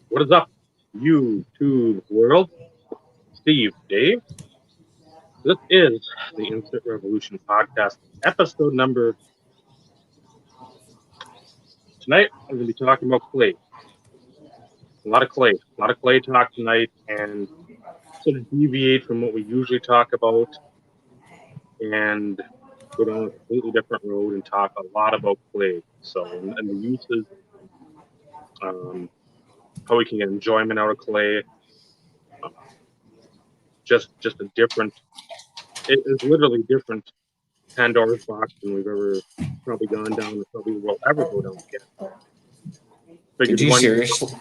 What is up, YouTube world? Steve, Dave. This is the Instant Revolution podcast, episode number. Tonight, we're going to be talking about clay. A lot of clay talk tonight, and sort of deviate from what we usually talk about and go down a completely different road and talk a lot about clay. So, and the uses, um, how we can get enjoyment out of clay. Um, just a different. It is literally different Pandora's box than we've ever probably gone down or probably will ever go down again. Did Figured you one, seriously?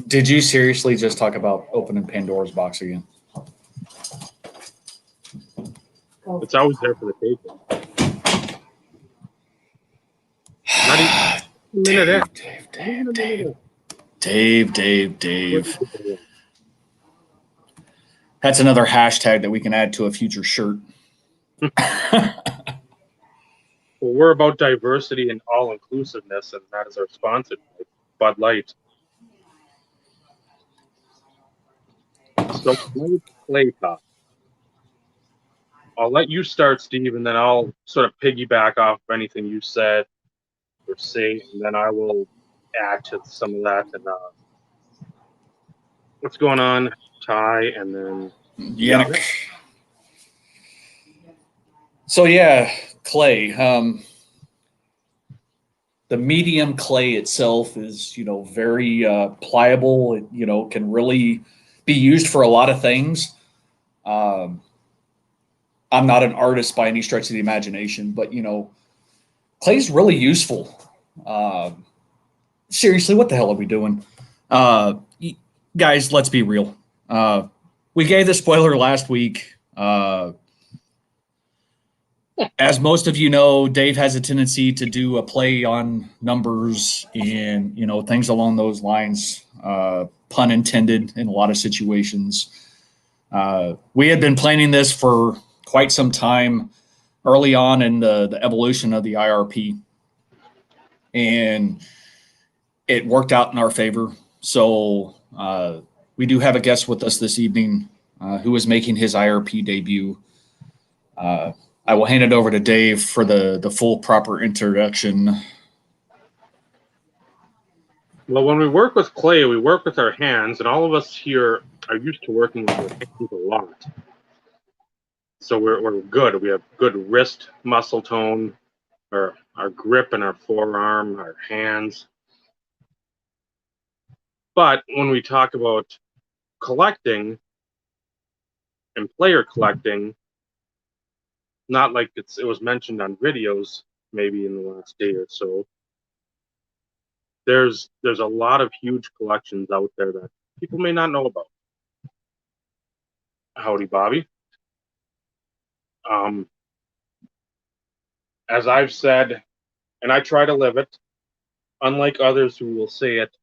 Did you seriously just talk about opening Pandora's box again? it's always there for the taking. Not even a minute in. Not even a minute in. Dave. That's another hashtag that we can add to a future shirt. Well, we're about diversity and all inclusiveness, and that is our sponsor, Bud Light. So, play talk. I'll let you start, Steve, and then I'll sort of piggyback off of anything you said or say, and then I will add to some of that. And what's going on, Ty, and then Yannick. So yeah, clay. The medium clay itself is, very pliable. It, can really be used for a lot of things. Um, I'm not an artist by any stretch of the imagination, but clay is really useful. Seriously, what the hell are we doing? Guys, let's be real. We gave the spoiler last week. As most of you know, Dave has a tendency to do a play on numbers and things along those lines. Pun intended in a lot of situations. We had been planning this for quite some time early on in the evolution of the IRP, and it worked out in our favor. So we do have a guest with us this evening who is making his IRP debut. I will hand it over to Dave for the full proper introduction. Well, when we work with clay, we work with our hands, and all of us here are used to working with our hands a lot. So we're good. We have good wrist muscle tone, our grip in our forearm, our hands. But when we talk about collecting and player collecting, not like it was mentioned on videos maybe in the last day or so, there's a lot of huge collections out there that people may not know about. Howdy, Bobby. As I've said, and I try to live it, unlike others who will say it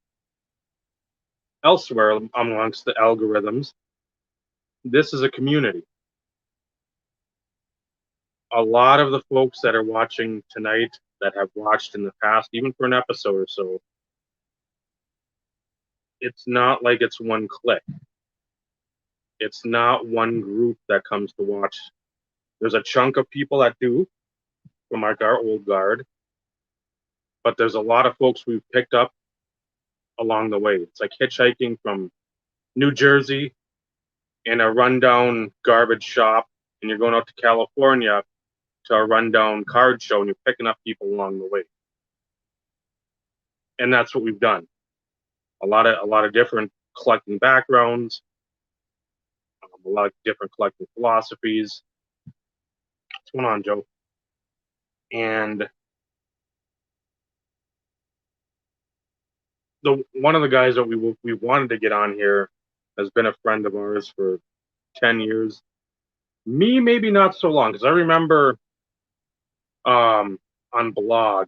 elsewhere amongst the algorithms, this is a community. A lot of the folks that are watching tonight, that have watched in the past, even for an episode or so, it's not like it's one clique. It's not one group that comes to watch. There's a chunk of people that do, from our old guard, but there's a lot of folks we've picked up along the way. It's like hitchhiking from New Jersey in a rundown garbage shop, and you're going out to California to a rundown card show, and you're picking up people along the way. And that's what we've done. A lot of different collecting backgrounds, a lot of different collecting philosophies. What's going on, Joe? And one of the guys that we wanted to get on here has been a friend of ours for 10 years. Me, maybe not so long, because I remember on blog,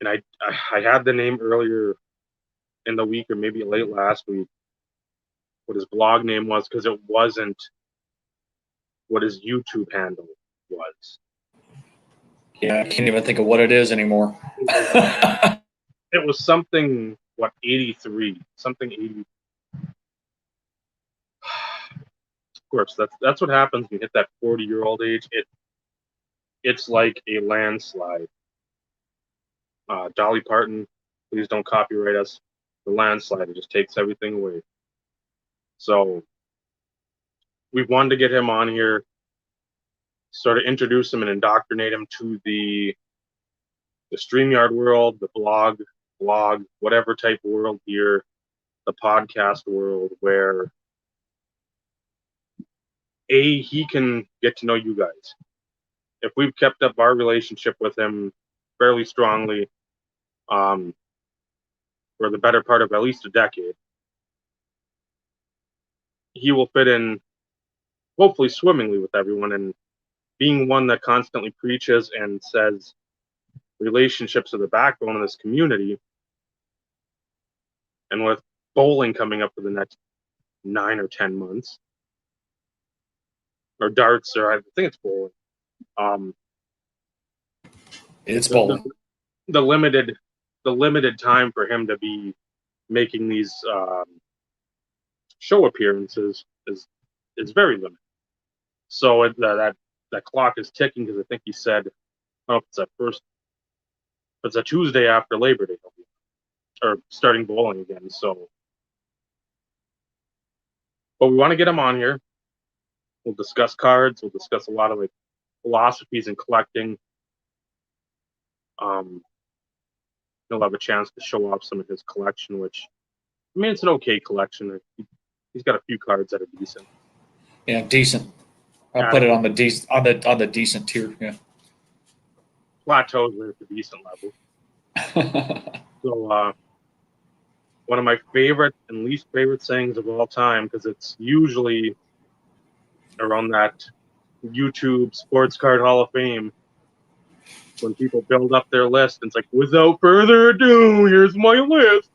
and I had the name earlier in the week or maybe late last week, what his blog name was, because it wasn't what his YouTube handle was. Yeah, I can't even think of what it is anymore. It was something what, 83, something 80. Of course, that's what happens when you hit that 40-year-old age. It's like a landslide. Dolly Parton, please don't copyright us. The landslide, it just takes everything away. So we wanted to get him on here, sort of introduce him and indoctrinate him to the StreamYard world, the blog, whatever type of world here, the podcast world, where he can get to know you guys. If we've kept up our relationship with him fairly strongly for the better part of at least a decade, he will fit in hopefully swimmingly with everyone. And being one that constantly preaches and says relationships are the backbone of this community, and with bowling coming up for the next 9 or 10 months, or darts, or I think it's bowling. It's bowling. The limited time for him to be making these show appearances is very limited. So that clock is ticking, because I think he said, oh, it's a Tuesday after Labor Day, or starting bowling again. So, but we want to get him on here. We'll discuss cards. We'll discuss a lot of philosophies in collecting. He'll have a chance to show off some of his collection, which, I mean, it's an okay collection. He's got a few cards that are decent. Yeah, decent. I'll put it on the decent tier. Yeah. Plateaus are at the decent level. So, one of my favorite and least favorite sayings of all time, because it's usually around that YouTube Sports Card Hall of Fame, when people build up their list, and it's like, without further ado, here's my list.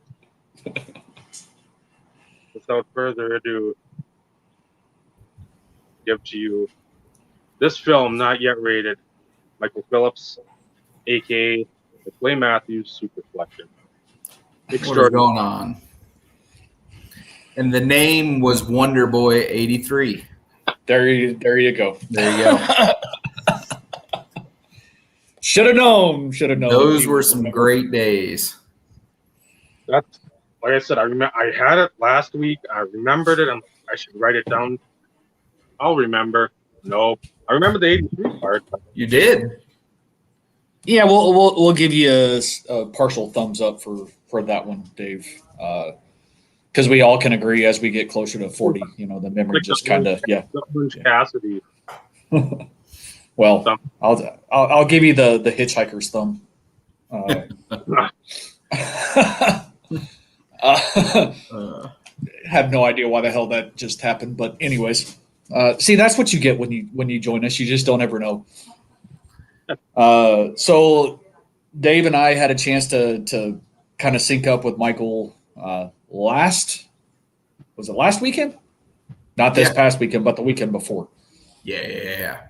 Without further ado, give to you this film, not yet rated, Michael Phillips, a.k.a. the Clay Matthews Super Collection. What is going on? And the name was Wonder Boy 83. There you go. There you go. Should have known. Those were some great days. That's, like I said, I had it last week. I remembered it. I should write it down. I'll remember. No, I remember the 83 part. You did. Yeah, we'll give you a partial thumbs up for that one, Dave. Because we all can agree as we get closer to 40, the memory just kind of Cassidy. Well, I'll give you the hitchhiker's thumb. Have no idea why the hell that just happened, but anyways, see, that's what you get when you join us. You just don't ever know. So Dave and I had a chance to kind of sync up with Michael last weekend? Not this past weekend, but the weekend before. Yeah.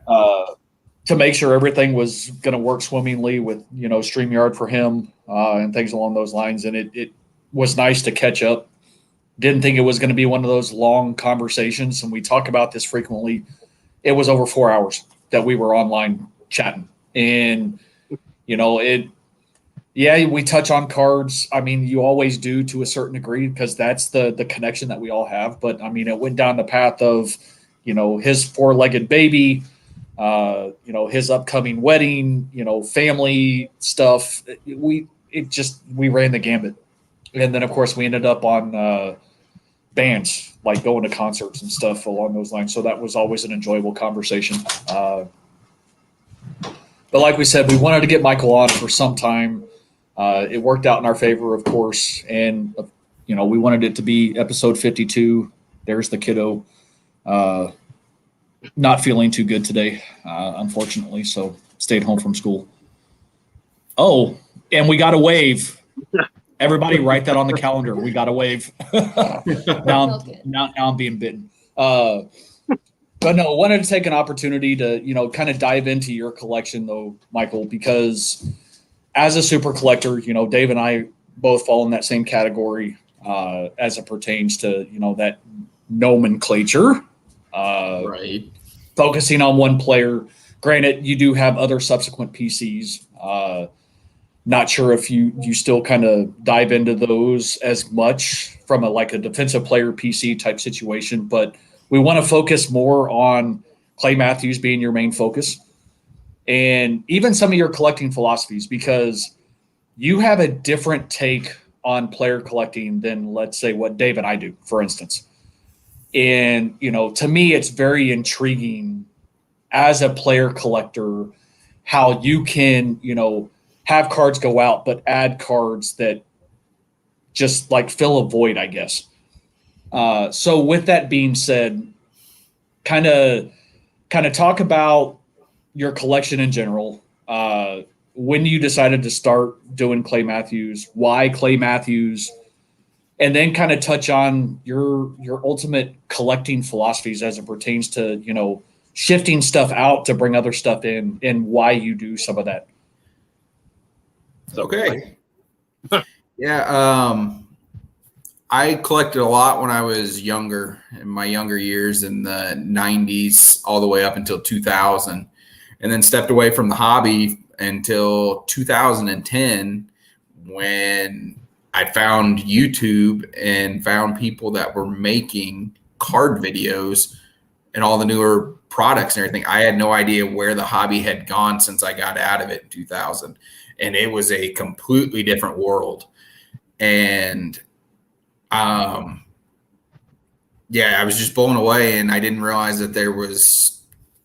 To make sure everything was going to work swimmingly with, StreamYard for him and things along those lines. And it was nice to catch up. Didn't think it was going to be one of those long conversations. And we talk about this frequently. It was over 4 hours that we were online chatting. And, we touch on cards. I mean, you always do to a certain degree because that's the connection that we all have. But, I mean, it went down the path of, his four-legged baby, his upcoming wedding, family stuff. We ran the gambit. And then, of course, we ended up on bands, like going to concerts and stuff along those lines. So that was always an enjoyable conversation. But like we said, we wanted to get Michael on for some time. It worked out in our favor, of course. And, we wanted it to be episode 52. There's the kiddo. Not feeling too good today, unfortunately. So stayed home from school. Oh, and we got a wave. Everybody write that on the calendar. We got a wave. now I'm being bitten. But no, wanted to take an opportunity to, kind of dive into your collection though, Michael, because as a super collector, Dave and I both fall in that same category as it pertains to, that nomenclature. Right. Focusing on one player. Granted, you do have other subsequent PCs. Not sure if you still kind of dive into those as much from a defensive player PC type situation, but we want to focus more on Clay Matthews being your main focus, and even some of your collecting philosophies, because you have a different take on player collecting than, let's say, what Dave and I do, for instance. And, to me, it's very intriguing as a player collector how you can, have cards go out, but add cards that just fill a void, I guess. So with that being said, kind of talk about your collection in general. When you decided to start doing Clay Matthews, why Clay Matthews, and then kind of touch on your ultimate collecting philosophies as it pertains to, shifting stuff out to bring other stuff in, and why you do some of that. Okay. Yeah. I collected a lot when I was younger, in my younger years in the 90s, all the way up until 2000, and then stepped away from the hobby until 2010, when I found YouTube and found people that were making card videos and all the newer products and everything. I had no idea where the hobby had gone since I got out of it in 2000. And it was a completely different world. And I was just blown away, and I didn't realize that there was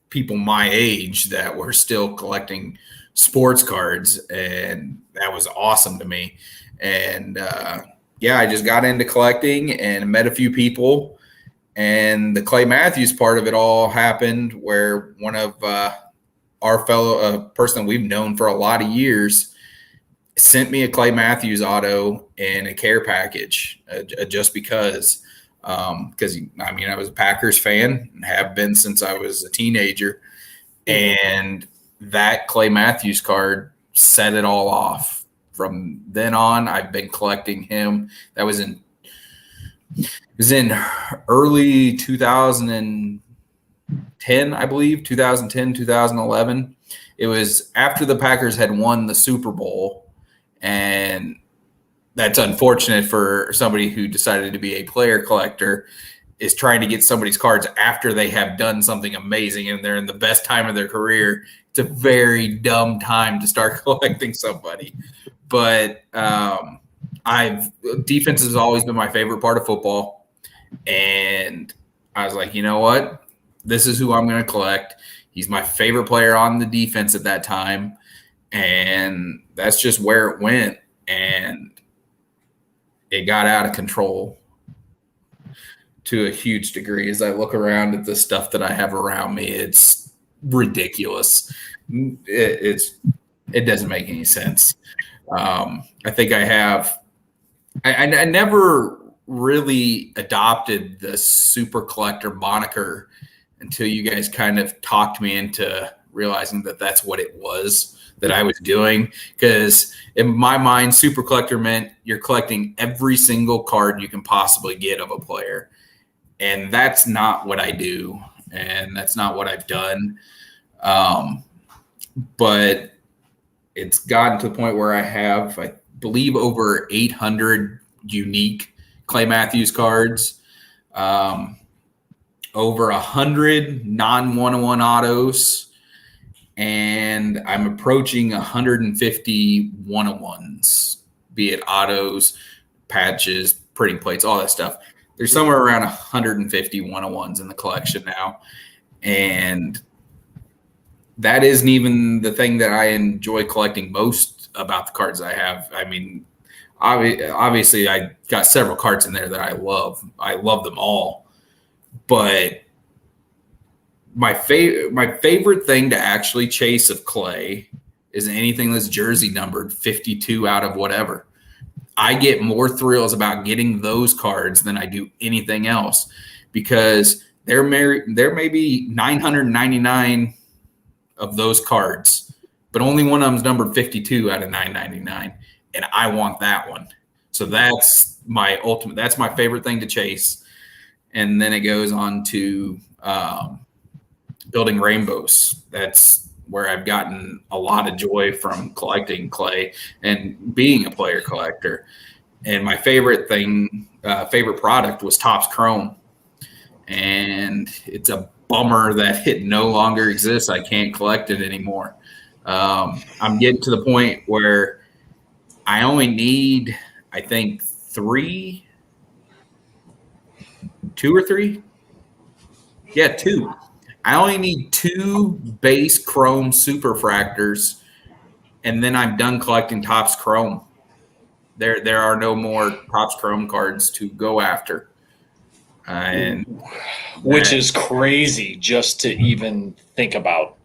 people my age that were still collecting sports cards, and that was awesome to me. And I just got into collecting and met a few people, and the Clay Matthews part of it all happened where one of our fellow person we've known for a lot of years sent me a Clay Matthews auto in a care package, just because I was a Packers fan and have been since I was a teenager, and that Clay Matthews card set it all off. From then on, I've been collecting him. That was in early 2010, I believe, 2010, 2011. It was after the Packers had won the Super Bowl, and that's unfortunate for somebody who decided to be a player collector, is trying to get somebody's cards after they have done something amazing and they're in the best time of their career. It's a very dumb time to start collecting somebody. But defense has always been my favorite part of football. And I was like, you know what? This is who I'm going to collect. He's my favorite player on the defense at that time. And that's just where it went. And it got out of control to a huge degree. As I look around at the stuff that I have around me, it's ridiculous. It doesn't make any sense. I think I never really adopted the super collector moniker until you guys kind of talked me into realizing that that's what it was that I was doing. Because in my mind, super collector meant you're collecting every single card you can possibly get of a player. And that's not what I do. And that's not what I've done. But it's gotten to the point where I have, I believe, over 800 unique Clay Matthews cards, over 100 non-101 autos, and I'm approaching 150 101s, be it autos, patches, printing plates, all that stuff. There's somewhere around 150 101s in the collection now. And that isn't even the thing that I enjoy collecting most about the cards I have. I mean, obviously I got several cards in there that I love. I love them all. But my favorite thing to actually chase of Clay is anything that's jersey numbered 52 out of whatever. I get more thrills about getting those cards than I do anything else, because there may be 999 of those cards, but only one of them's numbered 52 out of 999, and I want that one. So that's my ultimate. That's my favorite thing to chase. And then it goes on to building rainbows. That's where I've gotten a lot of joy from collecting clay and being a player collector. And my favorite favorite product was Topps Chrome. And it's a bummer that it no longer exists. I can't collect it anymore. I'm getting to the point where I only need, I think, two or three. Yeah, two. I only need 2 base chrome superfractors, and then I'm done collecting Topps Chrome. There are no more Topps Chrome cards to go after. And which is crazy just to even think about.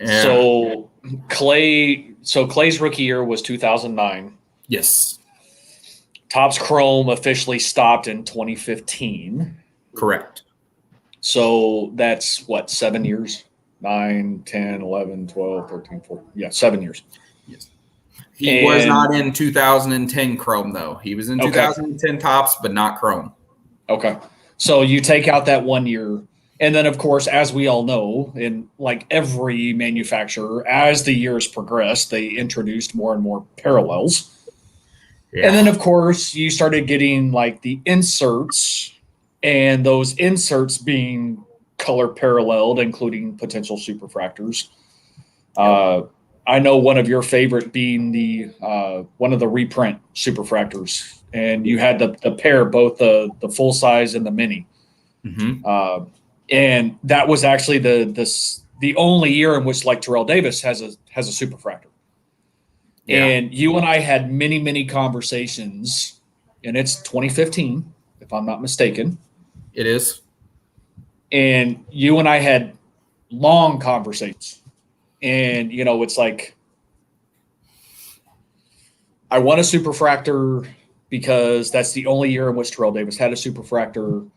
Yeah. So Clay's rookie year was 2009. Yes. Topps Chrome officially stopped in 2015. Correct. So that's what, 7 years? 9, 10, 11, 12, 13, 14. Yeah, 7 years. Yes. He was not in 2010 Chrome, though. He was in 2010 Topps, but not Chrome. Okay. So you take out that 1 year. And then, of course, as we all know, in like every manufacturer, as the years progressed, they introduced more and more parallels. Yeah. And then, of course, you started getting like the inserts, and those inserts being color paralleled, including potential superfractors. Yep. I know one of your favorite being the one of the reprint superfractors, and you had the pair, both the full size and the mini. Mm-hmm. And that was actually the only year in which like Terrell Davis has a superfractor. Yeah. And you and I had many conversations, and it's 2015, if I'm not mistaken. It is. And you and I had long conversations. And, you know, it's like, I want a superfractor because that's the only year in which Terrell Davis had a superfractor.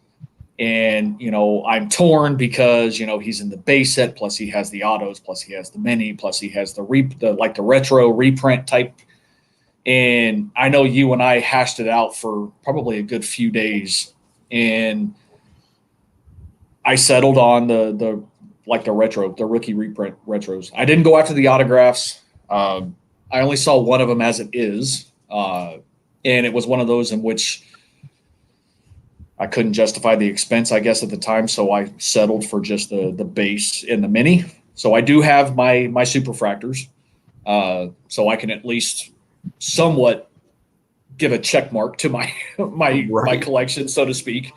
And, you know, I'm torn because, you know, he's in the base set, plus he has the autos, plus he has the mini, plus he has the retro reprint type. And I know you and I hashed it out for probably a good few days. And I settled on the rookie reprint retros. I didn't go after the autographs. I only saw one of them as it is. And it was one of those in which I couldn't justify the expense, I guess, at the time. So I settled for just the base and the mini. So I do have my superfractors. So I can at least somewhat give a check mark to my collection, so to speak.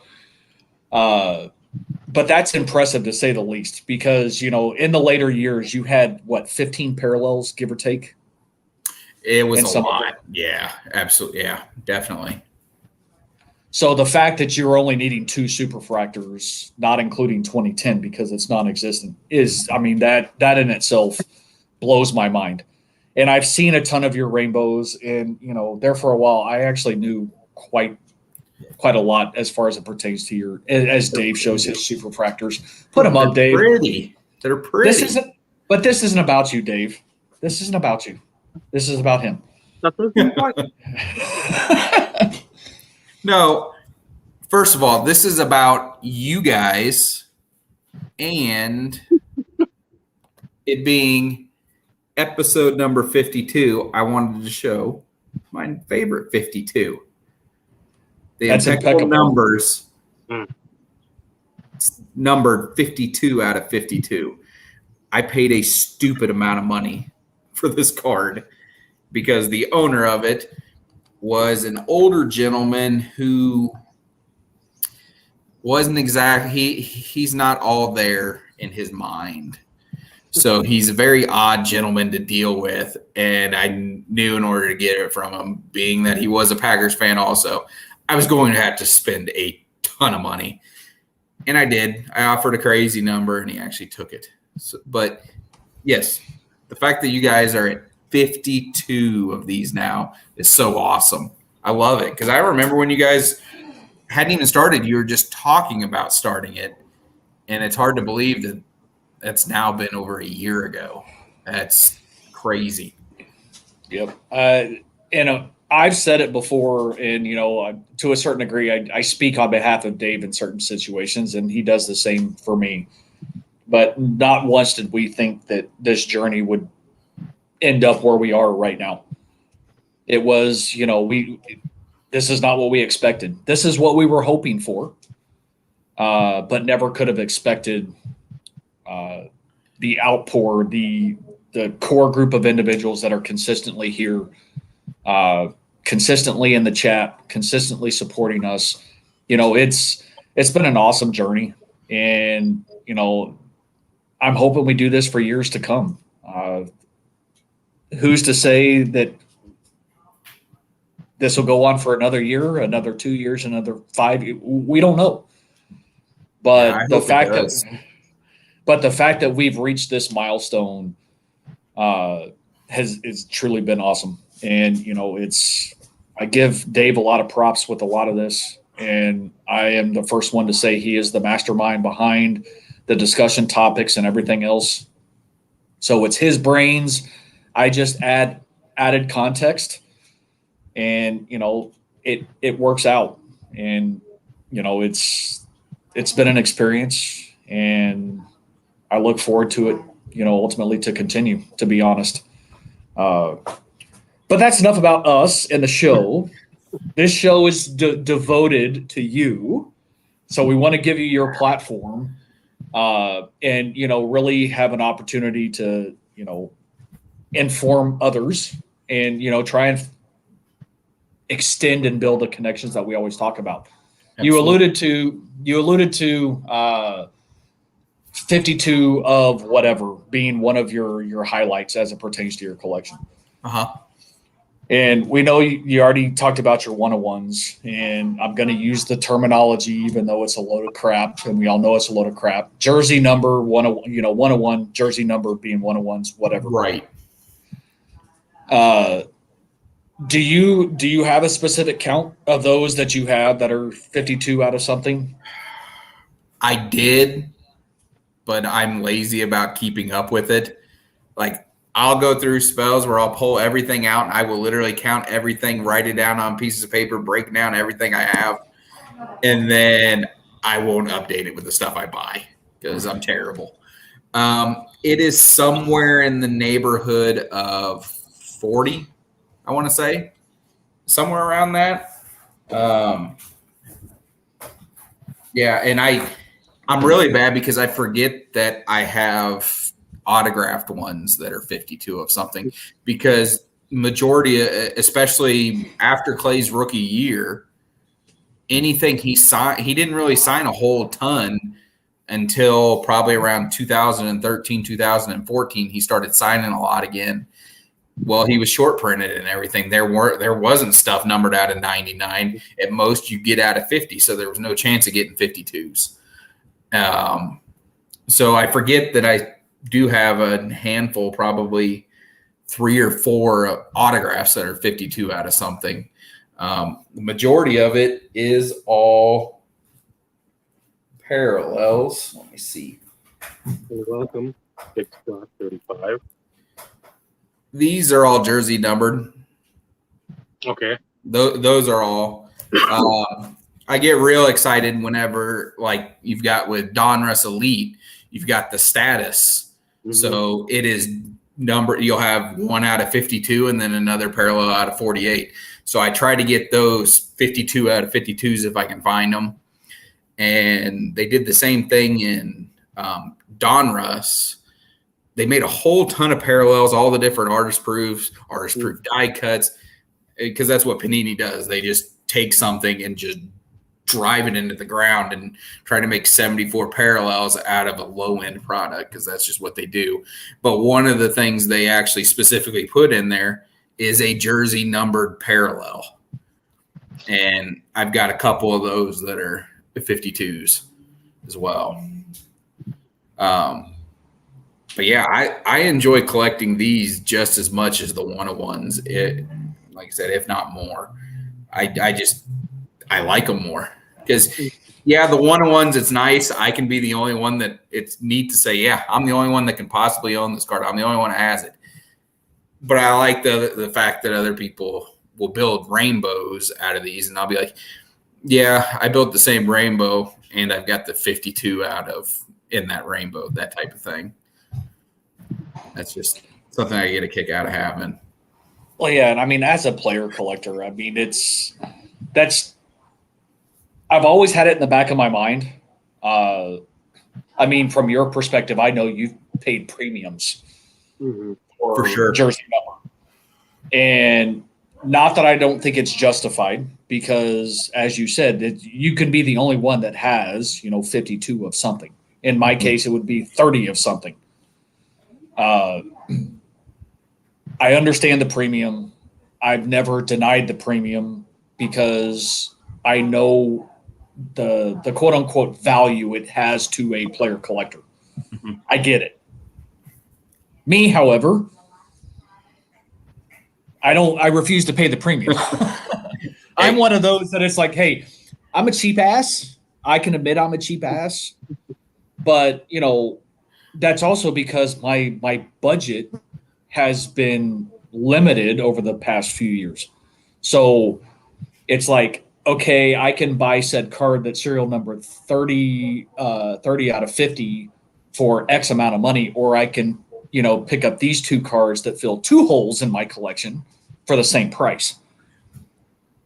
But that's impressive to say the least, because, you know, in the later years, you had 15 parallels, give or take? It was a lot. Yeah, absolutely. Yeah, definitely. So the fact that you're only needing 2 superfractors, not including 2010 because it's non-existent, is, I mean, that in itself blows my mind. And I've seen a ton of your rainbows, and, you know, there for a while, I actually knew quite a lot as far as it pertains to your, as Dave shows his superfractors. Put them up, Dave. They're pretty. This isn't about you, Dave. This isn't about you. This is about him. No, first of all, this is about you guys and it being episode number 52. I wanted to show my favorite 52. That's impeccable numbers. Numbered 52 out of 52. I paid a stupid amount of money for this card because the owner of it was an older gentleman who wasn't he's not all there in his mind. So he's a very odd gentleman to deal with. And I knew in order to get it from him, being that he was a Packers fan also, I was going to have to spend a ton of money. And I did. I offered a crazy number and he actually took it. So, but yes, the fact that you guys are at 52 of these now is so awesome. I love it because I remember when you guys hadn't even started, you were just talking about starting it, and it's hard to believe that that's now been over a year ago. That's crazy. Yep. And I've said it before, and to a certain degree, I speak on behalf of Dave in certain situations, and he does the same for me. But not once did we think that this journey would end up where we are right now. It was, this is not what we expected. This is what we were hoping for, but never could have expected the outpour, the core group of individuals that are consistently here, consistently in the chat, consistently supporting us. It's been an awesome journey, and I'm hoping we do this for years to come. Who's to say that this will go on for another year, another 2 years, another 5 years? We don't know. But the fact that we've reached this milestone has truly been awesome. And I give Dave a lot of props with a lot of this, and I am the first one to say he is the mastermind behind the discussion topics and everything else. So it's his brains. I just added context, and it works out. And it's been an experience, and I look forward to it, ultimately to continue, to be honest. But that's enough about us and the show. This show is devoted to you. So we want to give you your platform, and, really have an opportunity to, inform others and, try and extend and build the connections that we always talk about. Absolutely. You alluded to 52 of whatever being one of your highlights as it pertains to your collection. Uh-huh. And we know you already talked about your 101s, and I'm going to use the terminology, even though it's a load of crap, and we all know it's a load of crap. Jersey number 101, jersey number being 101s, whatever. Right. Do you have a specific count of those that you have that are 52 out of something? I did, but I'm lazy about keeping up with it. Like, I'll go through spells where I'll pull everything out, and I will literally count everything, write it down on pieces of paper, break down everything I have, and then I won't update it with the stuff I buy because I'm terrible. It is somewhere in the neighborhood of 40, I want to say, somewhere around that. Yeah, and I'm really bad because I forget that I have autographed ones that are 52 of something, because majority, especially after Clay's rookie year, anything he signed, he didn't really sign a whole ton until probably around 2013, 2014. He started signing a lot again. Well, he was short printed and everything. There wasn't stuff numbered out of 99. At most, you get out of 50, so there was no chance of getting 52s. So I forget that I do have a handful, probably 3 or 4 autographs that are 52 out of something. The majority of it is all parallels. Let me see. You're welcome. 6/35. These are all jersey numbered. Okay. Those are all. I get real excited whenever, like, you've got with Donruss Elite, you've got the status. Mm-hmm. So it is number. You'll have 1 out of 52 and then another parallel out of 48. So I try to get those 52 out of 52s if I can find them. And they did the same thing in Donruss. They made a whole ton of parallels, all the different artist-proof die cuts, because that's what Panini does. They just take something and just drive it into the ground and try to make 74 parallels out of a low-end product, because that's just what they do. But one of the things they actually specifically put in there is a jersey numbered parallel. And I've got a couple of those that are 52s as well. But yeah, I enjoy collecting these just as much as the 101s. Like I said, if not more. I like them more because, yeah, the 101s, it's nice. I can be the only one that it's neat to say, yeah, I'm the only one that can possibly own this card. I'm the only one that has it. But I like the fact that other people will build rainbows out of these, and I'll be like, yeah, I built the same rainbow, and I've got the 52 out of in that rainbow, that type of thing. That's just something I get a kick out of having. Well, yeah, and I mean, as a player collector, I mean, I've always had it in the back of my mind. I mean, from your perspective, I know you've paid premiums for sure, jersey number, and not that I don't think it's justified, because, as you said, you can be the only one that has 52 of something. In my case, it would be 30 of something. I understand the premium. I've never denied the premium because I know the quote unquote value it has to a player collector. I get it. Me, however, I refuse to pay the premium. I'm one of those that it's like, hey, I'm a cheap ass. I can admit I'm a cheap ass, but that's also because my budget has been limited over the past few years. So it's like, okay, I can buy said card that's serial number 30 out of 50 for X amount of money, or I can, pick up these two cards that fill two holes in my collection for the same price.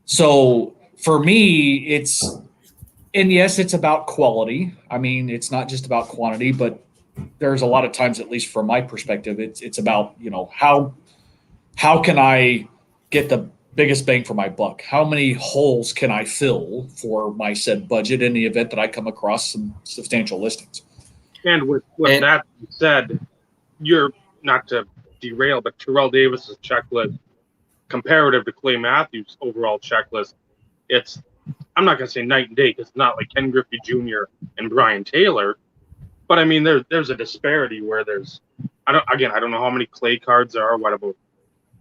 So for me, and yes, it's about quality. I mean, it's not just about quantity, but there's a lot of times, at least from my perspective, it's about, how can I get the biggest bang for my buck? How many holes can I fill for my said budget in the event that I come across some substantial listings? And with that said, you're not to derail, but Terrell Davis's checklist comparative to Clay Matthews' overall checklist, I'm not going to say night and day because it's not like Ken Griffey Jr. and Brian Taylor, but I mean there's a disparity where I don't know how many Clay cards there are. What, about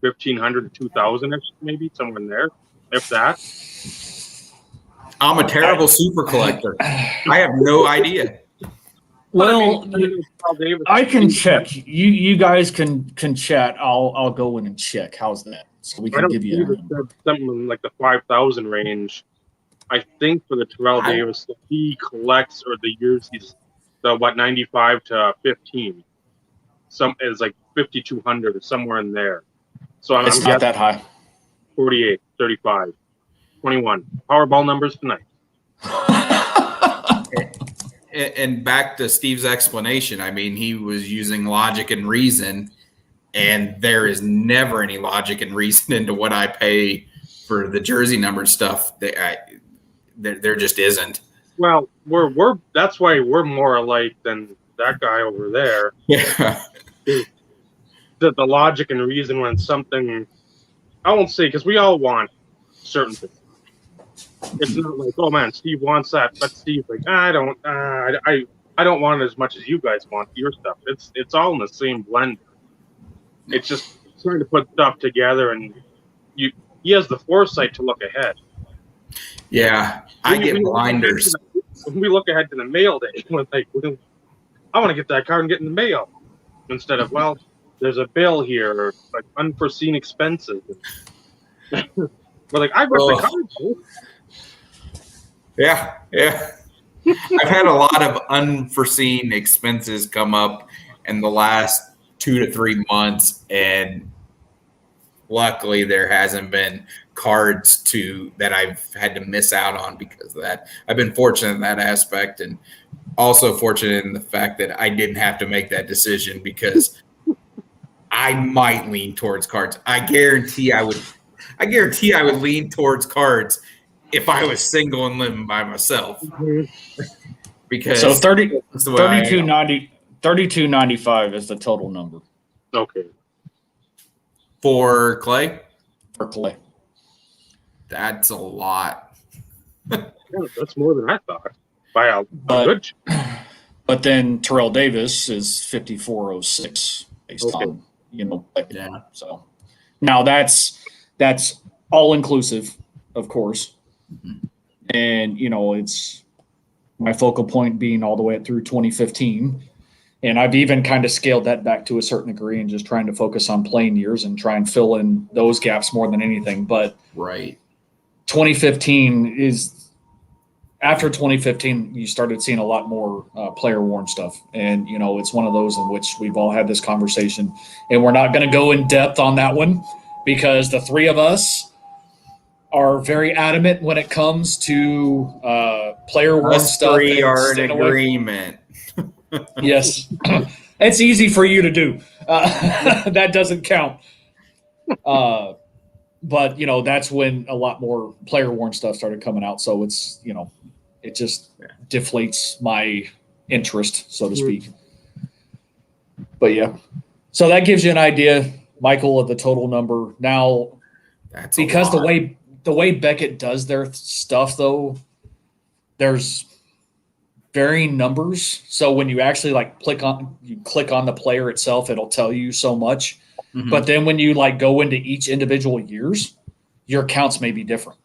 1,500 to 2,000 maybe, somewhere in there, if that. I'm a terrible super collector. I have no idea. Well, I can check. You guys can chat. I'll go in and check. How's that? So we can give you something like the 5,000 range. I think for the Terrell Davis, he collects, or the years he's 95 to 15. Some is like 5,200 or somewhere in there. So it's not that high. 48, 35, 21. Powerball numbers tonight. And back to Steve's explanation, I mean, he was using logic and reason, and there is never any logic and reason into what I pay for the jersey number stuff. There just isn't. Well, that's why we're more alike than that guy over there. Yeah. The logic and reason when something, I won't say, because we all want certain things. It's not like, oh man, Steve wants that, but Steve's like, I don't want it as much as you guys want your stuff. It's all in the same blend. It's just trying to put stuff together, and he has the foresight to look ahead. Yeah, I get blinders. When we look ahead to the mail day, we're like, I want to get that card and get in the mail, instead of, well, there's a bill here, or like unforeseen expenses. We're like, I got the card. Yeah. I've had a lot of unforeseen expenses come up in the last 2 to 3 months, and luckily there hasn't been cards that I've had to miss out on because of that. I've been fortunate in that aspect, and also fortunate in the fact that I didn't have to make that decision, because I might lean towards cards. I guarantee I would lean towards cards if I was single and living by myself. Because so 32.95 is the total number. Okay. For Clay? For Clay. That's a lot. Yeah, that's more than I thought. By a good. But then Terrell Davis is 5406 based on, Yeah. So now that's all inclusive, of course. Mm-hmm. And, it's my focal point being all the way up through 2015. And I've even kind of scaled that back to a certain degree and just trying to focus on playing years and try and fill in those gaps more than anything. But Right. 2015 is after 2015, you started seeing a lot more player worn stuff. And, it's one of those in which we've all had this conversation. And we're not going to go in depth on that one because the three of us are very adamant when it comes to player worn Us stuff. three are in staying away. agreement. Yes. It's easy for you to do. That doesn't count. But that's when a lot more player worn stuff started coming out. So it's it just deflates my interest, so to speak. But yeah, so that gives you an idea, Michael, of the total number. Now, That's because the way Beckett does their stuff, though, there's varying numbers. So when you actually click on the player itself, it'll tell you so much. Mhm. But then when you go into each individual years, your counts may be different.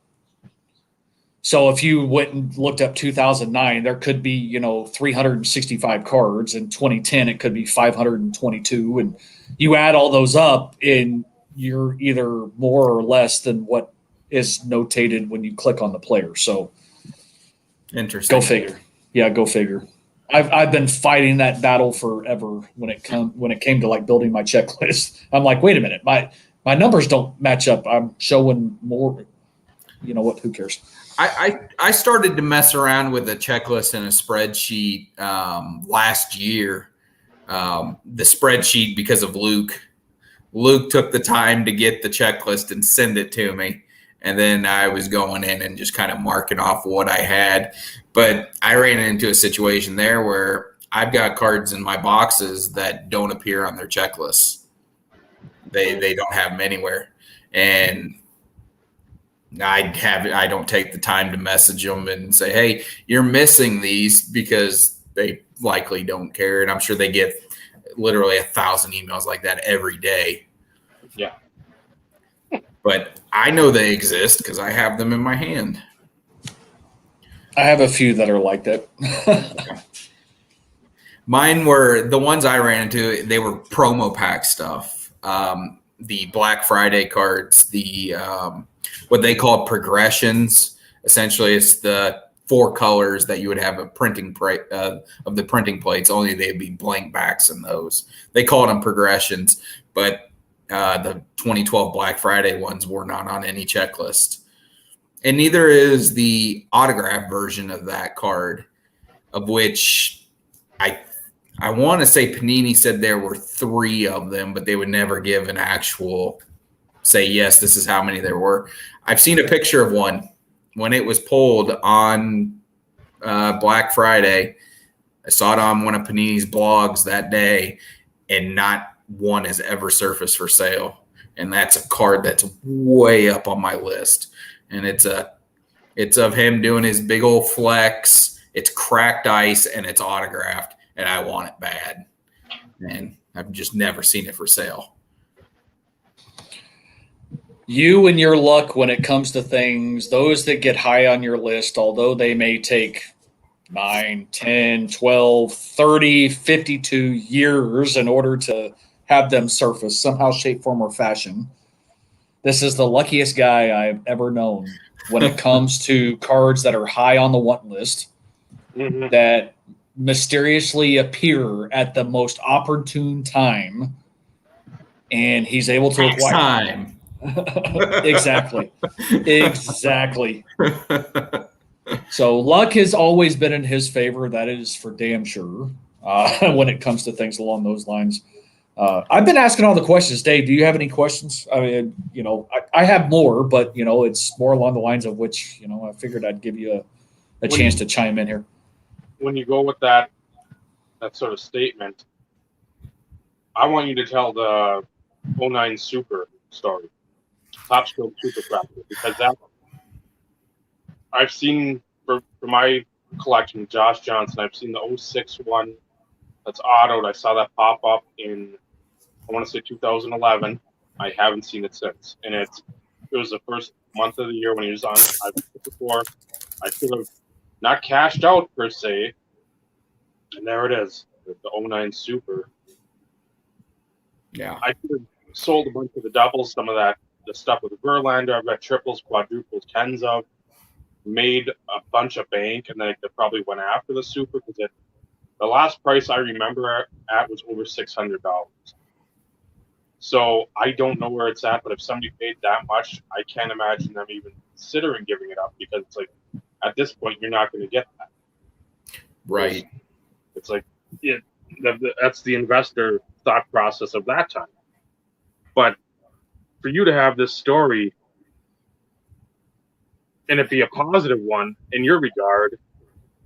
So if you went and looked up 2009, there could be 365 cards. In 2010, it could be 522, and you add all those up, and you're either more or less than what is notated when you click on the player. So interesting. Go figure. Yeah, go figure. I've been fighting that battle forever when it came to building my checklist. I'm like, wait a minute, my numbers don't match up. I'm showing more. You know what? Who cares? I started to mess around with a checklist and a spreadsheet last year. The spreadsheet because of Luke. Luke took the time to get the checklist and send it to me. And then I was going in and just kind of marking off what I had. But I ran into a situation there where I've got cards in my boxes that don't appear on their checklists. They don't have them anywhere. And I don't take the time to message them and say, hey, you're missing these, because they likely don't care. And I'm sure they get literally 1,000 emails like that every day. Yeah. But I know they exist because I have them in my hand. I have a few that are like that. Mine were the ones I ran into. They were promo pack stuff. The Black Friday cards, the what they call progressions. Essentially, it's the 4 colors that you would have a printing of the printing plates. Only they'd be blank backs in those. They called them progressions, but the 2012 Black Friday ones were not on any checklist. And neither is the autograph version of that card, of which I want to say Panini said there were 3 of them, but they would never give an actual say, yes, this is how many there were. I've seen a picture of one when it was pulled on Black Friday. I saw it on one of Panini's blogs that day, and not one has ever surfaced for sale. And that's a card that's way up on my list. And it's of him doing his big old flex. It's cracked ice and it's autographed, and I want it bad. And I've just never seen it for sale. You and your luck when it comes to things, those that get high on your list, although they may take 9, 10, 12, 30, 52 years in order to have them surface somehow, shape, form, or fashion. This is the luckiest guy I've ever known when it comes to cards that are high on the want list, that mysteriously appear at the most opportune time, and he's able to acquire time. Exactly. So luck has always been in his favor. That is for damn sure. When it comes to things along those lines, I've been asking all the questions. Dave, do you have any questions? I mean, I have more, but it's more along the lines of which I figured I'd give you a chance to chime in here. When you go with that sort of statement, I want you to tell the 09 Super story, Top Stroke Super Fractor, because that I've seen for my collection, Josh Johnson. I've seen the 06 one that's autoed. I saw that pop up in, I want to say 2011. I haven't seen it since, and it was the first month of the year when he was on. I've said before, I should have not cashed out per se, and there it is. the '09 Super. Yeah. I could have sold a bunch of the doubles, some of the stuff with the Verlander. I've got triples, quadruples, tens of. Made a bunch of bank, and then I probably went after the Super because the last price I remember at was over $600. So I don't know where it's at, but if somebody paid that much, I can't imagine them even considering giving it up because it's like at this point you're not going to get that. Right. It's like that's the investor thought process of that time. But for you to have this story and it be a positive one in your regard,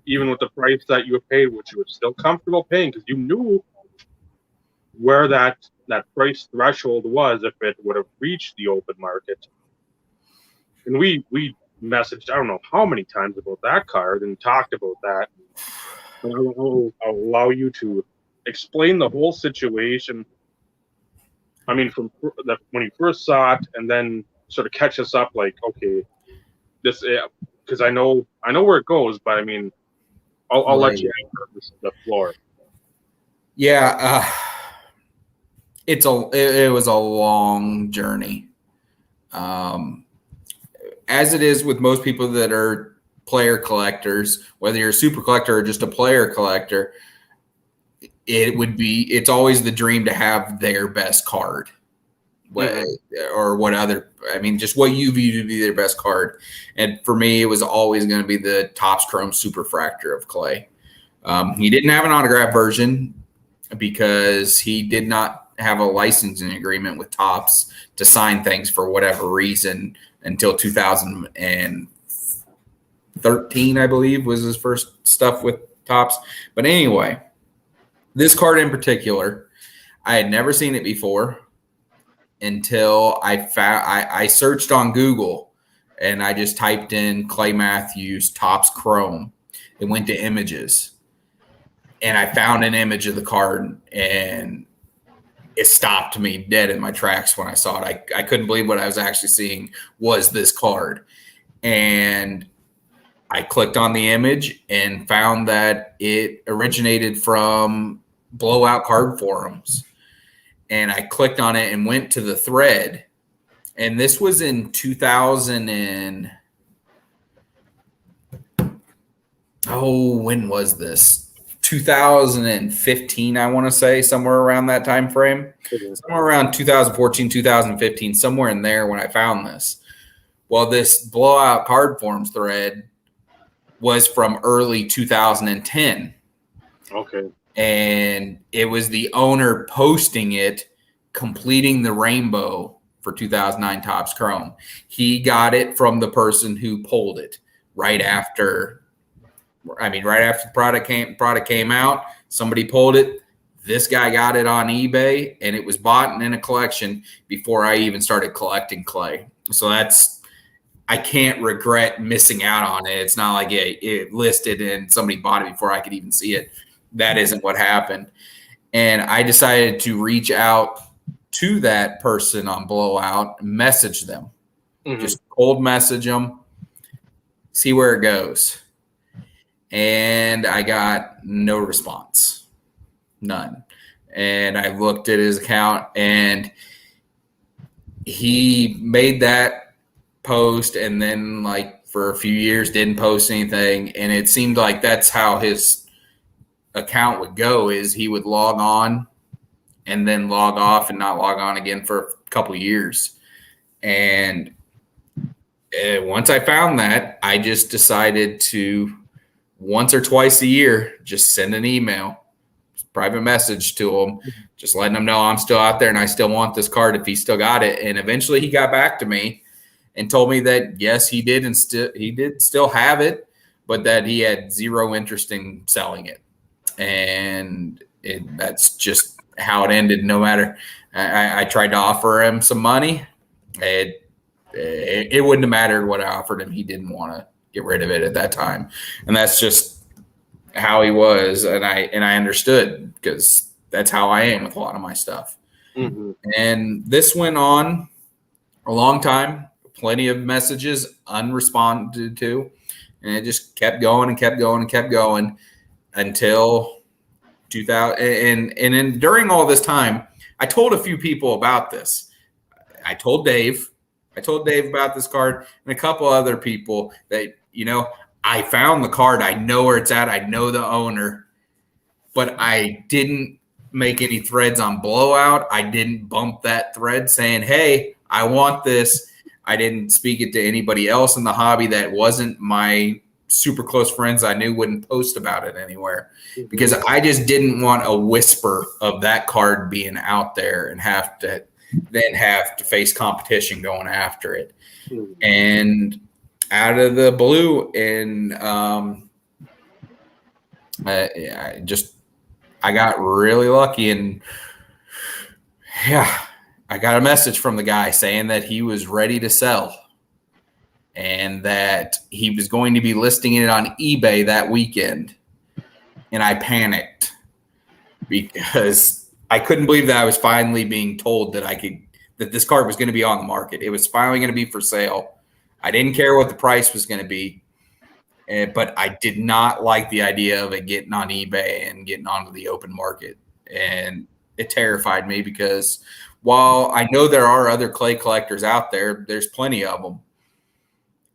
even with the price that you have paid, which you were still comfortable paying because you knew where that price threshold was if it would have reached the open market. And we messaged, I don't know how many times about that card and talked about that. But I'll allow you to explain the whole situation. I mean, from when you first saw it, and then sort of catch us up, like, okay, this, because I know where it goes, but I mean, I'll let you have the floor. Yeah, it was a long journey, as it is with most people that are player collectors. Whether you're a super collector or just a player collector, it's always the dream to have their best card, or what other. I mean, just what you view to be their best card. And for me, it was always going to be the Topps Chrome Superfractor of Clay. He didn't have an autograph version because he did not have a licensing agreement with Topps to sign things for whatever reason until 2013, I believe, was his first stuff with Topps. But anyway, this card in particular, I had never seen it before until I searched on Google and I just typed in Clay Matthews Topps Chrome. It went to images. And I found an image of the card, and it stopped me dead in my tracks when I saw it. I couldn't believe what I was actually seeing was this card. And I clicked on the image and found that it originated from Blowout Card Forums. And I clicked on it and went to the thread. And this was in 2000 when was this? 2015, I want to say, somewhere around that time frame. Somewhere around 2014, 2015, somewhere in there when I found this. Well, this Blowout Card Forums thread was from early 2010. Okay. And it was the owner posting it, completing the rainbow for 2009 Topps Chrome. He got it from the person who pulled it right after the product came out. Somebody pulled it. This guy got it on eBay, and it was bought and in a collection before I even started collecting clay. So I can't regret missing out on it. It's not like it listed and somebody bought it before I could even see it. That isn't what happened. And I decided to reach out to that person on Blowout, message them, just cold message them, see where it goes. And I got no response, none. And I looked at his account, and he made that post, and then like for a few years didn't post anything. And it seemed like that's how his account would go, is he would log on and then log off and not log on again for a couple of years. And once I found that, I just decided to once or twice a year just send an email, private message to him, just letting him know I'm still out there and I still want this card if he still got it. And eventually he got back to me and told me that yes, he did, and he did still have it, but that he had zero interest in selling it. And that's just how it ended. No matter, I tried to offer him some money. It wouldn't have mattered what I offered him. He didn't want to get rid of it at that time. And that's just how he was. And I understood, because that's how I am with a lot of my stuff. Mm-hmm. And this went on a long time, plenty of messages unresponded to. And it just kept going and kept going and kept going until 2000, and then during all this time, I told a few people about this. I told Dave about this card and a couple other people that, I found the card. I know where it's at. I know the owner, but I didn't make any threads on Blowout. I didn't bump that thread saying, hey, I want this. I didn't speak it to anybody else in the hobby that wasn't my super close friends I knew wouldn't post about it anywhere, because I just didn't want a whisper of that card being out there and have to face competition going after it. And out of the blue, and I got really lucky, and I got a message from the guy saying that he was ready to sell and that he was going to be listing it on eBay that weekend. And I panicked because I couldn't believe that I was finally being told that this card was going to be on the market. It was finally going to be for sale. I didn't care what the price was going to be, but I did not like the idea of it getting on eBay and getting onto the open market. And it terrified me because while I know there are other clay collectors out there, there's plenty of them.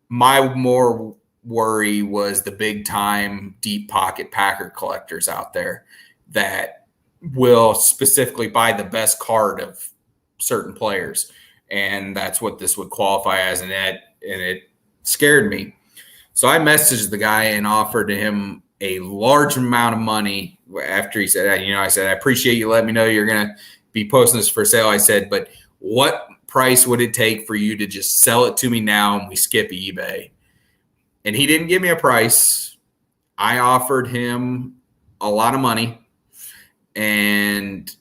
My more worry was the big time deep pocket packer collectors out there that will specifically buy the best card of certain players. And that's what this would qualify as, and it scared me. So I messaged the guy and offered him a large amount of money after he said, I said, I appreciate you letting me know you're going to be posting this for sale. I said, but what price would it take for you to just sell it to me now and we skip eBay? And he didn't give me a price. I offered him a lot of money, and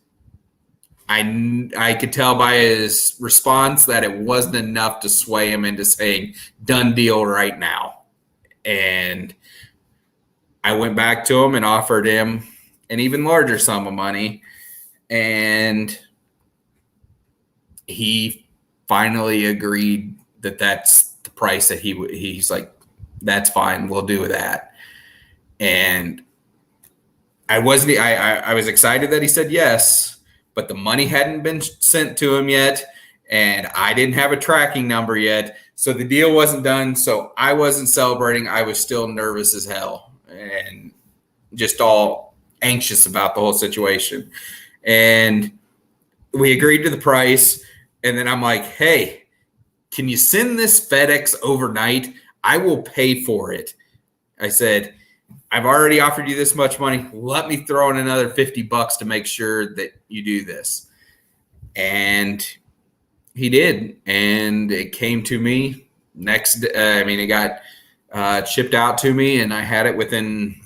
I could tell by his response that it wasn't enough to sway him into saying done deal right now. And I went back to him and offered him an even larger sum of money, and he finally agreed that that's the price that he's like, that's fine, we'll do that. And I was excited that he said yes, but the money hadn't been sent to him yet, and I didn't have a tracking number yet, so the deal wasn't done. So I wasn't celebrating. I was still nervous as hell and just all anxious about the whole situation. And we agreed to the price, and then I'm like, hey, can you send this FedEx overnight? I will pay for it. I said, I've already offered you this much money. Let me throw in another $50 to make sure that you do this. And he did. And it came to me it got shipped out to me, and I had it within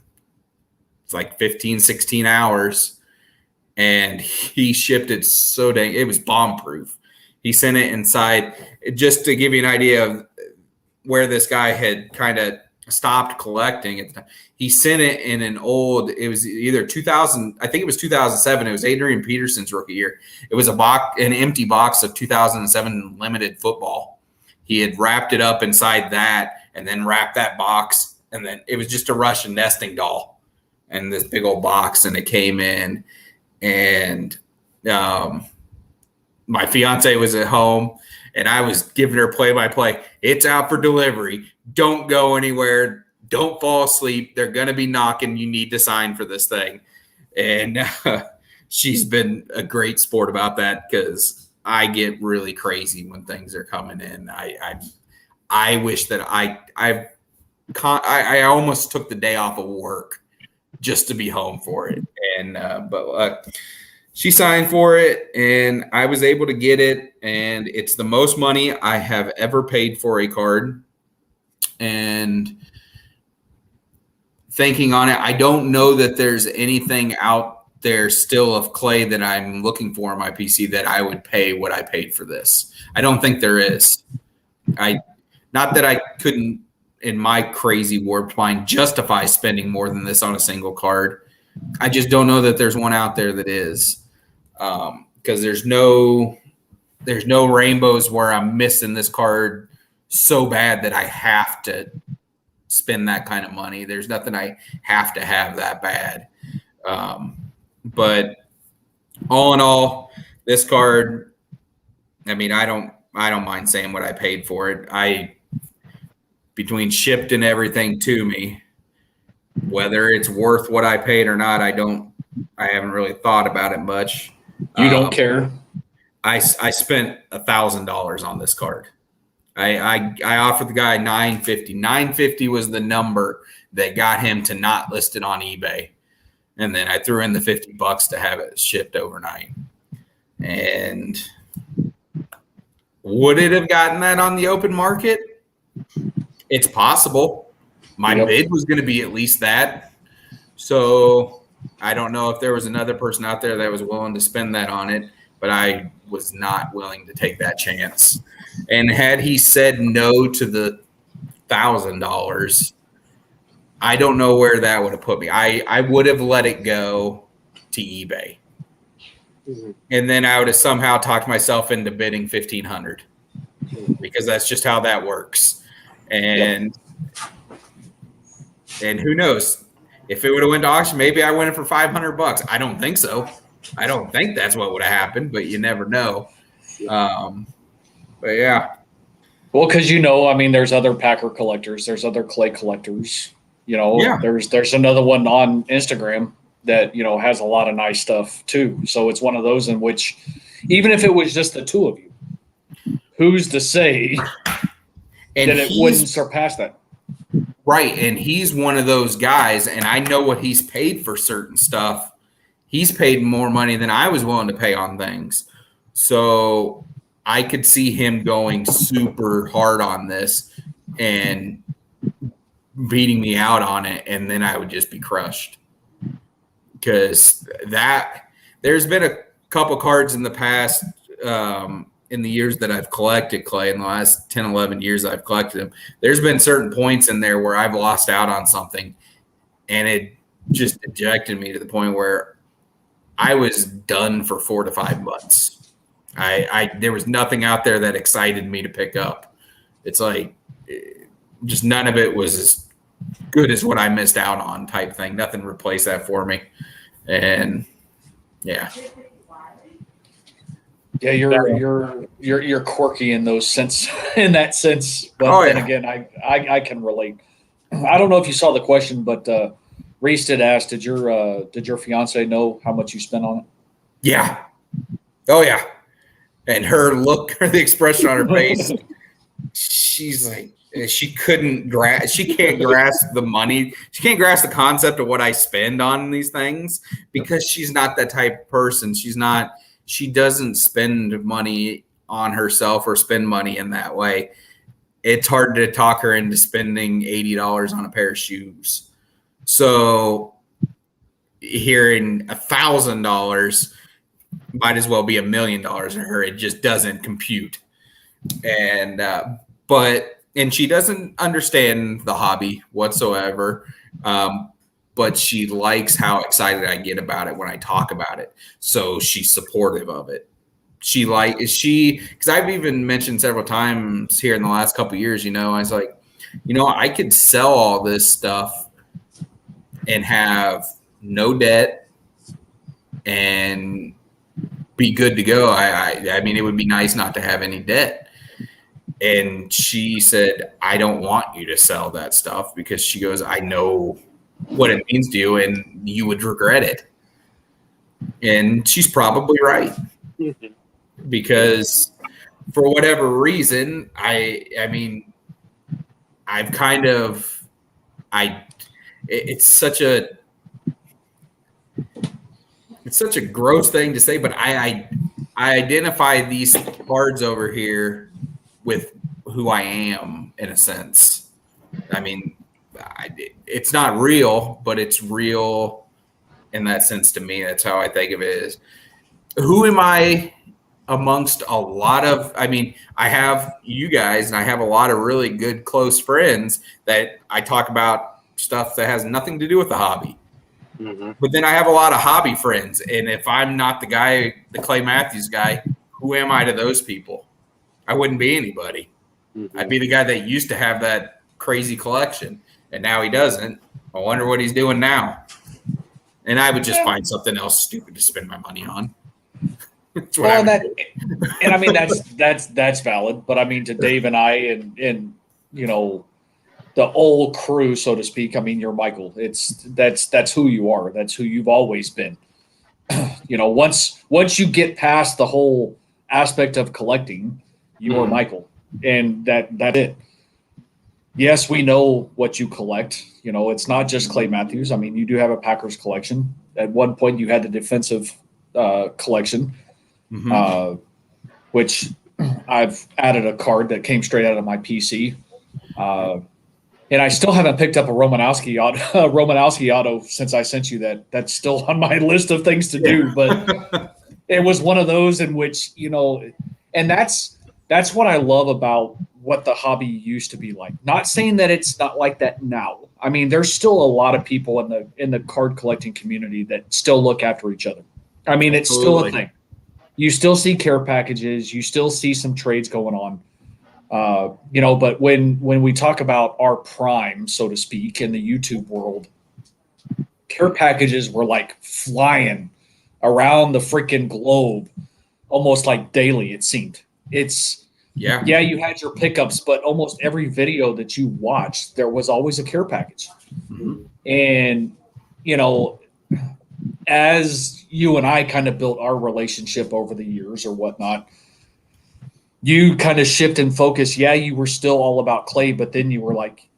like 15, 16 hours. And he shipped it it was bomb proof. He sent it inside, just to give you an idea of where this guy had kind of stopped collecting at the time. He sent it in it was either 2000, I think it was 2007. It was Adrian Peterson's rookie year. It was an empty box of 2007 limited football. He had wrapped it up inside that, and then wrapped that box, and then it was just a Russian nesting doll and this big old box, and it came in, and my fiance was at home, and I was giving her play-by-play. It's out for delivery. Don't go anywhere. Don't fall asleep. They're going to be knocking. You need to sign for this thing. And she's been a great sport about that, because I get really crazy when things are coming in. I wish that I almost took the day off of work just to be home for it. And but she signed for it, and I was able to get it, and it's the most money I have ever paid for a card. And thinking on it, I don't know that there's anything out there still of clay that I'm looking for in my PC that I would pay what I paid for this. I don't think there is. Not that I couldn't, in my crazy warped mind, justify spending more than this on a single card. I just don't know that there's one out there that is. Because there's no rainbows where I'm missing this card so bad that I have to spend that kind of money. There's nothing I have to have that bad. But all in all, this card, I mean, I don't mind saying what I paid for it. Between shipped and everything to me, whether it's worth what I paid or not, I haven't really thought about it much. You don't care? I spent $1,000 on this card. I offered the guy $950. $950 was the number that got him to not list it on eBay. And then I threw in the $50 to have it shipped overnight. And would it have gotten that on the open market? It's possible. My bid was going to be at least that. So I don't know if there was another person out there that was willing to spend that on it, but I was not willing to take that chance. And had he said no to the $1,000, I don't know where that would have put me. I would have let it go to eBay. Mm-hmm. And then I would have somehow talked myself into bidding $1,500 because that's just how that works. And who knows if it would have went to auction, maybe I win it for $500. I don't think so. I don't think that's what would have happened, but you never know. But yeah. Well, because I mean, there's other Packer collectors, there's other clay collectors. There's another one on Instagram that has a lot of nice stuff too. So it's one of those in which, even if it was just the two of you, who's to say that it wouldn't surpass that? Right, and he's one of those guys, and I know what he's paid for certain stuff. He's paid more money than I was willing to pay on things. So I could see him going super hard on this and beating me out on it, and then I would just be crushed. Because there's been a couple cards in the past, in the years that I've collected clay, in the last 10, 11 years I've collected them, there's been certain points in there where I've lost out on something, and it just dejected me to the point where I was done for 4 to 5 months. There was nothing out there that excited me to pick up. It's like just none of it was as good as what I missed out on type thing. Nothing replaced that for me. And yeah. Yeah, you're quirky in that sense. But then again, I can relate. I don't know if you saw the question, but Reese did ask, did your fiance know how much you spent on it? Yeah. Oh yeah. And her look, the expression on her face, she's like, she can't grasp the money. She can't grasp the concept of what I spend on these things because she's not that type of person. She doesn't spend money on herself or spend money in that way. It's hard to talk her into spending $80 on a pair of shoes. So hearing $1,000 might as well be $1 million to her. It just doesn't compute. And, and she doesn't understand the hobby whatsoever. But she likes how excited I get about it when I talk about it. So she's supportive of it. Because I've even mentioned several times here in the last couple of years, I was like, I could sell all this stuff and have no debt and be good to go. I mean, it would be nice not to have any debt. And she said, I don't want you to sell that stuff because she goes, I know what it means to you and you would regret it. And she's probably right. Because for whatever reason, it's such a gross thing to say, but I identify these cards over here with who I am in a sense. I mean, it's not real, but it's real in that sense to me. That's how I think of it is. Who am I amongst a lot of, I have you guys and I have a lot of really good close friends that I talk about stuff that has nothing to do with the hobby. Mm-hmm. But then I have a lot of hobby friends. And if I'm not the guy, the Clay Matthews guy, who am I to those people? I wouldn't be anybody. Mm-hmm. I'd be the guy that used to have that crazy collection. And now he doesn't. I wonder what he's doing now. And I would just find something else stupid to spend my money on. That's what Well, I would do. and I mean that's valid, but I mean to Dave and I and you know the old crew, so to speak. I mean, you're Michael. That's who you are. That's who you've always been. You know, once you get past the whole aspect of collecting, you are Michael, and that's it. Yes, we know what you collect. You know, it's not just Clay Matthews. I mean, you do have a Packers collection. At one point, you had the defensive collection, which I've added a card that came straight out of my PC. And I still haven't picked up a Romanowski auto since I sent you that. That's still on my list of things to do. But it was one of those in which, you know, and that's what I love about what the hobby used to be like. Not saying that it's not like that now. I mean, there's still a lot of people in the card collecting community that still look after each other. I mean, it's still a thing. You still see care packages. You still see some trades going on. You know, but when we talk about our prime, so to speak, in the YouTube world, care packages were like flying around the freaking globe, almost like daily. It seemed. Yeah, you had your pickups, but almost every video that you watched, there was always a care package. And you know, as you and I kind of built our relationship over the years or whatnot, you kind of shift and focus. Yeah, you were still all about Clay, but then you were like,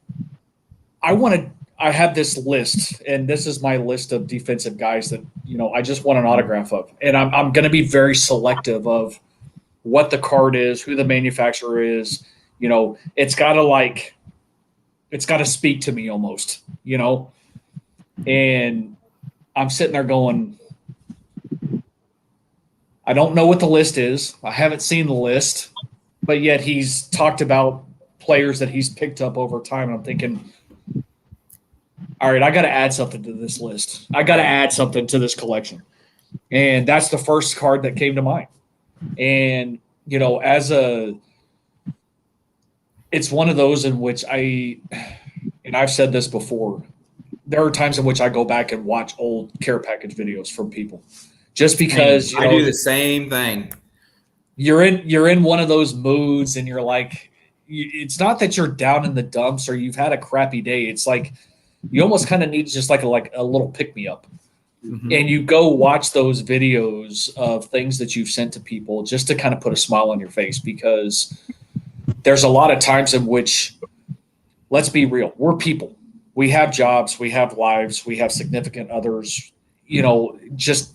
I have this list, and this is my list of defensive guys that, you know, I just want an autograph of. And I'm going to be very selective of what the card is, who the manufacturer is. You know, it's got to speak to me almost, you know. And I'm sitting there going, I don't know what the list is. I haven't seen the list, but yet he's talked about players that he's picked up over time. And I'm thinking, all right, I got to add something to this list. I got to add something to this collection. And that's the first card that came to mind. And, you know, it's one of those in which and I've said this before, there are times in which I go back and watch old care package videos from people. Just because I do the same thing. You're in one of those moods, and you're like, it's not that you're down in the dumps or you've had a crappy day. It's like you almost kind of need just like a little pick me up, and you go watch those videos of things that you've sent to people just to kind of put a smile on your face, because there's a lot of times in which, let's be real, we're people. We have jobs, we have lives, we have significant others. You know, just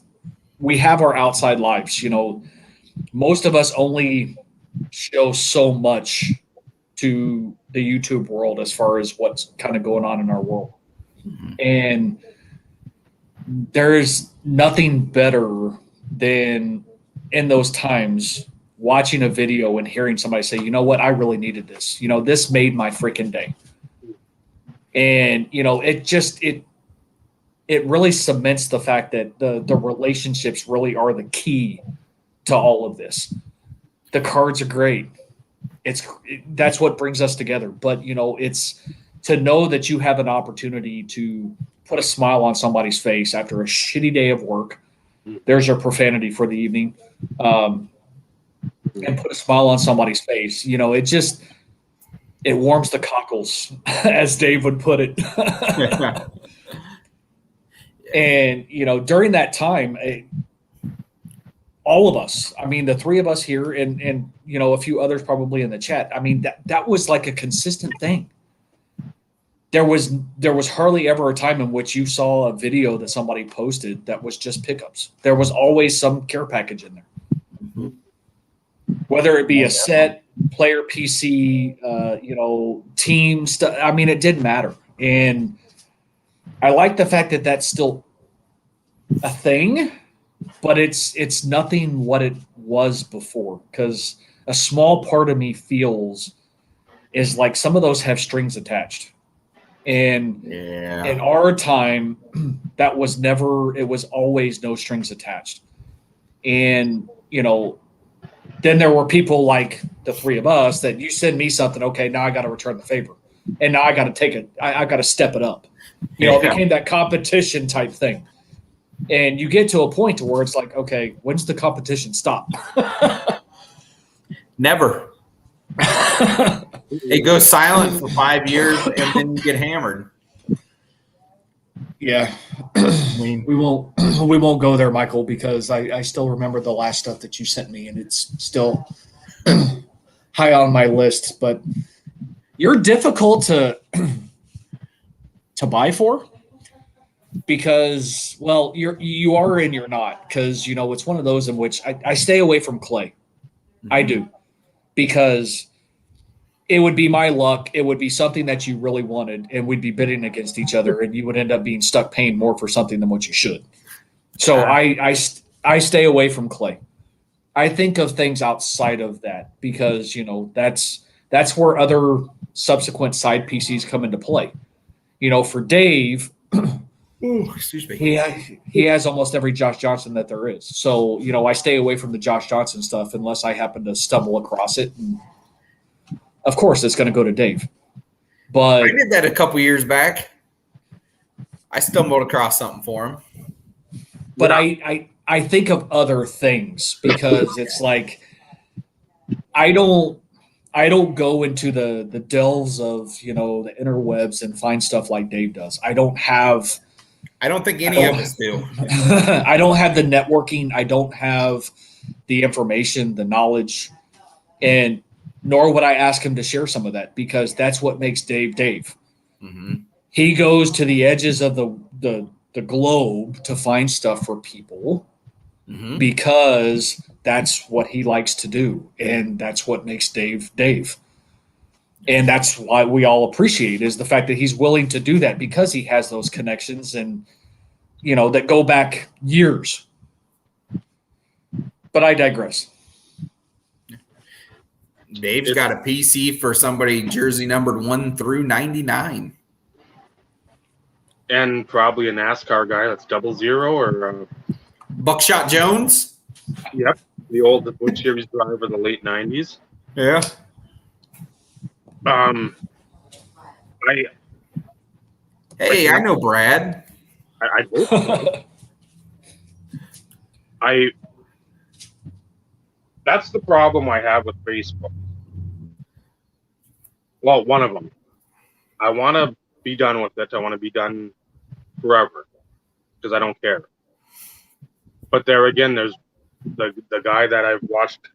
we have our outside lives. You know, most of us only show so much to the YouTube world as far as what's kind of going on in our world. And there's nothing better than in those times watching a video and hearing somebody say, you know what, I really needed this. You know, this made my freaking day. And, you know, it really cements the fact that the relationships really are the key to all of this. The cards are great. That's what brings us together. But, you know, it's to know that you have an opportunity to put a smile on somebody's face after a shitty day of work. There's your profanity for the evening. And put a smile on somebody's face. You know, it warms the cockles, as Dave would put it. And, you know, during that time, all of us, I mean, the three of us here and, you know, a few others probably in the chat. I mean, that was like a consistent thing. There was hardly ever a time in which you saw a video that somebody posted that was just pickups. There was always some care package in there. Whether it be a set, player PC, you know, team stuff. I mean, it didn't matter. And I like the fact that that's still a thing, but it's nothing what it was before, because a small part of me feels is like some of those have strings attached. And in our time, that was never, it was always no strings attached. And, you know, then there were people like the three of us that you send me something, okay, now I got to return the favor. And now I got to take it. I got to step it up. You know, it became that competition type thing. And you get to a point where it's like, okay, when's the competition stop? Never. It goes silent for 5 years, and then you get hammered. Yeah, we won't go there, Michael, because I still remember the last stuff that you sent me, and it's still high on my list. But you're difficult to buy for because, well, you are and you're not, because it's one of those in which I stay away from clay. Mm-hmm. I do, because it would be my luck. It would be something that you really wanted, and we'd be bidding against each other, and you would end up being stuck paying more for something than what you should. So I stay away from clay. I think of things outside of that because that's where other subsequent side PCs come into play. For Dave, excuse me, he has almost every Josh Johnson that there is. So I stay away from the Josh Johnson stuff unless I happen to stumble across it. And of course, it's going to go to Dave. But I did that a couple years back. I stumbled across something for him. But I think of other things because it's like I don't go into the delves of the interwebs and find stuff like Dave does. I don't think any of us do. I don't have the networking. I don't have the information, the knowledge, and nor would I ask him to share some of that because that's what makes Dave Dave. Mm-hmm. He goes to the edges of the globe to find stuff for people because that's what he likes to do, and that's what makes Dave Dave. And that's why we all appreciate is the fact that he's willing to do that because he has those connections and that go back years. But I digress. Dave's got a PC for somebody jersey numbered 1 through 99. And probably a NASCAR guy that's 00 or Buckshot Jones. Yep, the old Wood Series driver of the late 90s. Yeah. I know Brad. I hope so. That's the problem I have with Facebook. Well, one of them. I want to be done with it. I want to be done forever because I don't care. But there again, there's the guy that I've watched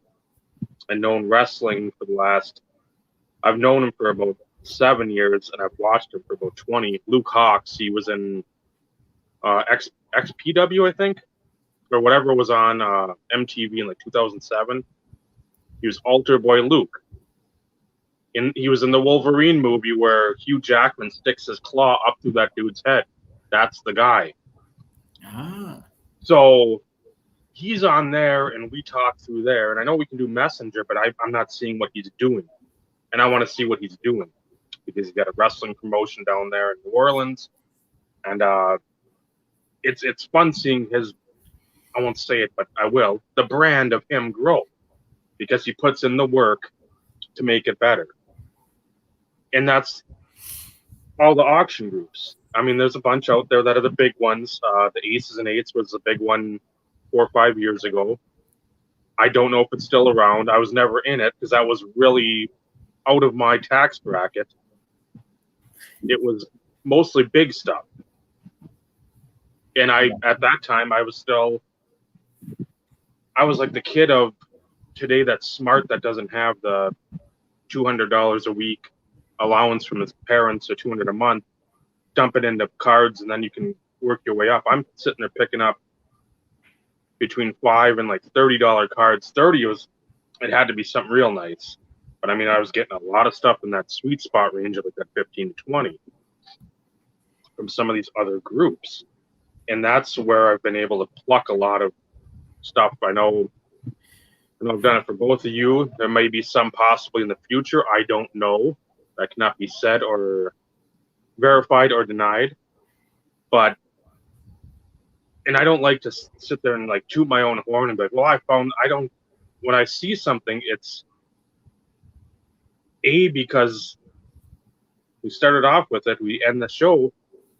and known wrestling for the last. I've known him for about 7 years, and I've watched him for about 20. Luke Hawx. He was in XPW, I think, or whatever was on MTV in like 2007. He was Altar Boy Luke. He was in the Wolverine movie where Hugh Jackman sticks his claw up through that dude's head. That's the guy. Ah. So he's on there, and we talk through there. And I know we can do Messenger, but I'm not seeing what he's doing. And I want to see what he's doing because he's got a wrestling promotion down there in New Orleans. And it's fun seeing his, I won't say it, but I will, the brand of him grow because he puts in the work to make it better. And that's all the auction groups. I mean, there's a bunch out there that are the big ones. The Aces and Eights was the big one 4 or 5 years ago. I don't know if it's still around. I was never in it because that was really out of my tax bracket. It was mostly big stuff. And at that time, I was like the kid of today that's smart that doesn't have the $200 a week allowance from his parents or $200 a month, dump it into cards, and then you can work your way up. I'm sitting there picking up between $5 and like $30 cards. It had to be something real nice. But I mean, I was getting a lot of stuff in that sweet spot range of like that 15 to 20 from some of these other groups. And that's where I've been able to pluck a lot of stuff. I know I've done it for both of you. There may be some possibly in the future. I don't know. That cannot be said or verified or denied. And I don't like to sit there and like toot my own horn and be like, well, when I see something, it's because we started off with it, we end the show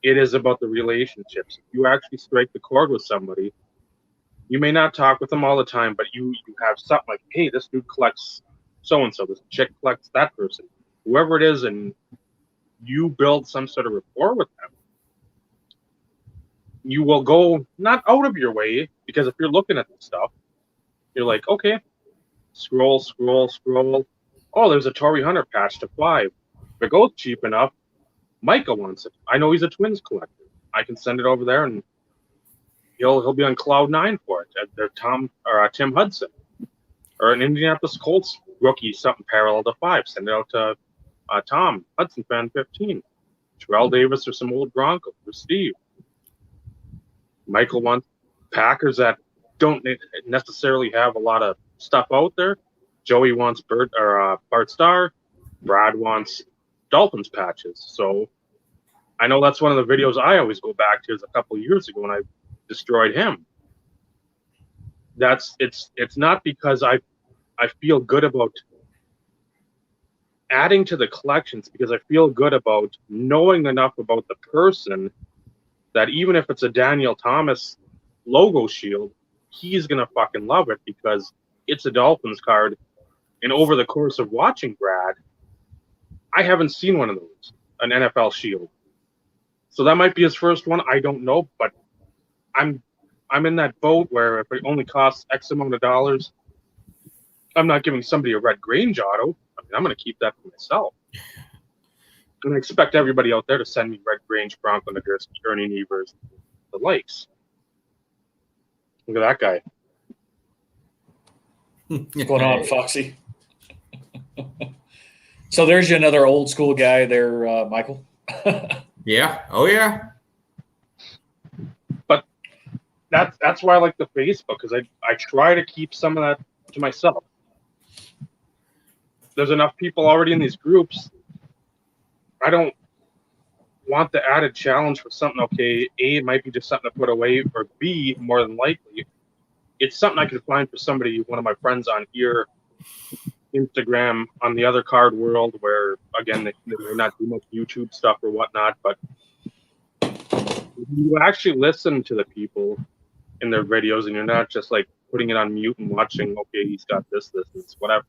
It is about the relationships. If you actually strike the chord with somebody, you may not talk with them all the time, but you have something like, hey, this dude collects so-and-so, this chick collects that person, whoever it is, and you build some sort of rapport with them. You will go not out of your way, because if you're looking at this stuff, you're like, okay, scroll. Oh, there's a Torii Hunter patch to 5. If it goes cheap enough, Micah wants it. I know he's a Twins collector. I can send it over there, and he'll be on cloud 9 for it. They're Tim Hudson, or an Indianapolis Colts rookie, something parallel to 5. Send it out to Tom Hudson, fan 15. Terrell Davis or some old Bronco for Steve. Michael wants Packers that don't necessarily have a lot of stuff out there. Joey wants Bart Starr. Brad wants Dolphins patches. So I know that's one of the videos I always go back to, is a couple of years ago when I destroyed him. It's not because I feel good about adding to the collections, because I feel good about knowing enough about the person that even if it's a Daniel Thomas logo shield, he's going to fucking love it because it's a Dolphins card. And over the course of watching Brad, I haven't seen one of those, an NFL shield. So that might be his first one. I don't know, but I'm in that boat where if it only costs X amount of dollars, I'm not giving somebody a Red Grange auto. I mean, I'm going to keep that for myself. And I expect everybody out there to send me Red Grange, Bronco Nagurski, Ernie Nevers, the likes. Look at that guy. What's going on, Foxy? So there's another old school guy there, Michael. Yeah. Oh, yeah. But that's why I like the Facebook, because I try to keep some of that to myself. There's enough people already in these groups. I don't want the added challenge for something. Okay, A, it might be just something to put away, or B, more than likely, it's something I could find for somebody, one of my friends on here, Instagram, on the other card world, where, again, they may not do much YouTube stuff or whatnot, but you actually listen to the people in their videos, and you're not just like putting it on mute and watching, okay, he's got this, whatever.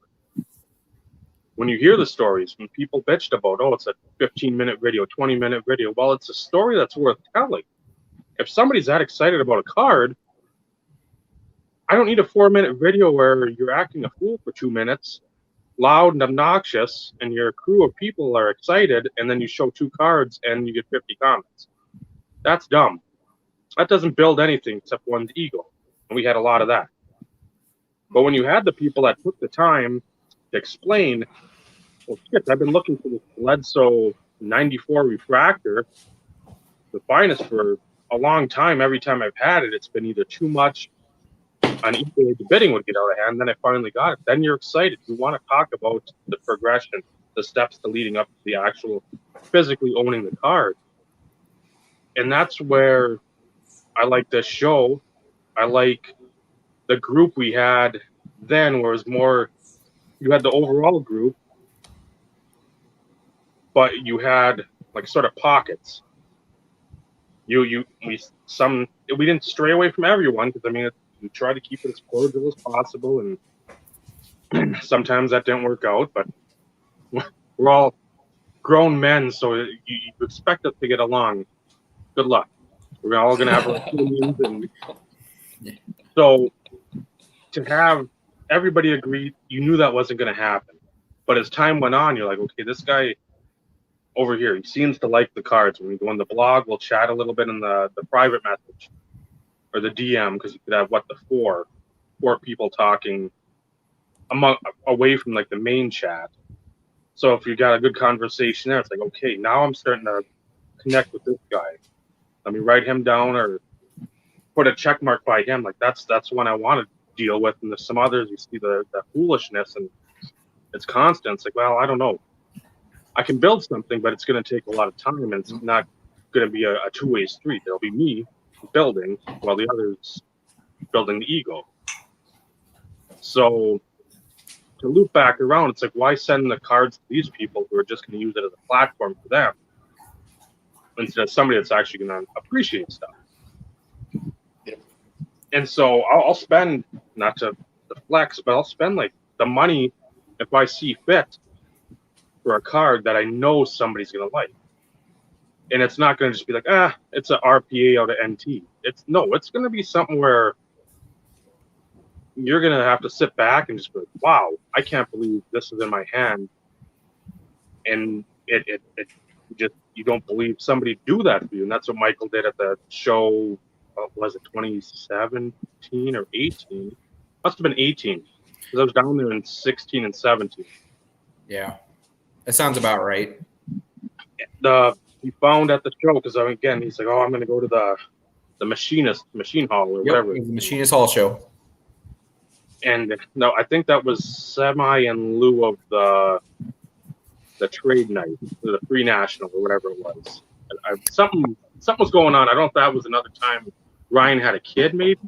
When you hear the stories, when people bitched about, oh, it's a 15-minute video, 20-minute video, well, it's a story that's worth telling. If somebody's that excited about a card, I don't need a 4-minute video where you're acting a fool for 2 minutes, loud and obnoxious, and your crew of people are excited, and then you show 2 cards and you get 50 comments. That's dumb. That doesn't build anything except one's ego. And we had a lot of that. But when you had the people that took the time to explain, well, shit, I've been looking for this Bledsoe 94 refractor, the finest, for a long time. Every time I've had it, it's been either too much, on eBay, the bidding would get out of hand, then I finally got it. Then you're excited. You want to talk about the progression, the steps to leading up to the actual physically owning the card. And that's where I like this show. I like the group we had then, where it was more, you had the overall group, but you had like sort of pockets. We didn't stray away from everyone, because I mean, we try to keep it as cordial as possible, and sometimes that didn't work out, but we're all grown men, so you expect us to get along. Good luck. We're all going to have our opinions, and so to have everybody agree, you knew that wasn't going to happen. But as time went on, you're like, okay, this guy over here, he seems to like the cards. When we go on the blog, we'll chat a little bit in the private message or the DM, because you could have the four people talking away from like the main chat. So if you got a good conversation there, it's like, okay, now I'm starting to connect with this guy. Let me write him down or put a check mark by him. Like that's one I want to deal with. And there's some others, you see the foolishness, and it's constant. It's like, well, I don't know. I can build something, but it's going to take a lot of time, and it's not going to be a two-way street. There'll be me building while the others building the ego. So to loop back around, it's like, why send the cards to these people who are just going to use it as a platform for them? instead of somebody that's actually going to appreciate stuff. Yep. And so I'll spend, not to flex, but I'll spend like the money if I see fit for a card that I know somebody's going to like. And it's not going to just be like, it's an RPA out of NT. It's going to be something where you're going to have to sit back and just be like, wow, I can't believe this is in my hand. And it just, you don't believe somebody do that for you. And that's what Michael did at the show. What was it, 2017 or 18? Must have been 18, because I was down there in 16 and 17. Yeah, that sounds about right. He found at the show, because again, he's like, I'm going to go to the machine hall or whatever. The Machinist Hall show. And no, I think that was semi in lieu of the trade night, or the free national, or whatever it was. Something was going on. I don't know if that was another time Ryan had a kid, maybe,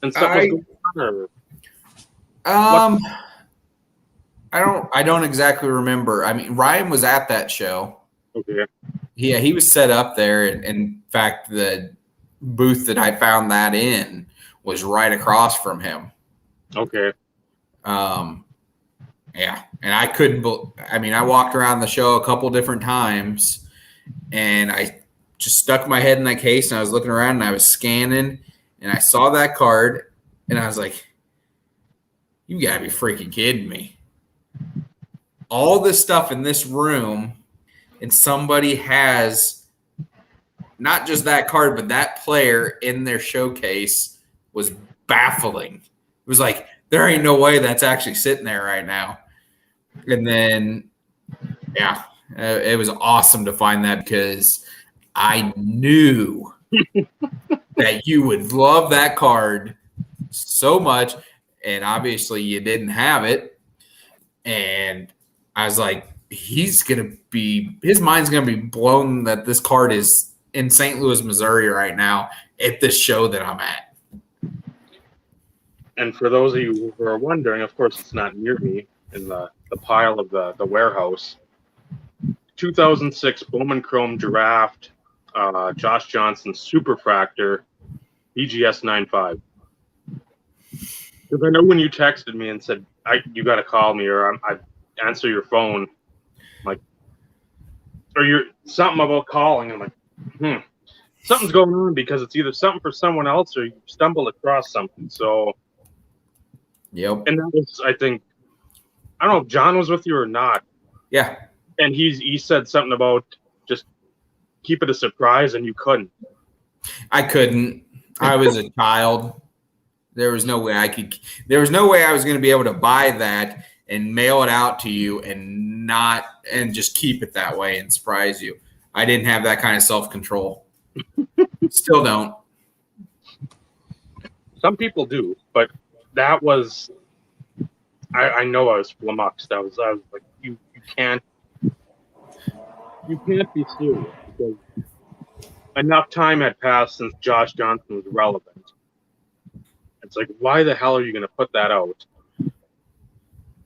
and something was going on. I don't exactly remember. I mean, Ryan was at that show. Okay. Yeah, he was set up there. And in fact, the booth that I found that in was right across from him. Okay. Yeah, and I couldn't. I walked around the show a couple different times, and I just stuck my head in that case, and I was looking around, and I was scanning, and I saw that card, and I was like, "You gotta be freaking kidding me!" All this stuff in this room, and somebody has not just that card, but that player in their showcase was baffling. It was like, there ain't no way that's actually sitting there right now. And then, yeah, it was awesome to find that, because I knew that you would love that card so much. And obviously you didn't have it. And I was like, his mind's going to be blown that this card is in St. Louis, Missouri right now at this show that I'm at. And for those of you who are wondering, of course, it's not near me in the pile of the warehouse. 2006 Bowman Chrome Giraffe, Josh Johnson Superfractor, BGS 95. Because I know when you texted me and said, you got to call me, or I answer your phone, like, or you're something about calling. I'm like, something's going on, because it's either something for someone else or you stumbled across something. So, yep. And that was, I think, I don't know if John was with you or not. Yeah. And he said something about just keep it a surprise, and you couldn't. I couldn't. I was a child. There was no way I was going to be able to buy that and mail it out to you and just keep it that way and surprise you. I didn't have that kind of self-control. Still don't. Some people do, but that was, I know I was flummoxed. I was like, you can't be serious, because enough time had passed since Josh Johnson was relevant. It's like, why the hell are you going to put that out?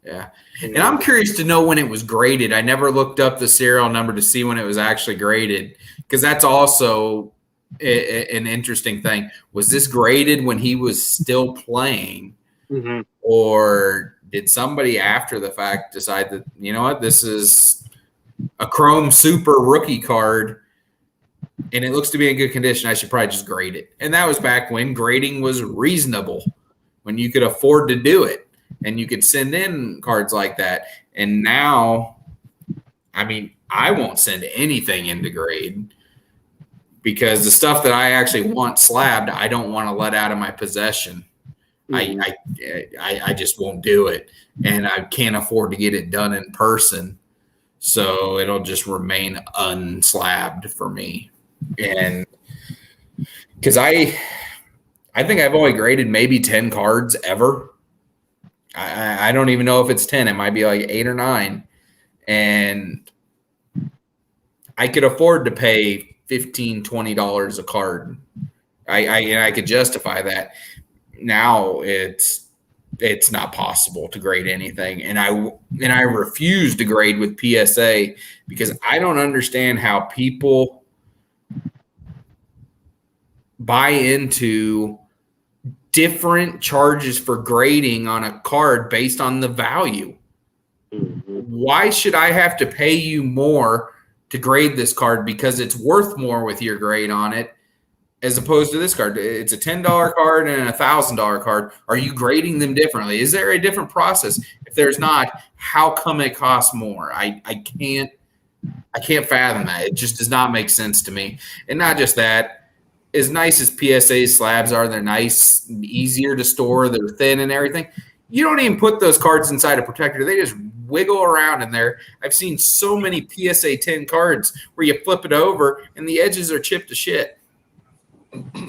Yeah. And I'm curious to know when it was graded. I never looked up the serial number to see when it was actually graded, because that's also an interesting thing. Was this graded when he was still playing? Mm-hmm. Or did somebody after the fact decide that, you know what, this is a Chrome Super rookie card and it looks to be in good condition, I should probably just grade it. And that was back when grading was reasonable, when you could afford to do it and you could send in cards like that. And now, I mean, I won't send anything into grade, because the stuff that I actually want slabbed, I don't want to let out of my possession. I just won't do it, and I can't afford to get it done in person, so it'll just remain unslabbed for me. And because I think I've only graded maybe 10 cards ever. I don't even know if it's 10. It might be like 8 or 9, and I could afford to pay $15, $20 a card. I could justify that. Now it's not possible to grade anything, and I refuse to grade with PSA, because I don't understand how people buy into different charges for grading on a card based on the value. Why should I have to pay you more to grade this card because it's worth more with your grade on it, as opposed to this card? It's a $10 card and a $1,000 card. Are you grading them differently? Is there a different process? If there's not, how come it costs more? I can't fathom that. It just does not make sense to me. And not just that, as nice as PSA slabs are, they're nice, easier to store, they're thin and everything. You don't even put those cards inside a protector. They just wiggle around in there. I've seen so many PSA 10 cards where you flip it over and the edges are chipped to shit.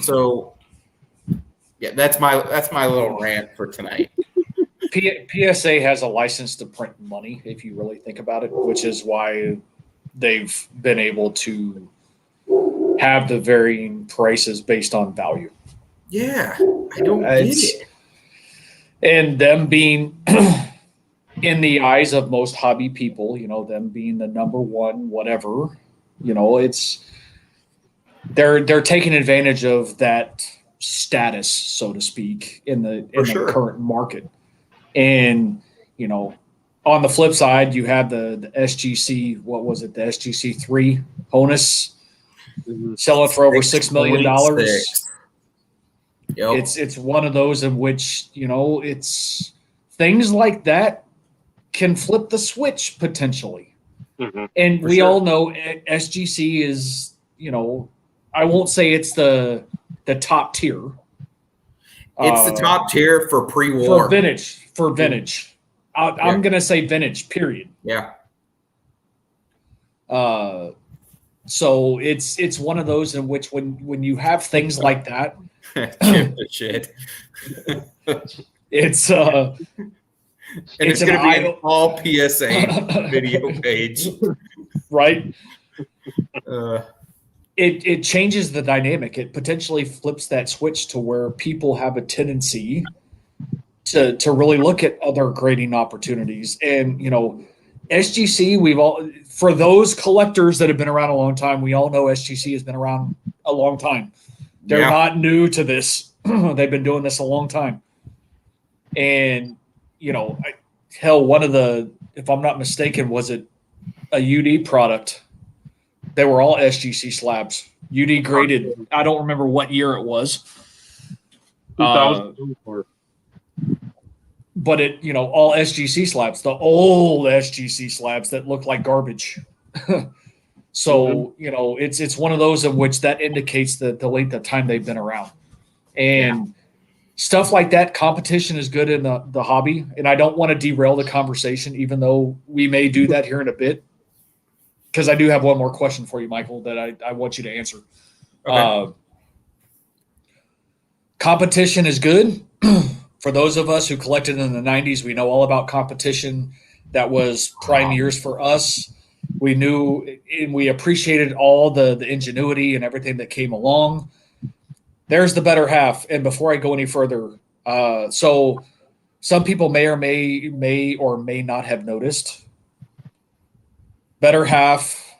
So, yeah, that's my little rant for tonight. PSA has a license to print money, if you really think about it, which is why they've been able to have the varying prices based on value. Yeah, I don't get it. And them being in the eyes of most hobby people, them being the number one, whatever, they're taking advantage of that status, so to speak, in the current market. And, on the flip side, you have the SGC, what was it? The SGC 3 Honus selling for over $6 million. Yep. It's one of those in which, it's things like that can flip the switch potentially. And we all know SGC is, I won't say it's the top tier. It's the top tier for pre-war. For vintage. I'm going to say vintage, period. Yeah. So it's one of those in which when you have things like that, shit. It's and it's going to be an all PSA video page, right? It changes the dynamic. It potentially flips that switch to where people have a tendency to really look at other grading opportunities. And SGC, for those collectors that have been around a long time, we all know SGC has been around a long time. They're not new to this. They've been doing this a long time. And, one of the, if I'm not mistaken, was it a UD product? They were all SGC slabs. UD graded. I don't remember what year it was. 2004. But all SGC slabs, the old SGC slabs that look like garbage. So, it's one of those in which that indicates the length of time they've been around. And stuff like that, competition is good in the hobby. And I don't want to derail the conversation, even though we may do that here in a bit, because I do have one more question for you, Michael, that I want you to answer. Okay. Competition is good. For those of us who collected in the 90s, we know all about competition. That was prime years for us. We knew and we appreciated all the ingenuity and everything that came along. There's the better half. And before I go any further, so some people may or may not have noticed. Better half,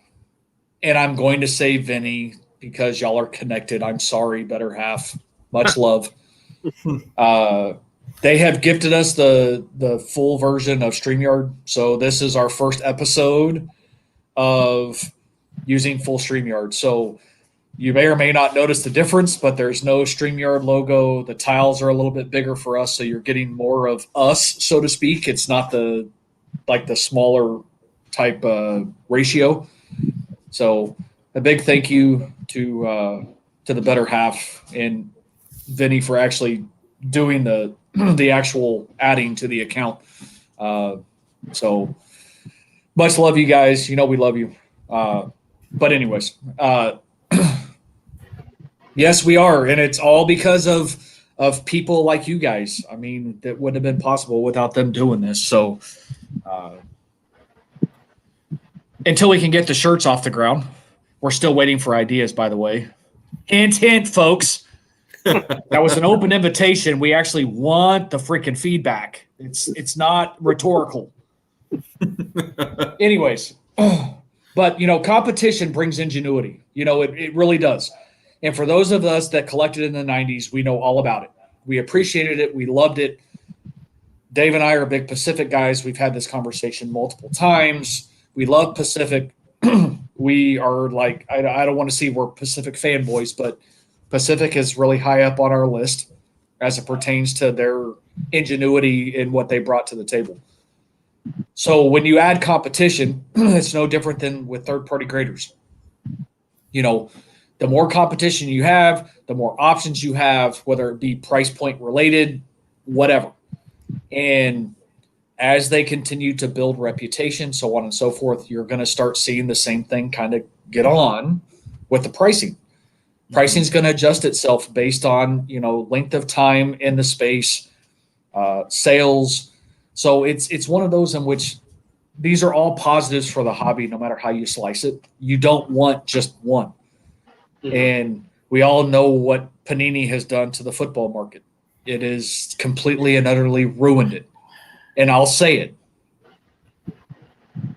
and I'm going to say Vinny because y'all are connected. I'm sorry, better half. Much love. They have gifted us the full version of StreamYard. So this is our first episode of using full StreamYard. So you may or may not notice the difference, but there's no StreamYard logo. The tiles are a little bit bigger for us, so you're getting more of us, so to speak. It's not the smaller type ratio. So a big thank you to the better half and Vinny for actually doing the actual adding to the account. So much love, you guys. We love you. But anyways, yes, we are, and it's all because of people like you guys. I mean, that wouldn't have been possible without them doing this. So until we can get the shirts off the ground, we're still waiting for ideas, by the way. Hint, hint, folks. That was an open invitation. We actually want the freaking feedback. It's not rhetorical. Anyways, but competition brings ingenuity. It really does. And for those of us that collected in the 90s, we know all about it. We appreciated it. We loved it. Dave and I are big Pacific guys. We've had this conversation multiple times. We love Pacific. We are like, I don't want to see we're Pacific fanboys, but Pacific is really high up on our list as it pertains to their ingenuity in what they brought to the table. So when you add competition, it's no different than with third-party graders. You know, the more competition you have, the more options you have, whether it be price point related, whatever. And as they continue to build reputation, so on and so forth, you're going to start seeing the same thing kind of get on with the pricing. Pricing is going to adjust itself based on, you know, length of time in the space, sales. So it's one of those in which these are all positives for the hobby, no matter how you slice it. You don't want just one. Mm-hmm. And we all know what Panini has done to the football market. It has completely and utterly ruined it. And I'll say it.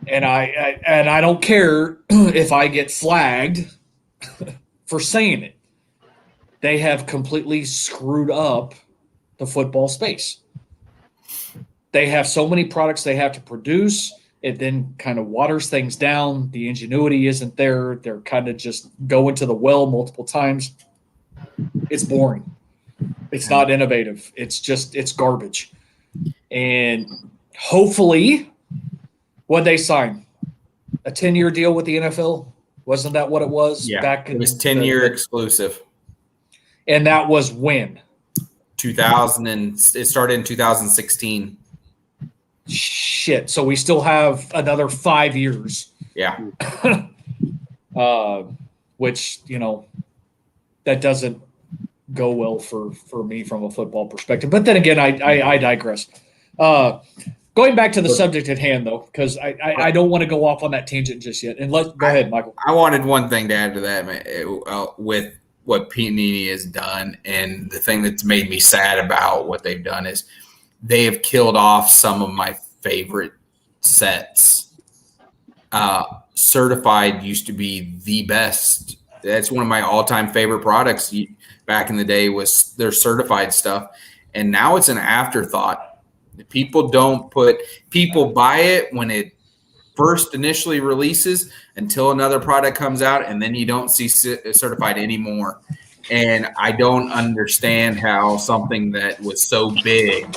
And I don't care if I get flagged for saying it. They have completely screwed up the football space. They have so many products they have to produce. It then kind of waters things down. The ingenuity isn't there. They're kind of just going to the well multiple times. It's boring. It's not innovative. It's garbage. And hopefully, what they sign, a 10-year deal with the NFL. Wasn't that what it was? Yeah, back in it was 10-year exclusive. And that was when? 2000, and it started in 2016. Shit. So we still have another 5 years. Yeah. Which, you know, that doesn't go well for me from a football perspective. But then again, I digress. Going back to the subject at hand, though, because I don't want to go off on that tangent just yet. And go ahead, Michael. I wanted one thing to add to that, man, with what Panini has done, and the thing that's made me sad about what they've done is they have killed off some of my favorite sets. Certified used to be the best. That's one of my all-time favorite products back in the day was their certified stuff, and now it's an afterthought. People buy it when it first initially releases until another product comes out, and then you don't see certified anymore. And I don't understand how something that was so big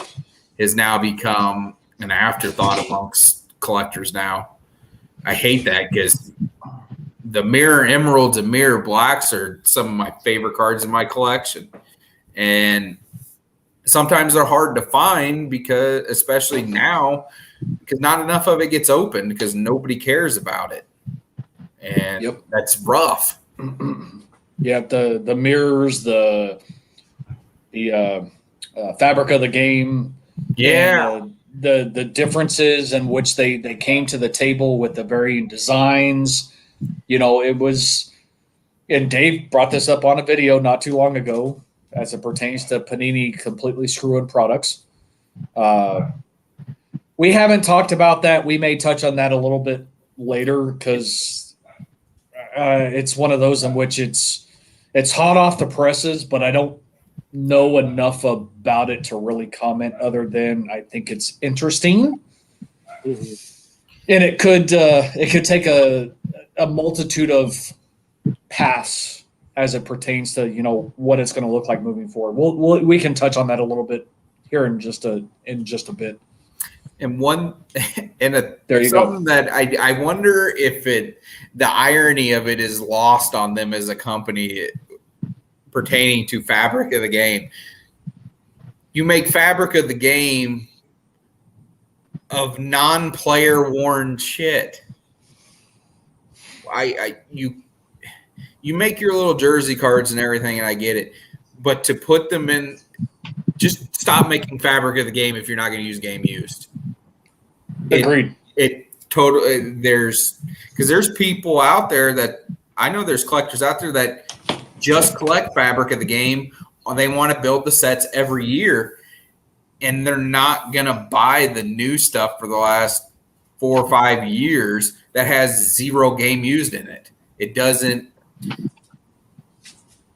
has now become an afterthought amongst collectors now. I hate that because the Mirror Emeralds and Mirror Blacks are some of my favorite cards in my collection. And sometimes they're hard to find because, especially now, because not enough of it gets opened because nobody cares about it. And that's rough. Yeah, the mirrors, the fabric of the game. Yeah. The differences in which they came to the table with the varying designs. You know, it was – and Dave brought this up on a video not too long ago as it pertains to Panini completely screwing products. We haven't talked about that. We may touch on that a little bit later because it's one of those in which it's hot off the presses, but I don't know enough about it to really comment other than I think it's interesting. Mm-hmm. And it could take a multitude of paths as it pertains to, you know, what it's going to look like moving forward. We can touch on that a little bit here in just a bit. And there you something go. that I wonder if the irony of it is lost on them as a company pertaining to fabric of the game. You make fabric of the game of non-player worn shit. You make your little jersey cards and everything, and I get it. But to put them in, just stop making fabric of the game if you're not going to use game used. Agreed. There's people out there that I know there's collectors out there that just collect fabric of the game. They want to build the sets every year, and they're not going to buy the new stuff for the last 4 or 5 years that has 0 game used in it. It doesn't.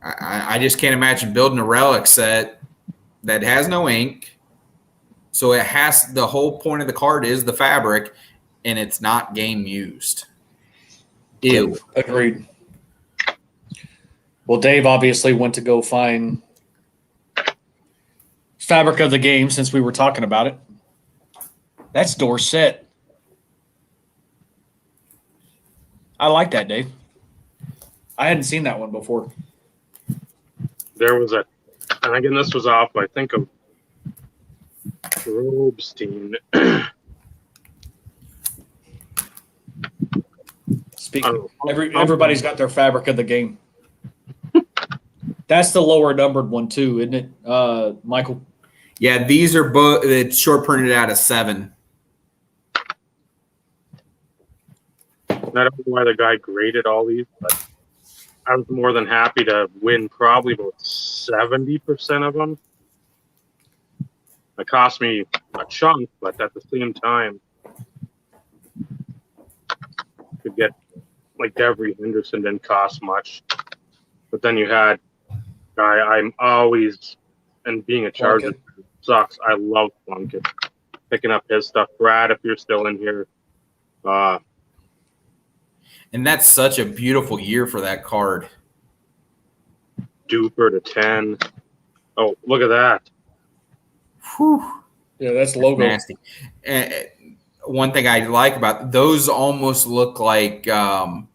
I just can't imagine building a relic set that has no ink. So it has, the whole point of the card is the fabric, and it's not game used. Ew. Agreed. Well, Dave obviously went to go find fabric of the game since we were talking about it. That's Dorset. I like that, Dave. I hadn't seen that one before. There was a, and again, this was off, I think, of Robestein. Speaking, everybody's got their fabric of the game. That's the lower numbered one too, isn't it, Michael? Yeah, these are both. It's short printed out of 7. I don't know why the guy graded all these, but I was more than happy to win probably about 70% of them. It cost me a chunk, but at the same time, to get like Devery Henderson didn't cost much. But then you had guy I'm always, and being a Charger sucks. I love Plunkett. Picking up his stuff. Brad, if you're still in here. And that's such a beautiful year for that card. Duper to 10. Oh, look at that. Whew. Yeah, that's logo. Nasty. One thing I like about those almost look like the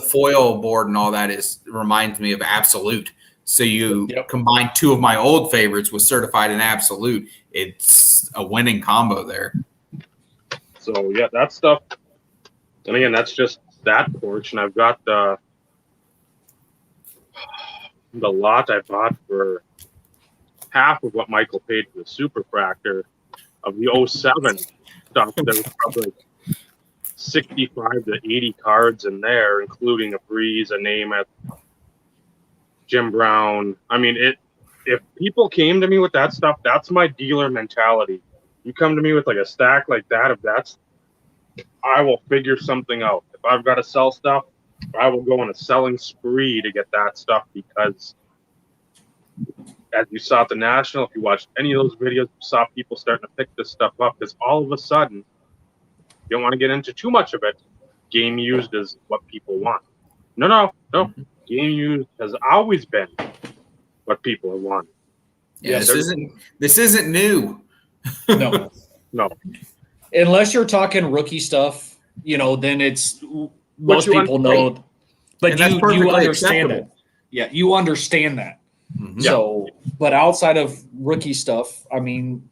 foil board and all that reminds me of Absolute. So you combine 2 of my old favorites with Certified and Absolute. It's a winning combo there. So yeah, that stuff. And again, that's just that portion. I've got the lot I bought for half of what Michael paid for the Superfractor of the 07 stuff. There was probably like 65 to 80 cards in there, including a Breeze, a Namath, Jim Brown. I mean, if people came to me with that stuff, that's my dealer mentality. You come to me with like a stack like that, I will figure something out. If I've got to sell stuff, I will go on a selling spree to get that stuff, because as you saw at the National, if you watched any of those videos, you saw people starting to pick this stuff up, because all of a sudden, you don't want to get into too much of it. Game used is what people want. No. Game used has always been what people have wanted. Yeah, this isn't new. No. No. Unless you're talking rookie stuff, then it's most people know. But you understand that. Yeah, you understand that. Mm-hmm. So, but outside of rookie stuff, I mean,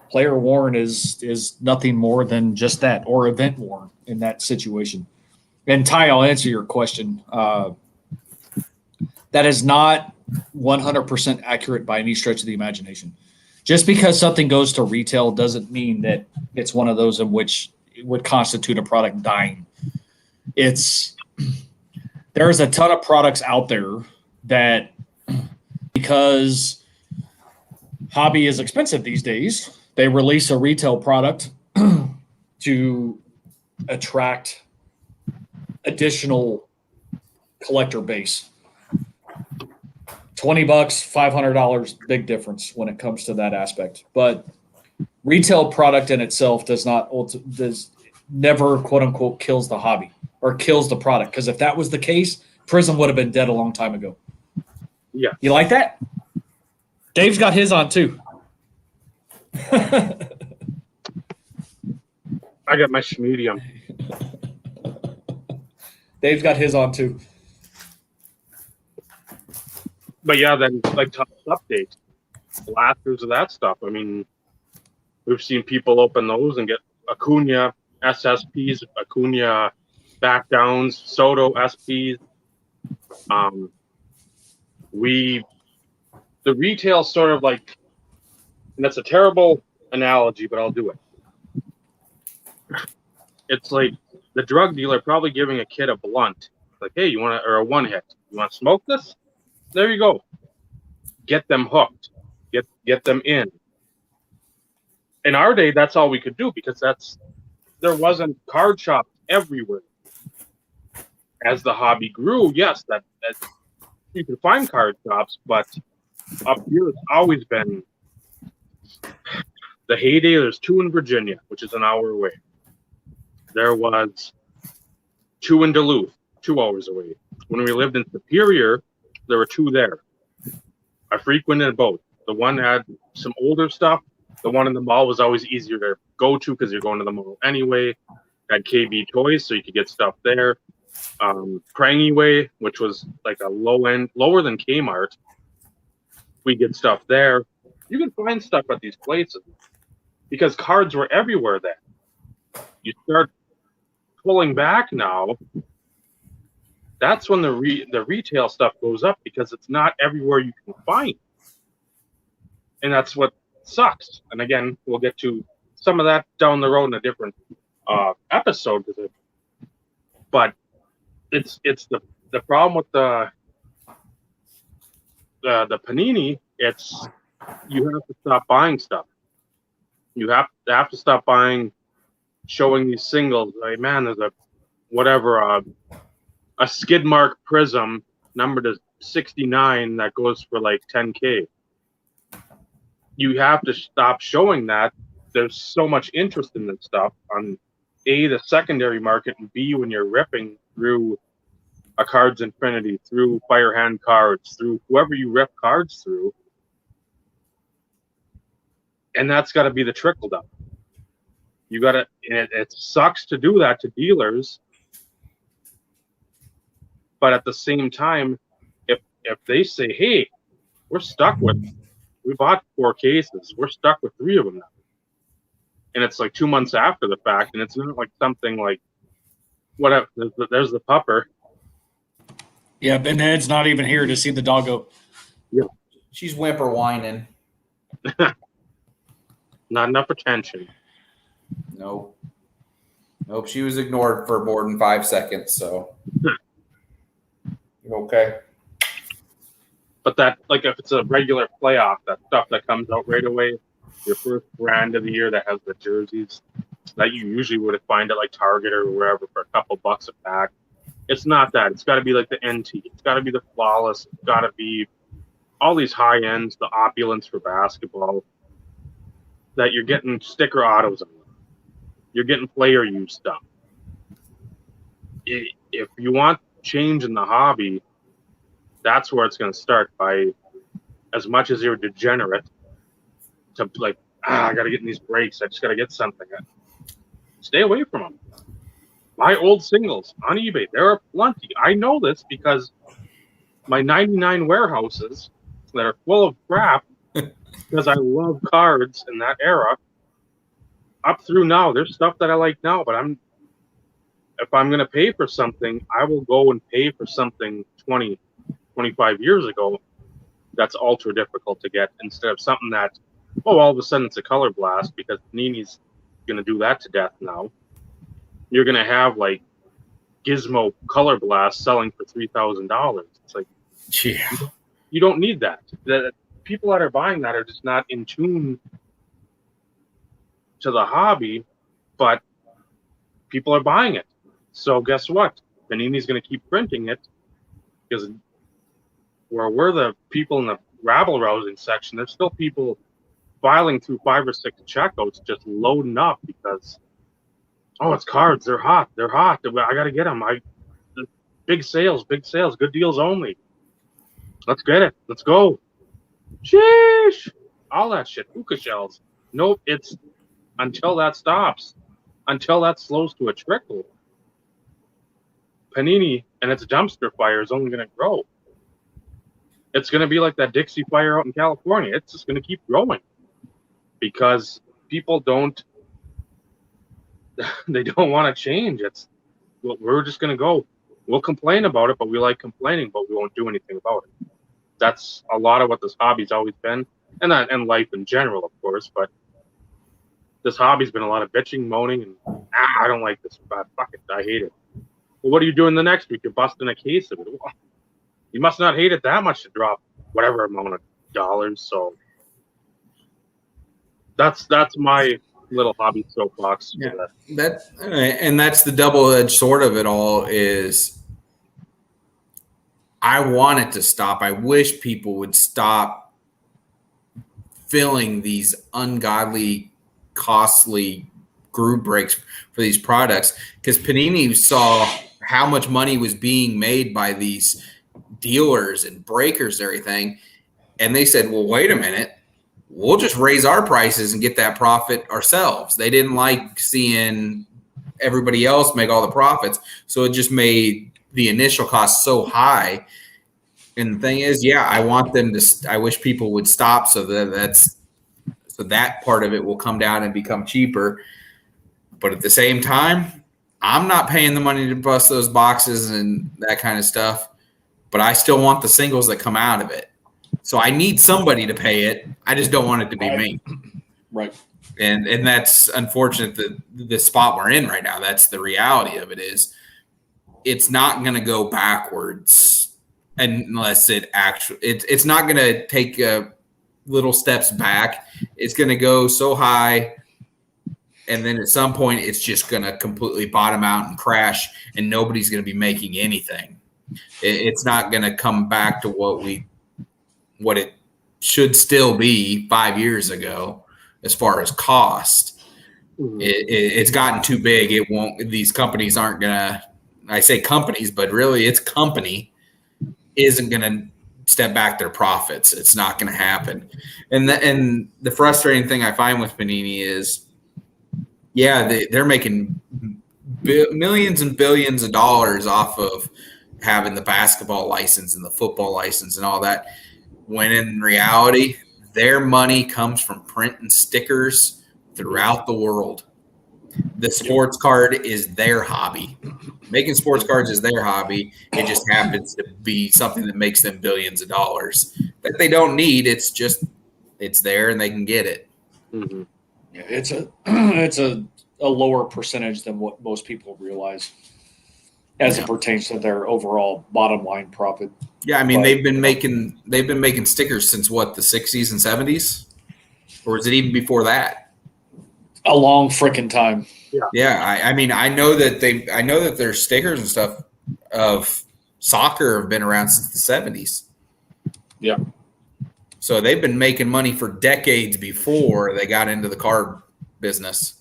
player worn is nothing more than just that, or event worn in that situation. And Ty, I'll answer your question. That is not 100% accurate by any stretch of the imagination. Just because something goes to retail doesn't mean that it's one of those in which it would constitute a product dying. There's a ton of products out there that, because hobby is expensive these days, they release a retail product to attract additional collector base. $20, $500, big difference when it comes to that aspect. But retail product in itself does never, quote unquote, kills the hobby or kills the product. Because if that was the case, Prism would have been dead a long time ago. Yeah. You like that? Dave's got his on too. I got my medium. Dave's got his on too. But yeah, then like top updates, blasters of that stuff. I mean, we've seen people open those and get Acuna SSPs, Acuna back downs, Soto SPs. The retail sort of like, and that's a terrible analogy, but I'll do it. It's like the drug dealer probably giving a kid a blunt. Like, hey, or a one hit. You want to smoke this? There you go. Get them hooked. Get them in. In our day, that's all we could do, because there wasn't card shops everywhere. As the hobby grew, yes, that you can find card shops, but up here it's always been the heyday. There's 2 in Virginia, which is an hour away. There was 2 in Duluth, 2 hours away. When we lived in Superior, there were 2 there. I frequented both. The one had some older stuff. The one in the mall was always easier to go to because you're going to the mall anyway. Had KB Toys, so you could get stuff there. Prangy Way, which was like a low end, lower than Kmart. We get stuff there. You can find stuff at these places because cards were everywhere then. You start pulling back now. That's when the retail stuff goes up because it's not everywhere you can find. And that's what sucks. And again, we'll get to some of that down the road in a different episode. But it's the problem with the Panini. It's you have to stop buying stuff. You have to stop buying, showing these singles. Like, man, there's a skid mark prism numbered as 69 that goes for like $10K. You have to stop showing that. There's so much interest in this stuff on A, the secondary market, and B, when you're ripping through a Cards Infinity, through Firehand Cards, through whoever you rip cards through. And that's got to be the trickle down. You got to, it sucks to do that to dealers. But at the same time, if they say, hey, we bought 4 cases, we're stuck with 3 of them now. And it's like 2 months after the fact, and it's not like something like, whatever, there's the pupper. Yeah, and Ed's not even here to see the doggo. Yeah. She's whimper whining. Not enough attention. Nope. She was ignored for more than 5 seconds, so. Okay. But that, like, if it's a regular playoff, that stuff that comes out right away, your first brand of the year that has the jerseys that you usually would find at like Target or wherever for a couple bucks a pack. It's not that. It's got to be like the NT. It's got to be the Flawless. It's got to be all these high ends, the opulence for basketball that you're getting sticker autos on. You're getting player use stuff. If you want change in the hobby, that's where it's going to start. By as much as you're degenerate to like, I got to get in these breaks. I just got to get something. Stay away from them. Buy old singles on eBay. There are plenty. I know this because my 99 warehouses that are full of crap because I love cards in that era. Up through now, there's stuff that I like now, but if I'm going to pay for something, I will go and pay for something 20, 25 years ago that's ultra difficult to get instead of something that, all of a sudden it's a color blast because Nini's going to do that to death now. You're going to have like Gizmo Color Blast selling for $3,000. It's like, yeah, you don't need that. The people that are buying that are just not in tune to the hobby, but people are buying it. So guess what? Panini's going to keep printing it because where we're the people in the rabble-rousing section, there's still people filing through 5 or 6 checkouts just loading up because, it's cards. They're hot. I got to get them. Big sales, good deals only. Let's get it. Let's go. Sheesh. All that shit. Puka shells. Nope. It's until that stops, until that slows to a trickle. Panini and its dumpster fire is only going to grow. It's going to be like that Dixie fire out in California. It's just going to keep growing because people don't want to change. We're just going to go. We'll complain about it, but we like complaining, but we won't do anything about it. That's a lot of what this hobby's always been, and life in general, of course. But this hobby's been a lot of bitching, moaning, and I don't like this. Fuck it, I hate it. Well, what are you doing the next week? You're busting a case of it. Well, you must not hate it that much to drop whatever amount of dollars. So that's my little hobby soapbox. Yeah, and that's the double-edged sword of it all. Is I want it to stop. I wish people would stop filling these ungodly, costly group breaks for these products, because Panini saw how much money was being made by these dealers and breakers and everything. And they said, well, wait a minute, we'll just raise our prices and get that profit ourselves. They didn't like seeing everybody else make all the profits. So it just made the initial cost so high. And the thing is, yeah, I want them to, I wish people would stop so that part of it will come down and become cheaper. But at the same time, I'm not paying the money to bust those boxes and that kind of stuff, but I still want the singles that come out of it. So I need somebody to pay it. I just don't want it to be me. Right. And that's unfortunate that the spot we're in right now. That's the reality of it, is it's not going to go backwards unless it's not going to take little steps back. It's going to go so high, and then at some point it's just going to completely bottom out and crash, and nobody's going to be making anything. It's not going to come back to what it should still be 5 years ago as far as cost. It's gotten too big. It won't. These companies aren't going to. I say companies, but really it's company isn't going to step back their profits. It's not going to happen. And the frustrating thing I find with Panini is, yeah, they're making millions and billions of dollars off of having the basketball license and the football license and all that, when in reality, their money comes from printing stickers throughout the world. The sports card is their hobby. Making sports cards is their hobby. It just happens to be something that makes them billions of dollars that they don't need. It's there and they can get it. Mm-hmm. Yeah, it's a lower percentage than what most people realize as it pertains to their overall bottom line profit. Yeah, I mean, they've been making stickers since what, the 60s and 70s? Or is it even before that? A long freaking time. Yeah. I mean, I know that their stickers and stuff of soccer have been around since the 70s. Yeah. So they've been making money for decades before they got into the card business.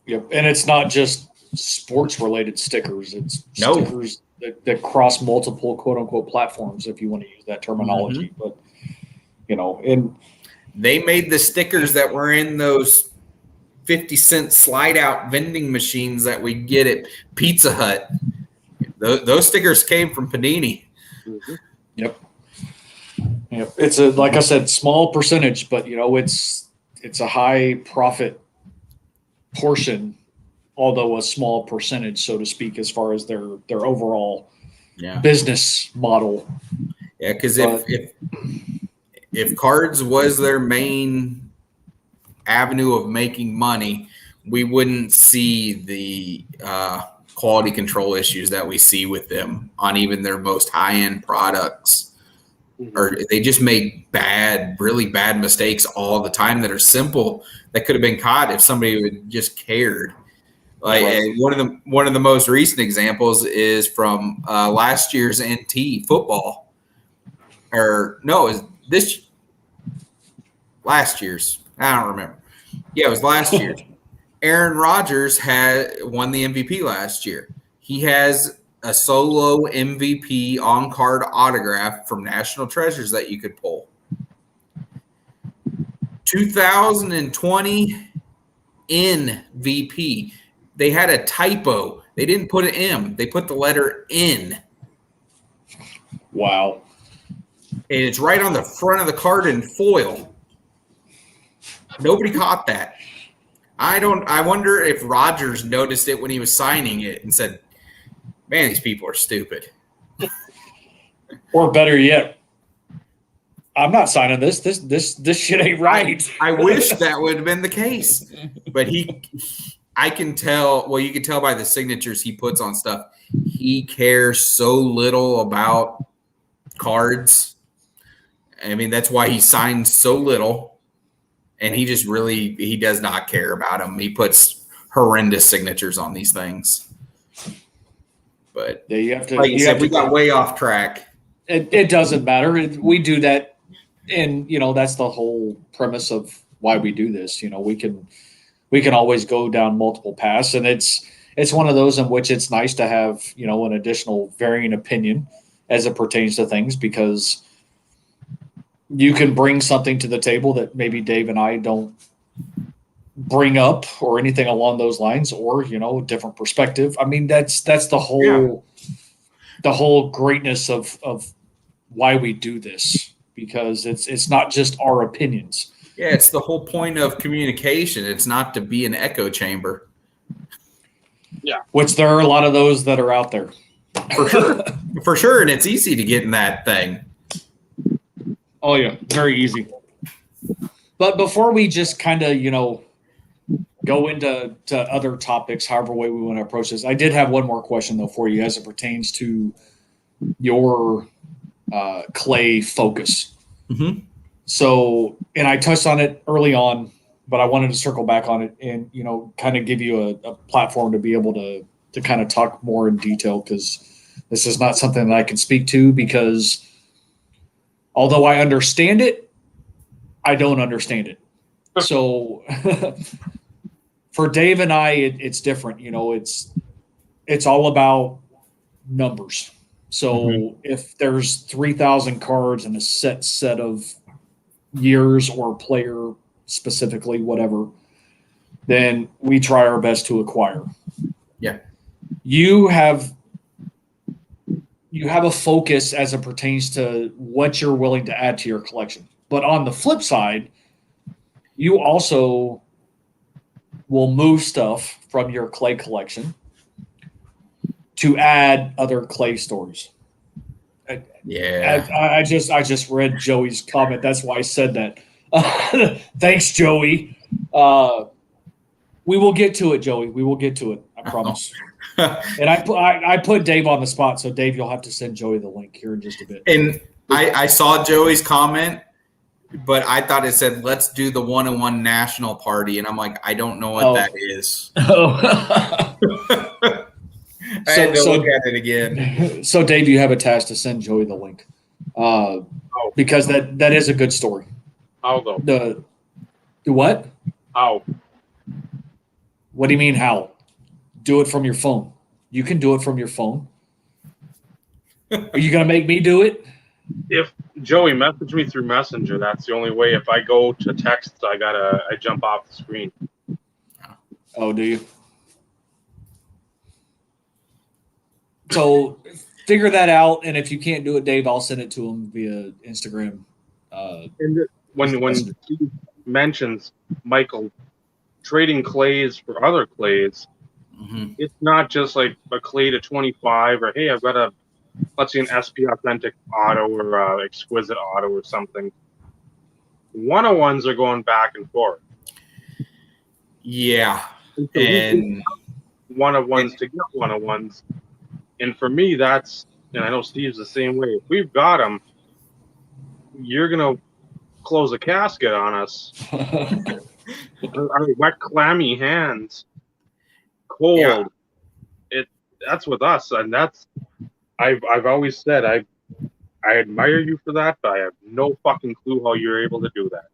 Yep. And it's not just sports related stickers. It's stickers that cross multiple quote unquote platforms, if you want to use that terminology. Mm-hmm. But, and they made the stickers that were in those 50-cent slide out vending machines that we get at Pizza Hut. Those stickers came from Panini. Mm-hmm. Yep. It's like I said, small percentage, but it's a high profit portion, although a small percentage, so to speak, as far as their overall business model. Yeah, because if cards was their main avenue of making money, we wouldn't see the quality control issues that we see with them on even their most high-end products. Mm-hmm. Or they just make really bad mistakes all the time that are simple, that could have been caught if somebody would just cared. Like one of the most recent examples is from last year's NT football, or no, is this last year's? I don't remember. Yeah, it was last year. Aaron Rodgers won the MVP last year. He has a solo MVP on-card autograph from National Treasures that you could pull. 2020 MVP. They had a typo. They didn't put an M. They put the letter N. Wow. And it's right on the front of the card in foil. Nobody caught that. I wonder if Rodgers noticed it when he was signing it and said, man, these people are stupid. Or better yet, I'm not signing this. This shit ain't right. I wish that would have been the case. But I can tell, well, you can tell by the signatures he puts on stuff. He cares so little about cards. I mean, that's why he signs so little. And he does not care about them. He puts horrendous signatures on these things. But yeah, you have to. Like you said, we got way off track. It doesn't matter. We do that, and that's the whole premise of why we do this. We can always go down multiple paths, and it's one of those in which it's nice to have an additional varying opinion as it pertains to things, because you can bring something to the table that maybe Dave and I don't bring up or anything along those lines, or different perspective. I mean, that's the whole the whole greatness of why we do this, because it's not just our opinions. Yeah, it's the whole point of communication. It's not to be an echo chamber. Yeah. Which there are a lot of those that are out there. For sure. For sure. And it's easy to get in that thing. Oh, yeah. Very easy. But before we just kind of, go into other topics, however way we want to approach this, I did have one more question, though, for you as it pertains to your clay focus. Mm-hmm. So, and I touched on it early on, but I wanted to circle back on it and, kind of give you a platform to be able to kind of talk more in detail, because this is not something that I can speak to, because although I understand it, I don't understand it. So for Dave and I, it's different. It's all about numbers. So if there's 3,000 cards in a set of years or player specifically, whatever, then we try our best to acquire. Yeah. You have a focus as it pertains to what you're willing to add to your collection. But on the flip side, you also will move stuff from your clay collection to add other clay stories. Yeah. I just read Joey's comment. That's why I said that. Thanks, Joey. We will get to it, Joey. We will get to it. I promise. And I put Dave on the spot, so Dave, you'll have to send Joey the link here in just a bit. And I saw Joey's comment, but I thought it said, let's do the 1-on-1 national party. And I'm like, I don't know what that is. I had to look at it again. So, Dave, you have a task to send Joey the link, because that is a good story. How though? The what? How? What do you mean how? Do it from your phone. You can do it from your phone. Are you going to make me do it? If Joey message me through Messenger, that's the only way. If I go to text, I jump off the screen. Oh, do you? So figure that out, and if you can't do it, Dave, I'll send it to him via Instagram. And when Steve mentions Michael trading clays for other clays, it's not just like a clay to 25, or hey, I've got let's see, an SP Authentic Auto or Exquisite Auto or something. 101s are going back and forth. Yeah. And 101s to get 101s. And for me, and I know Steve's the same way. If we've got them, you're going to close a casket on us. Our wet, clammy hands, cold. Yeah. That's with us. And I've always said, I admire you for that, but I have no fucking clue how you're able to do that.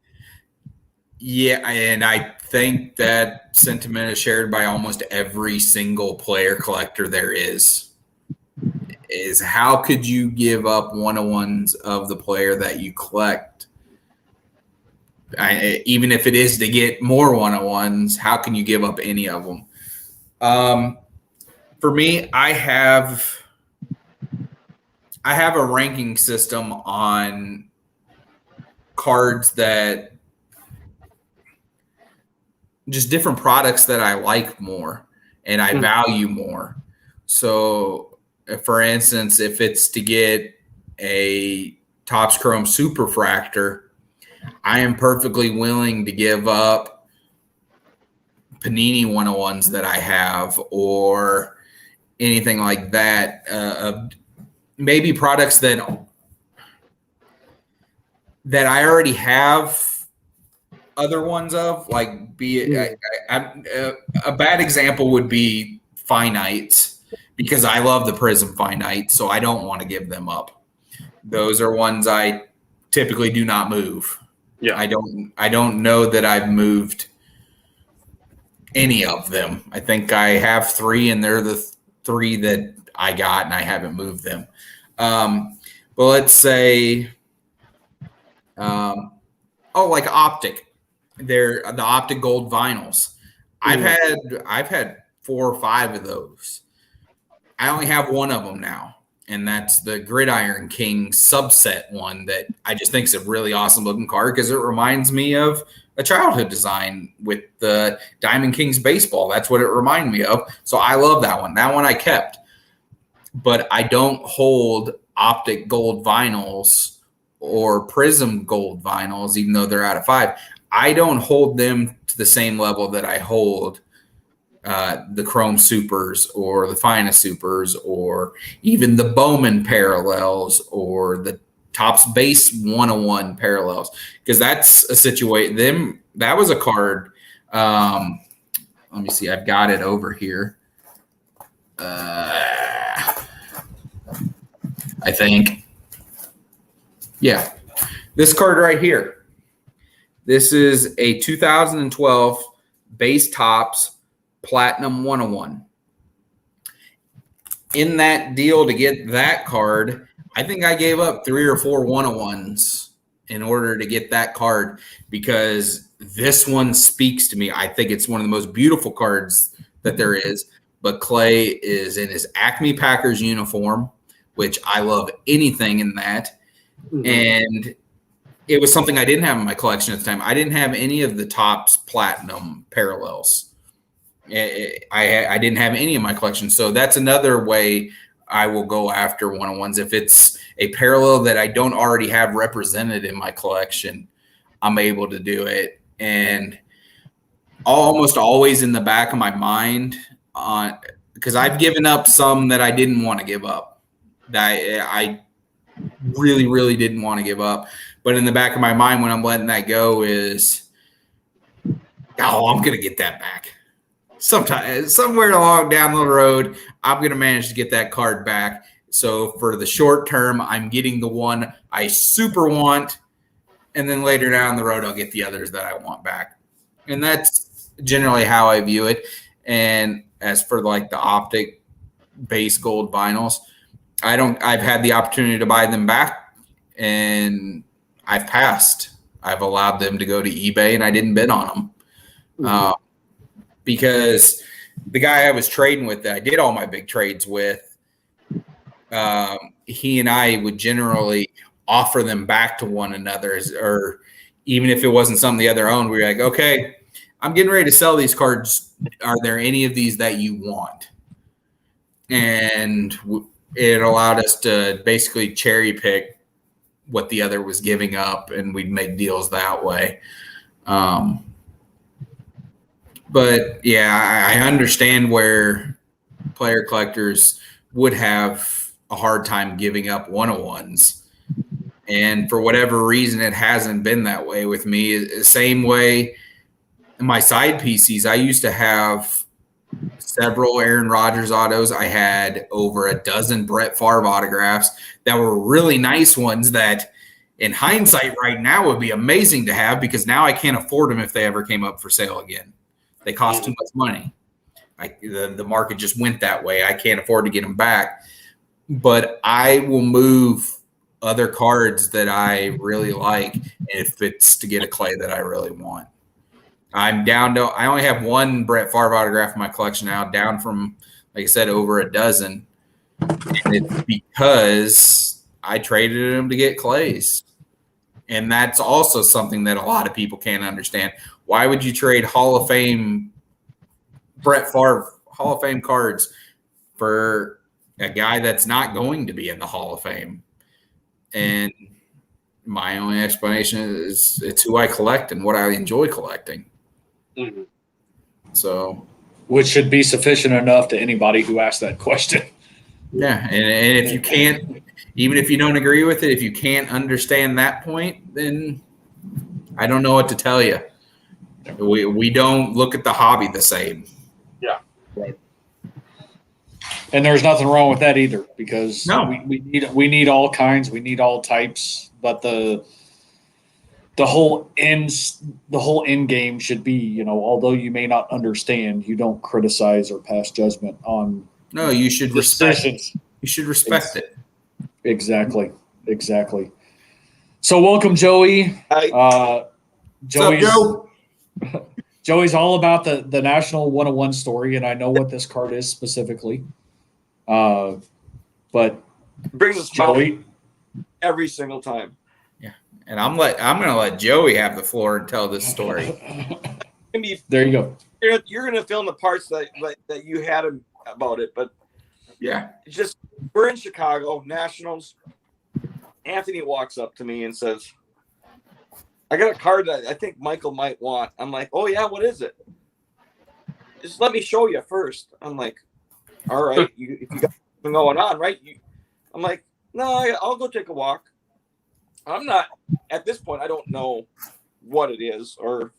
Yeah, and I think that sentiment is shared by almost every single player collector there is how could you give up 101s of the player that you collect? Even if it is to get more 101s, how can you give up any of them? For me, I have a ranking system on cards that just different products that I like more and I value more. So, for instance, if it's to get a Topps Chrome Superfractor, I am perfectly willing to give up Panini 101s that I have or anything like that. Maybe products that I already have other ones of, like a bad example would be Finites, because I love the Prism Finite, so I don't want to give them up. those are ones I typically do not move. Yeah. I don't know that I've moved any of them. I think I have 3, and they're the 3 that I got, and I haven't moved them. But let's say, like Optic. They're the Optic Gold vinyls. I've had 4 or 5 of those. I only have one of them now, and that's the Gridiron King subset one that I just think is a really awesome looking card because it reminds me of a childhood design with the Diamond Kings baseball. That's what it reminded me of. So I love that one. That one I kept. But I don't hold Optic Gold vinyls or Prism Gold vinyls, even though they're out of 5. I don't hold them to the same level that I hold the Chrome Supers or the Finest Supers or even the Bowman parallels or the Topps Base 101 parallels, because that's a situation. That was a card. Let me see. I've got it over here. I think. Yeah. This card right here. This is a 2012 Base Topps Platinum 101. In that deal to get that card, I think I gave up 3 or 4 101s in order to get that card because this one speaks to me. I think it's one of the most beautiful cards that there is. But Clay is in his Acme Packers uniform, which I love anything in that. Mm-hmm. And it was something I didn't have in my collection at the time. I didn't have any of the Topps Platinum parallels. I didn't have any in my collection. So that's another way I will go after 101s. If it's a parallel that I don't already have represented in my collection, I'm able to do it. And almost always in the back of my mind, because I've given up some that I didn't want to give up, that I really, really didn't want to give up. But in the back of my mind when I'm letting that go is, oh, I'm going to get that back. Somewhere along down the road, I'm going to manage to get that card back. So for the short term, I'm getting the one I super want, and then later down the road, I'll get the others that I want back. And that's generally how I view it. And as for like the Optic Base Gold vinyls, I've had the opportunity to buy them back, and I've passed. I've allowed them to go to eBay, and I didn't bid on them. Mm-hmm. Because the guy I was trading with, that I did all my big trades with, he and I would generally offer them back to one another, or even if it wasn't something the other owned, we were like, okay, I'm getting ready to sell these cards. Are there any of these that you want? And it allowed us to basically cherry pick what the other was giving up, and we'd make deals that way. But yeah, I understand where player collectors would have a hard time giving up 101s. And for whatever reason, it hasn't been that way with me. Same way in my side PCs, I used to have several Aaron Rodgers autos. I had over a dozen Brett Favre autographs that were really nice ones that in hindsight right now would be amazing to have, because now I can't afford them if they ever came up for sale again. They cost too much money. The market just went that way. I can't afford to get them back. But I will move other cards that I really like if it's to get a Clay that I really want. I'm down to – I only have one Brett Favre autograph in my collection now, down from, like I said, over a dozen. And it's because I traded them to get Clays. And that's also something that a lot of people can't understand. Why would you trade Hall of Fame Brett Favre Hall of Fame cards for a guy that's not going to be in the Hall of Fame? And my only explanation is it's who I collect and what I enjoy collecting. Mm-hmm. So, which should be sufficient enough to anybody who asks that question. Yeah, and if you can't, even if you don't agree with it, if you can't understand that point, then I don't know what to tell you. We don't look at the hobby the same. Yeah. Right. And there's nothing wrong with that either, because No. we need all kinds, we need all types, but the whole end game should be, you know, although you may not understand, you don't criticize or pass judgment on No, you should respect. decisions. You should respect it. Exactly. So welcome, Joey. Joey's What's up, Joe? Joey's all about the National 101 story, and I know what this card is specifically. But Brings us Joey, every single time. And I'm gonna let Joey have the floor and tell this story. there you go. You're gonna fill in the parts that you had about it, but Yeah. it's just we're in Chicago Nationals. Anthony walks up to me and says, "I got a card that I think Michael might want." I'm like, "Oh yeah, what is it? Just let me show you first." I'm like, "All right, if you got something going on, right?" I'm like, "No, I'll go take a walk." I'm not at this point. I don't know what it is or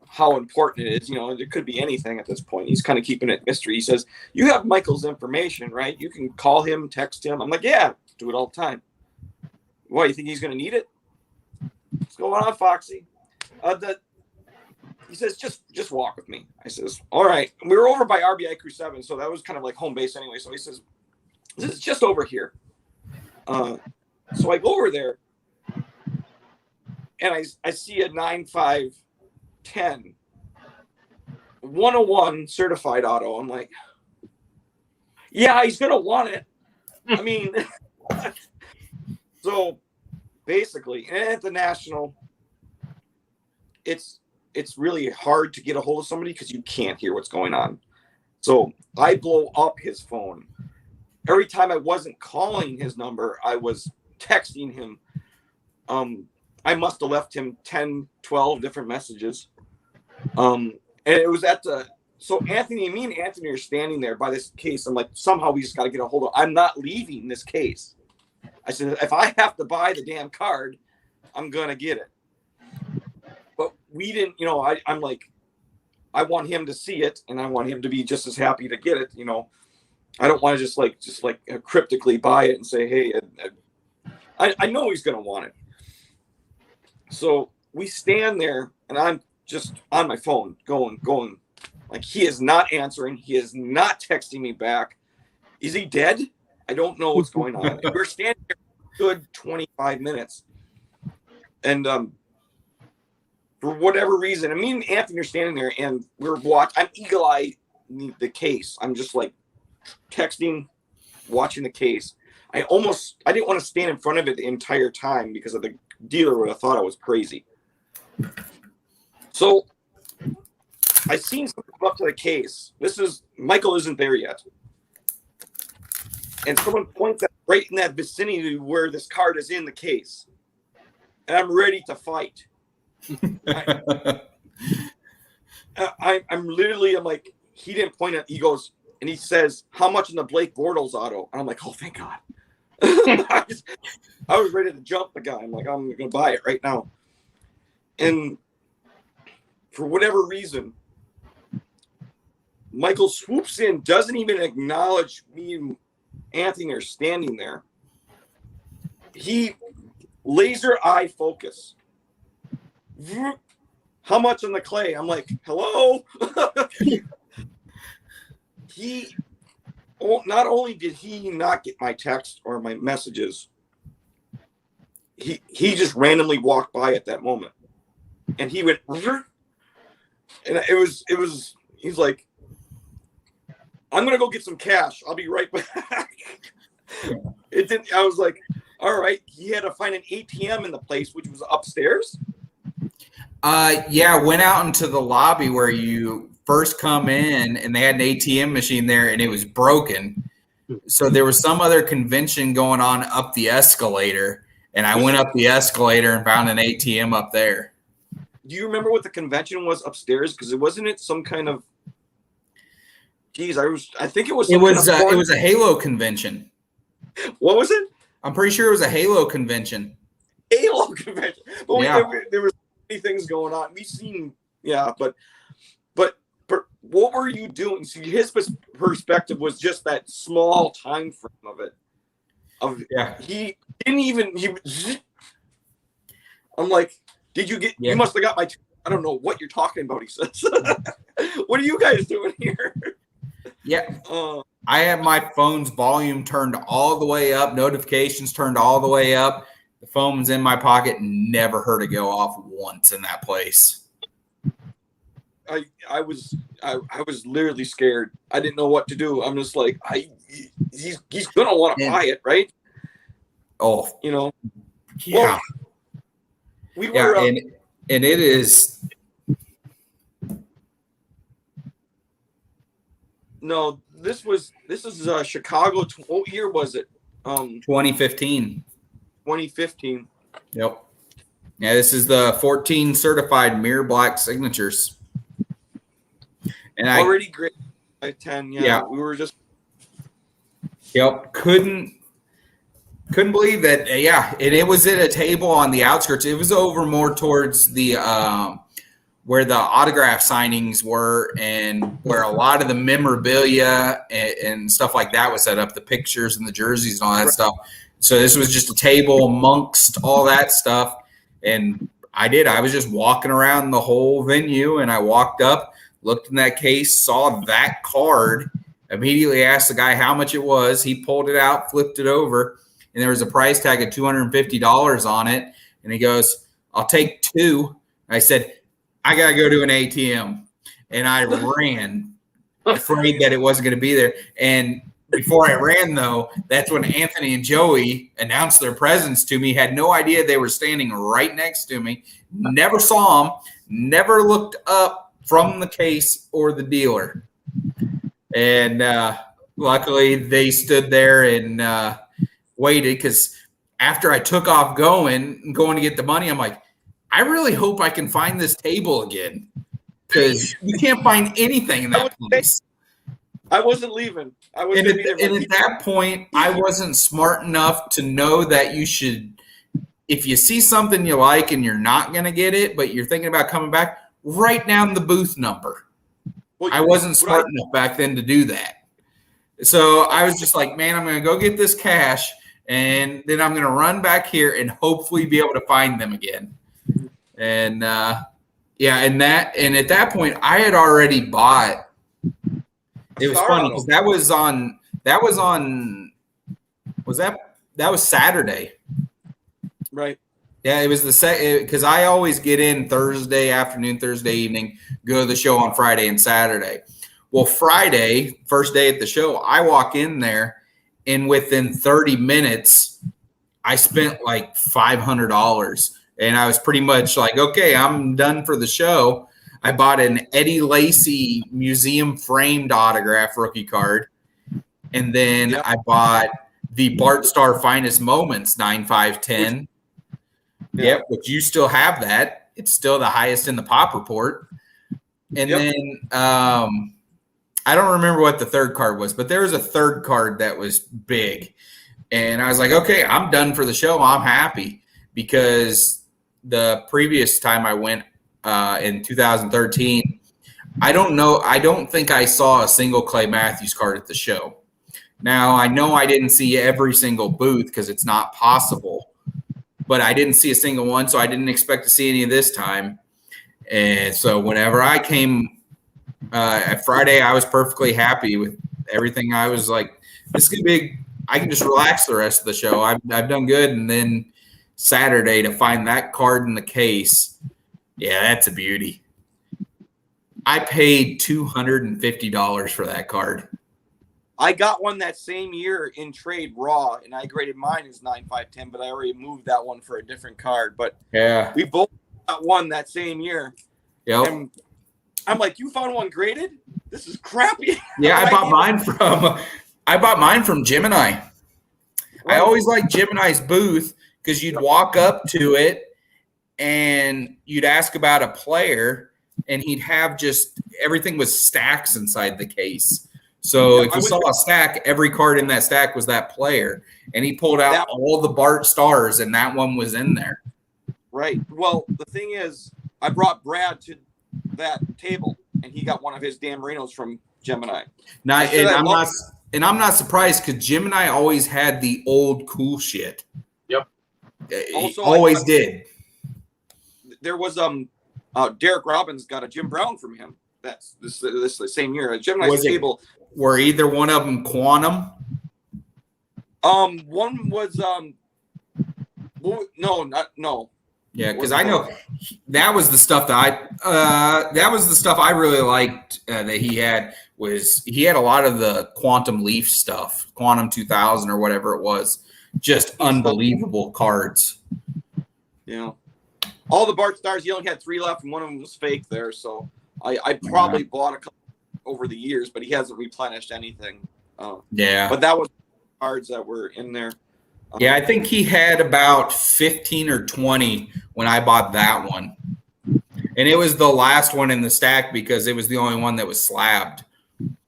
how important it is. You know, it could be anything at this point. He's kind of keeping it mystery. He says, "You have Michael's information, right? You can call him, text him." I'm like, "Yeah, do it all the time." What, you think he's going to need it? What's going on, Foxy? He says, just walk with me. I says, all right. We were over by RBI Crew 7, so that was kind of like home base anyway. So he says, this is just over here. So I go over there, and I see a 9510 101 certified auto. I'm like, yeah, he's going to want it. I mean, so basically, at the National, it's really hard to get a hold of somebody because you can't hear what's going on. So I blow up his phone. Every time I wasn't calling his number, I was texting him. I must have left him 10, 12 different messages. And it was so me and Anthony are standing there by this case. I'm like, somehow we just got to get a hold of, I'm not leaving this case. I said, if I have to buy the damn card, I'm going to get it. But we didn't, you know, I'm like, I want him to see it, and I want him to be just as happy to get it. You know, I don't want to just cryptically buy it and say, hey, I know he's going to want it. So we stand there, and I'm just on my phone going, like, he is not answering. He is not texting me back. Is he dead? I don't know what's going on. And we're standing there for a good 25 minutes. And for whatever reason, me and Anthony are standing there, and we're watching. I'm eagle-eyed the case. I'm just like texting, watching the case. I didn't want to stand in front of it the entire time because of the dealer would have thought I was crazy. So I seen something come up to the case. Michael isn't there yet. And someone points out right in that vicinity where this card is in the case. And I'm ready to fight. I'm like, he didn't point at, he goes, and he says, how much in the Blake Bortles auto? And I'm like, oh, thank God. I was ready to jump the guy. I'm like, I'm going to buy it right now. And for whatever reason, Michael swoops in, doesn't even acknowledge me and Anthony are standing there. He laser eye focus. How much on the clay? I'm like, hello? Not only did he not get my text or my messages, he just randomly walked by at that moment. And he went, and he's like, I'm going to go get some cash. I'll be right back. I was like, all right. He had to find an ATM in the place, which was upstairs. Yeah, went out into the lobby where you first come in, and they had an ATM machine there, and it was broken. So there was some other convention going on up the escalator, and I went up the escalator and found an ATM up there. Do you remember what the convention was upstairs? Because it wasn't some kind of. Geez, I think it was. It was a Halo convention. What was it? I'm pretty sure it was a Halo convention. Halo convention. But yeah. There was many things going on. We've seen, yeah, but what were you doing? See, his perspective was just that small time frame of it. He didn't even. I'm like, did you get? You must have got my. I don't know what you're talking about. He says. What are you guys doing here? Yeah. I have my phone's volume turned all the way up, notifications turned all the way up. The phone's in my pocket, never heard it go off once in that place. I was literally scared. I didn't know what to do. I'm just like, he's gonna want to buy it, right? Oh, you know. Yeah. Well, we were and it is. No, this is Chicago. What year was it? 2015. 2015. Yep. Yeah, this is the 14 certified mirror black signatures. And already great by 10. Yeah, we were just. Yep. Couldn't believe that. Yeah, and it was at a table on the outskirts. It was over more towards the where the autograph signings were and where a lot of the memorabilia and stuff like that was set up, the pictures and the jerseys and all that stuff. So this was just a table amongst all that stuff. And I was just walking around the whole venue, and I walked up, looked in that case, saw that card, immediately asked the guy how much it was. He pulled it out, flipped it over, and there was a price tag of $250 on it. And he goes, "I'll take two." I said, "I got to go to an ATM." And I ran, afraid that it wasn't going to be there. And before I ran, though, that's when Anthony and Joey announced their presence to me. Had no idea they were standing right next to me. Never saw them. Never looked up from the case or the dealer. And luckily, they stood there and waited, because after I took off going to get the money, I'm like, I really hope I can find this table again, because you can't find anything in that place. I wasn't leaving. And at that point, I wasn't smart enough to know that you should, if you see something you like and you're not going to get it, but you're thinking about coming back, write down the booth number. Well, I wasn't smart enough back then to do that. So I was just like, man, I'm going to go get this cash, and then I'm going to run back here and hopefully be able to find them again. And and at that point, I had already bought. It was funny because that was Saturday, right? Yeah, it was because I always get in Thursday afternoon, Thursday evening, go to the show on Friday and Saturday. Well, Friday, first day at the show, I walk in there, and within 30 minutes, I spent like $500. And I was pretty much like, okay, I'm done for the show. I bought an Eddie Lacy museum framed autograph rookie card. And then I bought the Bart Starr Finest Moments 9/5/10. Yep, but you still have that. It's still the highest in the pop report. And then I don't remember what the third card was, but there was a third card that was big. And I was like, okay, I'm done for the show. I'm happy, because the previous time I went in 2013, I don't think I saw a single Clay Matthews card at the show. Now, I know I didn't see every single booth because it's not possible, but I didn't see a single one, so I didn't expect to see any of this time. And so whenever I came at Friday, I was perfectly happy with everything. I was like, this is going to be – I can just relax the rest of the show. I've done good. And then Saturday, to find that card in the case, yeah, that's a beauty. I paid $250 for that card. I got one that same year in trade raw, and I graded mine as 9/5/10, but I already moved that one for a different card. But yeah, we both got one that same year. Yep. And I'm like, you found one graded? This is crappy. Yeah, I bought mine from Gemini. I always liked Gemini's booth because you'd walk up to it and you'd ask about a player, and he'd have just everything was stacks inside the case. So if you saw a stack, every card in that stack was that player. And he pulled out all the Bart Stars, and that one was in there. Right. Well, the thing is, I brought Brad to that table. and he got one of his Dan Marinos from Gemini. Now, and I'm not surprised because Gemini always had the old cool shit. Yep. He Also, always did. There was Derek Robbins got a Jim Brown from him. That's this the same year. Gemini's table. Were either one of them Quantum? One was no. Yeah, because I know that was the stuff that I really liked that he had. Was he had a lot of the Quantum Leaf stuff, Quantum 2000 or whatever it was, just unbelievable cards. Yeah, all the Bart Stars. He only had 3 left, and one of them was fake there. So I probably bought a couple over the years, but he hasn't replenished anything. Yeah, but that was cards that were in there. Yeah, I think he had about 15 or 20 when I bought that one. And it was the last one in the stack because it was the only one that was slabbed.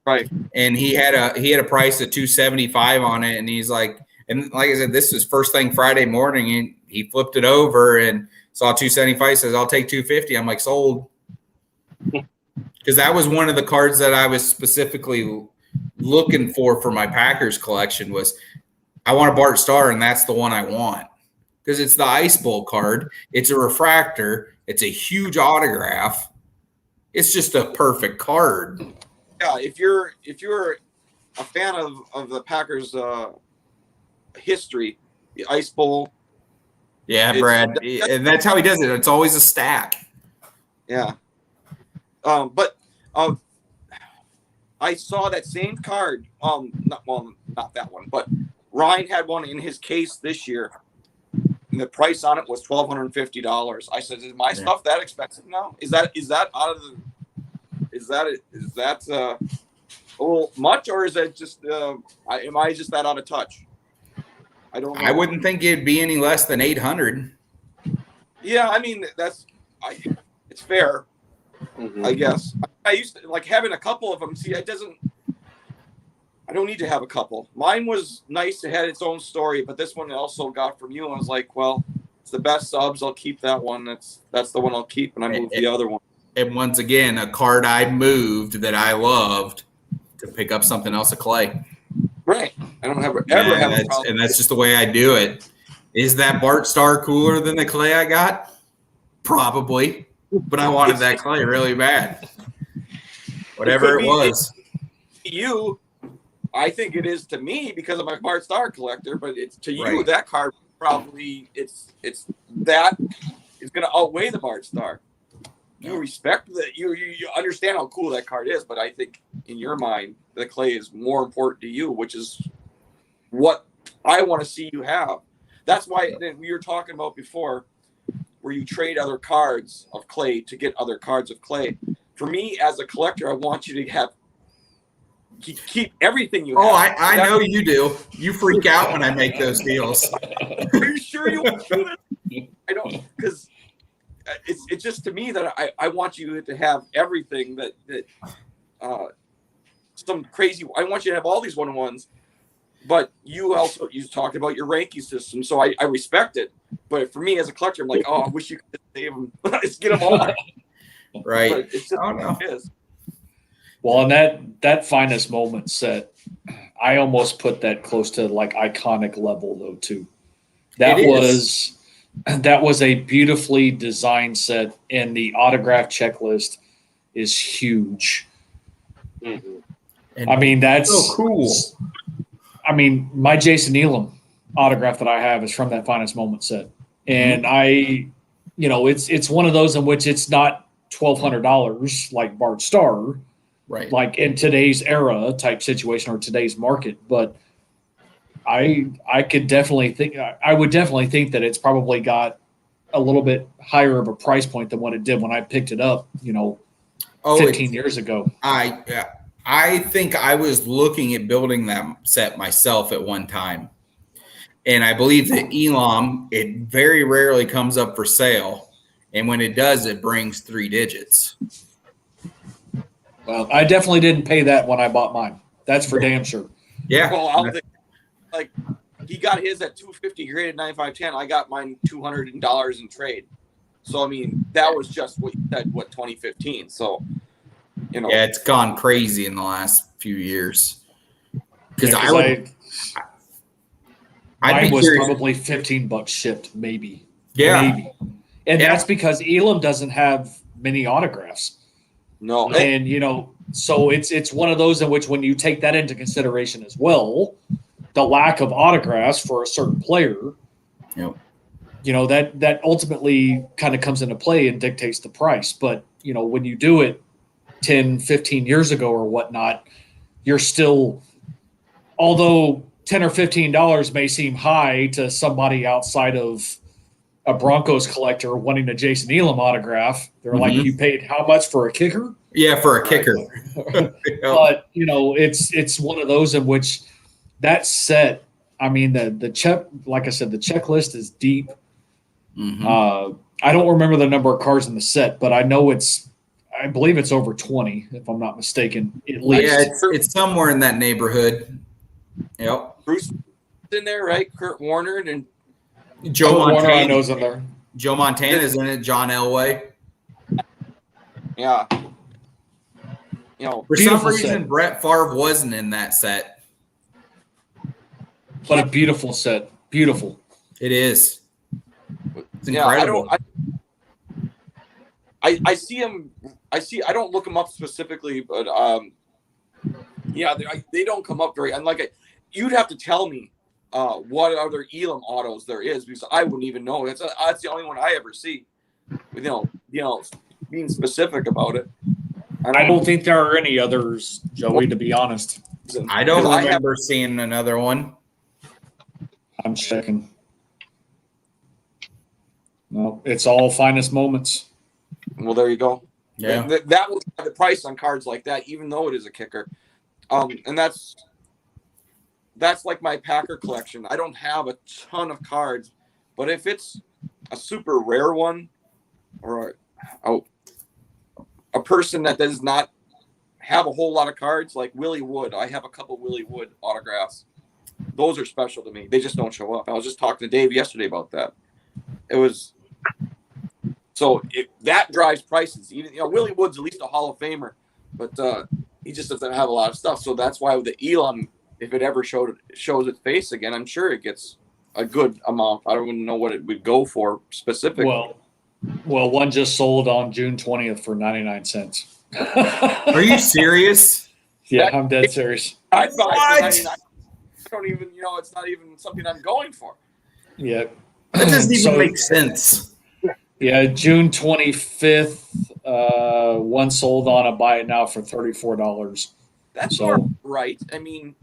Right. And he had a price of $275 on it, and he's like, and like I said, this is first thing Friday morning, and he flipped it over and saw $275, says, I'll take $250. I'm like, sold. Because that was one of the cards that I was specifically looking for my Packers collection was I want a Bart Starr, and that's the one I want. Because it's the Ice Bowl card. It's a refractor. It's a huge autograph. It's just a perfect card. Yeah, if you're a fan of the Packers history, the Ice Bowl. Yeah, Brad. And that's how he does it. It's always a stack. Yeah. But I saw that same card. Not that one, but Ryan had one in his case this year. And the price on it was $1,250. I said, "Is my stuff that expensive now? Is that out of the? Is that a little much, or is it just? Am I just that out of touch? I don't know. I wouldn't think it'd be any less than 800. Yeah, I mean it's fair, I guess. I used to like having a couple of them. See, I don't need to have a couple. Mine was nice. It had its own story, but this one I also got from you. I was like, well, it's the best subs. I'll keep that one. That's the one I'll keep, and I moved the other one. And once again, a card I moved that I loved to pick up something else of Clay. Right. I don't ever have a problem. And that's just the way I do it. Is that Bart Starr cooler than the Clay I got? Probably. But I wanted that Clay really bad. Whatever it was. You, I think it is to me because I'm a Bart Starr collector, but it's to you Right. that card probably it's that is going to outweigh the Bart Starr. You respect that you understand how cool that card is, but I think in your mind the Clay is more important to you, which is what I want to see you have. That's why we were talking about before, where you trade other cards of Clay to get other cards of Clay. For me as a collector, I want you to keep everything you have. Oh, I know you do. You freak out when I make those deals. Are you sure you want to do that? I don't, because it's just to me that I want you to have everything that some crazy. I want you to have all these 1-on-1s, but you talked about your ranking system, so I respect it. But for me as a collector, I'm like, oh, I wish you could save them. Let's get them all. Right. But it's just no. it is. Well, and that finest moment set, I almost put that close to like iconic level though too. That was a beautifully designed set, and the autograph checklist is huge. Mm-hmm. I mean, that's so cool. I mean, my Jason Elam autograph that I have is from that finest moment set, and it's one of those in which it's not $1,200 like Bart Starr. Right. Like in today's era type situation or today's market. But I would definitely think that it's probably got a little bit higher of a price point than what it did when I picked it up, 15 years ago. I think I was looking at building that set myself at one time. And I believe that Elam, it very rarely comes up for sale. And when it does, it brings 3 digits. Well, I definitely didn't pay that when I bought mine. That's for damn sure. Yeah. Well, I'll think, like he got his at $250 graded 9510. I got mine $200 in trade. So I mean, that was just what you said, 2015. So Yeah, it's gone crazy in the last few years. Because mine was curious. probably $15 shipped, maybe. Yeah. Maybe. And that's because Elam doesn't have many autographs. No. And, so it's one of those in which when you take that into consideration as well, the lack of autographs for a certain player, Yep. That ultimately kind of comes into play and dictates the price. But, when you do it 10, 15 years ago or whatnot, you're still, although $10 or $15 may seem high to somebody outside of a Broncos collector wanting a Jason Elam autograph, they're like, you paid how much for a kicker? Yeah, for a kicker. But, it's one of those in which that set, I mean, the check, like I said, the checklist is deep. I don't remember the number of cards in the set, but I believe it's over 20, if I'm not mistaken, at least. Yeah, it's somewhere in that neighborhood. Yep. Bruce in there, right? Kurt Warner and Joe Montana. Warner, I know's in there. Joe Montana's in it. John Elway. Yeah. For some reason, Brett Favre wasn't in that set. But a beautiful set. Beautiful. It is. It's incredible. I see him. I don't look him up specifically, but they don't come up very. And you'd have to tell me what other Elam autos there is, because I wouldn't even know. That's the only one I ever see. Being specific about it. I don't think there are any others, Joey, to be honest. I don't remember seeing another one. I'm checking. No, it's all finest moments. Well, there you go. Yeah, that will have the price on cards like that, even though it is a kicker. And that's like my Packer collection. I don't have a ton of cards, but if it's a super rare one or a person that does not have a whole lot of cards, like Willie Wood, I have a couple Willie Wood autographs. Those are special to me. They just don't show up. I was just talking to Dave yesterday about that. That drives prices. Even Willie Wood's at least a Hall of Famer, but he just doesn't have a lot of stuff. So that's why with the Elam, if it ever shows its face again, I'm sure it gets a good amount. I don't even know what it would go for specifically. Well, one just sold on June 20th for 99 cents. Are you serious? Yeah, I'm dead serious. I don't even, it's not even something I'm going for. Yeah. That doesn't even make sense. Yeah, June 25th, one sold on a buy it now for $34. That's not right. I mean,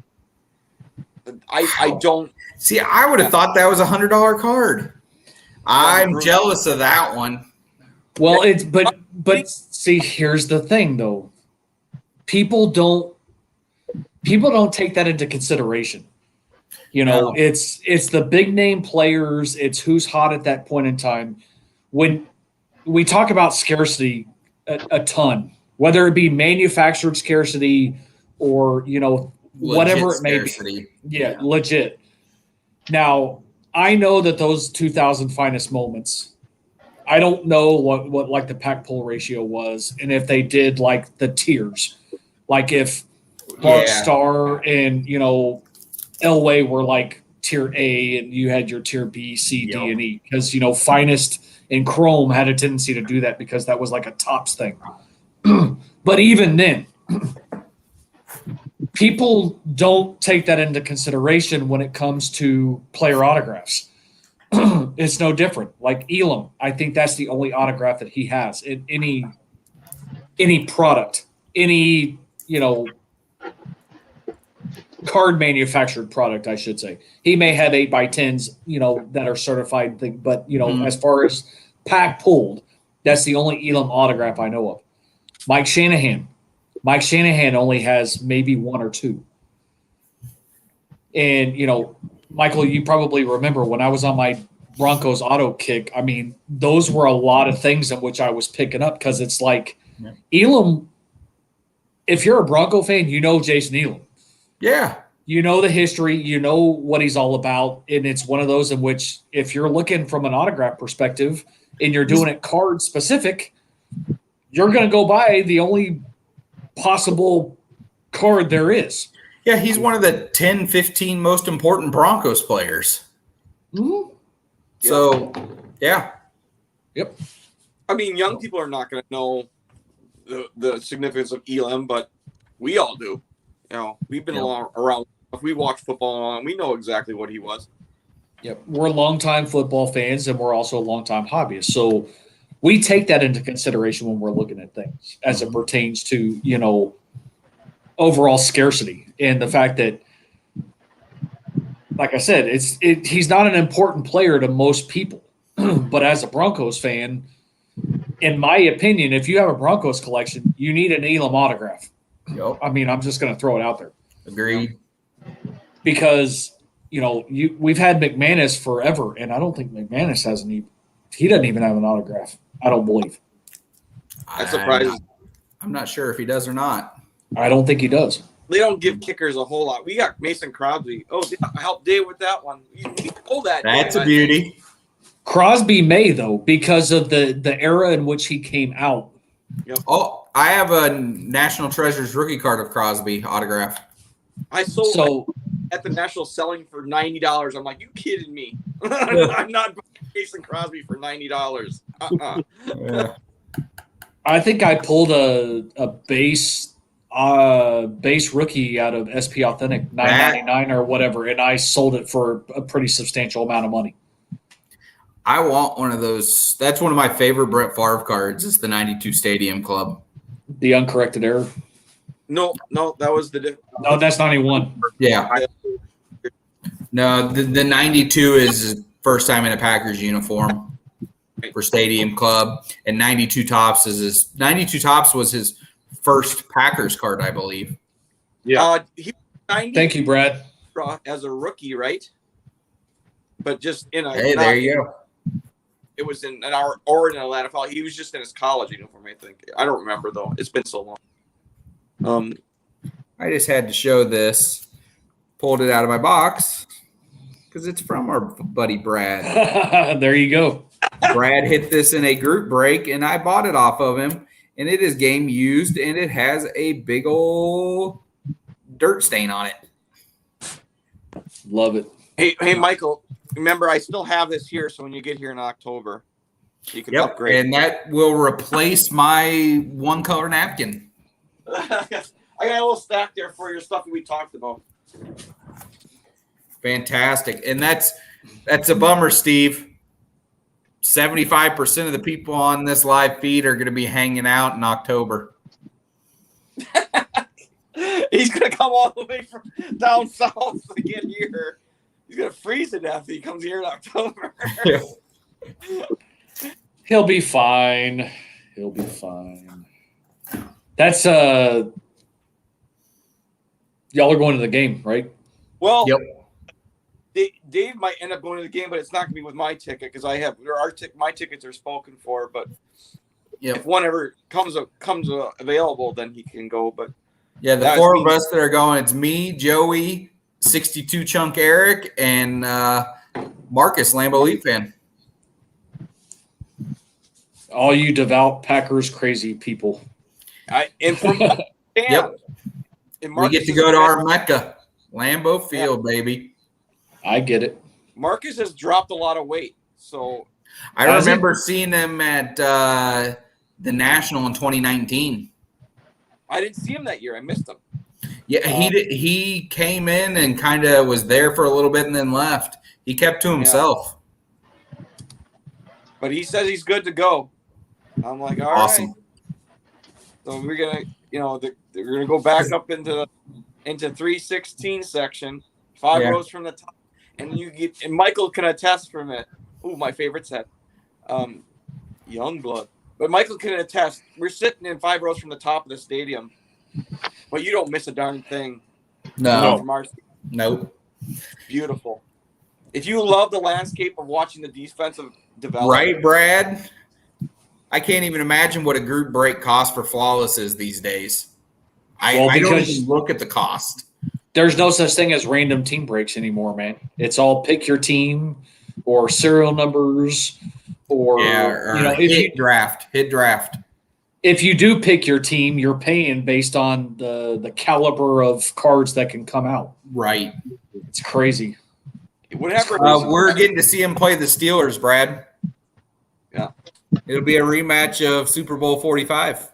I don't see. I would have thought that was $100 card. I'm jealous of that one. Well, but see, here's the thing though. People don't take that into consideration. No. It's the big name players, it's who's hot at that point in time. When we talk about scarcity a ton, whether it be manufactured scarcity or, whatever it may be. Yeah, legit. Now, I know that those 2,000 finest moments, I don't know what like the pack pull ratio was, and if they did like the tiers, like if Dark Star and Elway were like tier A, and you had your tier B, C, D, and E, because finest and Chrome had a tendency to do that because that was like a tops thing. But even then, people don't take that into consideration when it comes to player autographs. It's no different. Like Elam, I think that's the only autograph that he has in any product, any card manufactured product, I should say. He may have 8x10s, that are certified, but as far as pack pulled, that's the only Elam autograph I know of. Mike Shanahan only has maybe one or two. And, Michael, you probably remember when I was on my Broncos auto kick, I mean, those were a lot of things in which I was picking up because it's like Elam, if you're a Bronco fan, Jason Elam. Yeah. You know the history, you know what he's all about, and it's one of those in which if you're looking from an autograph perspective and you're doing it card specific, you're going to go buy the only possible card there is. Yeah, he's one of the 10, 15 most important Broncos players. Mm-hmm. So, yeah. Yep. I mean, young people are not going to know the significance of Elam, but we all do. You know, we've been around. If we watch football, and we know exactly what he was. Yep. We're longtime football fans, and we're also longtime hobbyists. So we take that into consideration when we're looking at things as it pertains to, you know, overall scarcity and the fact that, like I said, he's not an important player to most people. But as a Broncos fan, in my opinion, if you have a Broncos collection, you need an Elam autograph. Yep. I mean, I'm just going to throw it out there. Agreed. Because, you know, we've had McManus forever, and I don't think McManus has he doesn't even have an autograph. I don't believe. That's surprising. I'm not sure if he does or not. I don't think he does. They don't give kickers a whole lot. We got Mason Crosby. Oh, I helped Dave with that one. You pull that. That's a beauty. Crosby may, though, because of the era in which he came out. Yep. Oh, I have a National Treasures rookie card of Crosby autograph. I sold at the National selling for $90. I'm like, you kidding me? I'm not buying Mason Crosby for $90. Yeah. I think I pulled a base rookie out of SP Authentic, $9.99 or whatever, and I sold it for a pretty substantial amount of money. I want one of those. That's one of my favorite Brett Favre cards. It's the 92 Stadium Club. The uncorrected error. No, that was No, that's 91. Yeah. No, the 92 is his first time in a Packers uniform for Stadium Club, and 92 Tops was his first Packers card, I believe. Yeah. He 90 Thank you, Brad. as a rookie, right? But just in a There you go. It was in our or in Atlanta. He was just in his college uniform, I think. I don't remember though. It's been so long. I just had to show this. Pulled it out of my box because it's from our buddy Brad. There you go. Brad hit this in a group break, and I bought it off of him. And it is game used, and it has a big old dirt stain on it. Love it. Hey, Michael. Remember, I still have this here, so when you get here in October, you can upgrade. And that will replace my one color napkin. I got a little stack there for your stuff that we talked about. Fantastic. And that's a bummer, Steve. 75% of the people on this live feed are going to be hanging out in October. He's going to come all the way from down south to get here. He's going to freeze to death if he comes here in October. Yeah. He'll be fine. That's y'all are going to the game, right? Well, yep. Dave might end up going to the game, but it's not going to be with my ticket because my tickets are spoken for. But if one ever comes available, then he can go. But yeah, the four of us that are going, it's me, Joey, 62 Chunk Eric, and Marcus, Lambeau Leaf fan. All you devout Packers crazy people. Yep. We get to go to our Mecca, Lambeau Field, baby. I get it. Marcus has dropped a lot of weight, so I remember seeing him at the National in 2019. I didn't see him that year. I missed him. Yeah, he came in and kind of was there for a little bit and then left. He kept to himself. Yeah. But he says he's good to go. I'm like, all awesome. Right. So we're gonna, we're gonna go back up into 316 section, 5 rows from the top, and and Michael can attest from it. Ooh, my favorite set, Youngblood. But Michael can attest. We're sitting in 5 rows from the top of the stadium, but you don't miss a darn thing. No, from our nope. Beautiful. If you love the landscape of watching the defensive develop, right, Brad? I can't even imagine what a group break cost for Flawless is these days. I don't even look at the cost. There's no such thing as random team breaks anymore, man. It's all pick your team or serial numbers or hit draft. if you do pick your team, you're paying based on the caliber of cards that can come out. Right. It's crazy. Whatever. We're getting to see him play the Steelers, Brad. Yeah. It'll be a rematch of Super Bowl 45.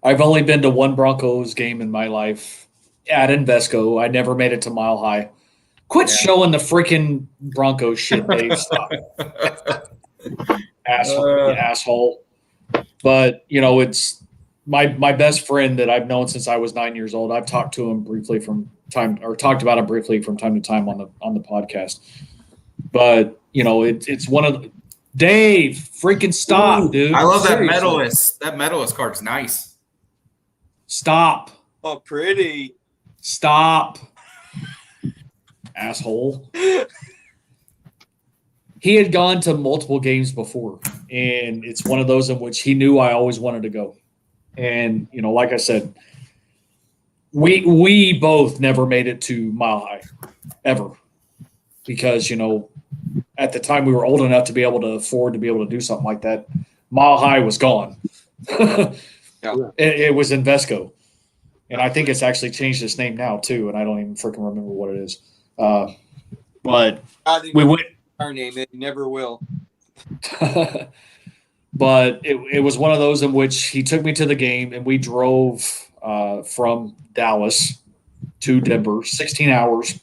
I've only been to one Broncos game in my life at Invesco. I never made it to Mile High. Quit showing the freaking Broncos shit, Dave. Stop. Asshole. But, it's my best friend that I've known since I was 9 years old. I've talked to him briefly talked about him briefly from time to time on the podcast. But, it's one of the – Dave, freaking stop, dude. I love Seriously. that medalist. That medalist card's nice. Stop. Oh, pretty. Stop. Asshole. He had gone to multiple games before, and it's one of those in which he knew I always wanted to go. And, like I said, we both never made it to Mile High, ever. Because, at the time we were old enough to be able to afford to be able to do something like that. Mile High was gone. It was Invesco. And I think it's actually changed its name now, too, and I don't even freaking remember what it is. But we went – our name. It never will. But it was one of those in which he took me to the game, and we drove from Dallas to Denver, 16 hours.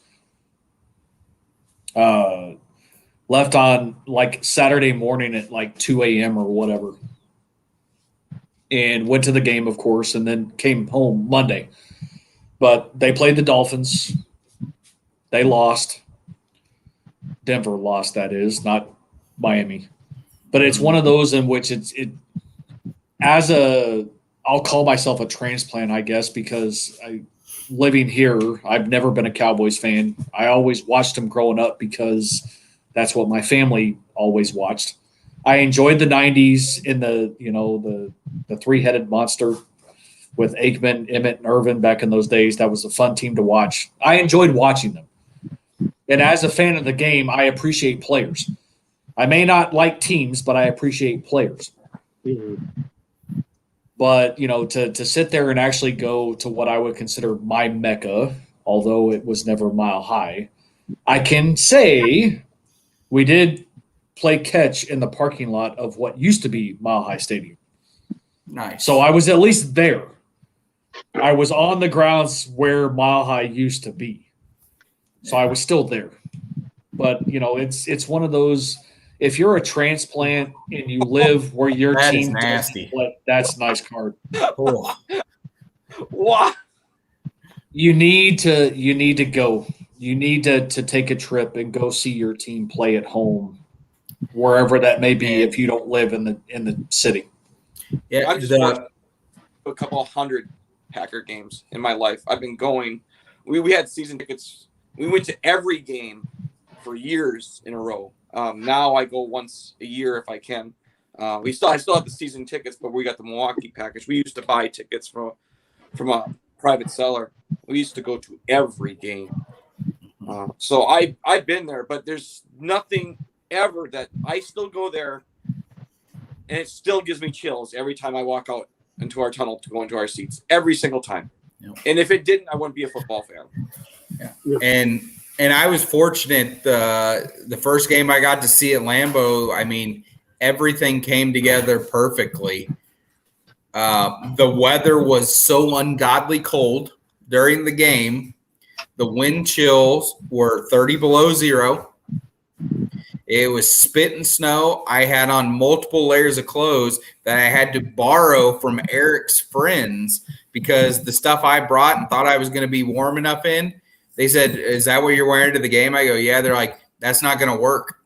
Left on like Saturday morning at like 2 a.m. or whatever. And went to the game, of course, and then came home Monday. But they played the Dolphins. They lost. Denver lost, that is, not Miami. But it's one of those in which I'll call myself a transplant, I guess, because living here, I've never been a Cowboys fan. I always watched them growing up because that's what my family always watched. I enjoyed the 90s in the three-headed monster with Aikman, Emmett, and Irvin back in those days. That was a fun team to watch. I enjoyed watching them. And as a fan of the game, I appreciate players. I may not like teams, but I appreciate players. Mm-hmm. But, to sit there and actually go to what I would consider my Mecca, although it was never Mile High, I can say we did play catch in the parking lot of what used to be Mile High Stadium. Nice. So I was at least there. I was on the grounds where Mile High used to be. So I was still there. But, it's one of those, if you're a transplant and you live where your That team is nasty. play, that's a nice card. Oh. What? You need to go. You need to take a trip and go see your team play at home, wherever that may be, if you don't live in the city. Yeah, I'm just watching a couple hundred Packer games in my life. I've been going. We had season tickets. We went to every game for years in a row. Now I go once a year if I can. I still have the season tickets, but we got the Milwaukee package. We used to buy tickets from a private seller. We used to go to every game. So I've been there, but there's nothing ever that I still go there, and it still gives me chills every time I walk out into our tunnel to go into our seats. Every single time. Yep. And if it didn't, I wouldn't be a football fan. Yeah. And I was fortunate. The first game I got to see at Lambeau, I mean, everything came together perfectly. The weather was so ungodly cold during the game. The wind chills were 30 below zero. It was spit and snow. I had on multiple layers of clothes that I had to borrow from Eric's friends because the stuff I brought and thought I was going to be warm enough in, they said, "Is that what you're wearing to the game?" I go, "Yeah." They're like, "That's not going to work.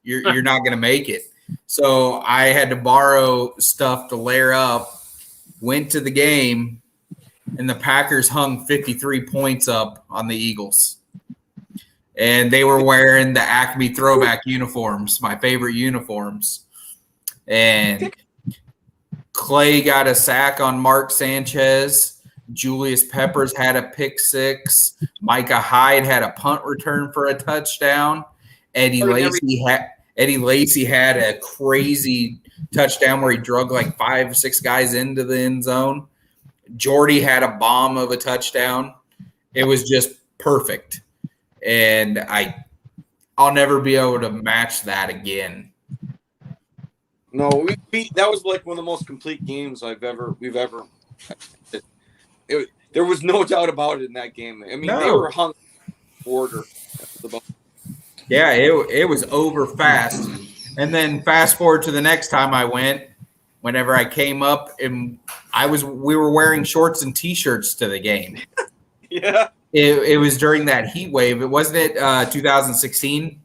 You're not going to make it." So I had to borrow stuff to layer up, went to the game, and the Packers hung 53 points up on the Eagles. And they were wearing the Acme throwback uniforms, my favorite uniforms. And Clay got a sack on Mark Sanchez. Julius Peppers had a pick six. Micah Hyde had a punt return for a touchdown. Eddie Eddie Lacy had a crazy touchdown where he drug like 5 or 6 guys into the end zone. Jordy had a bomb of a touchdown. It was just perfect. And I'll never be able to match that again. No, that was like one of the most complete games we've ever. There was no doubt about it in that game. I mean, they were hung order. Yeah, it was over fast. And then fast forward to the next time I went, whenever I came up and we were wearing shorts and t-shirts to the game. Yeah. It was during that heat wave. It wasn't 2016.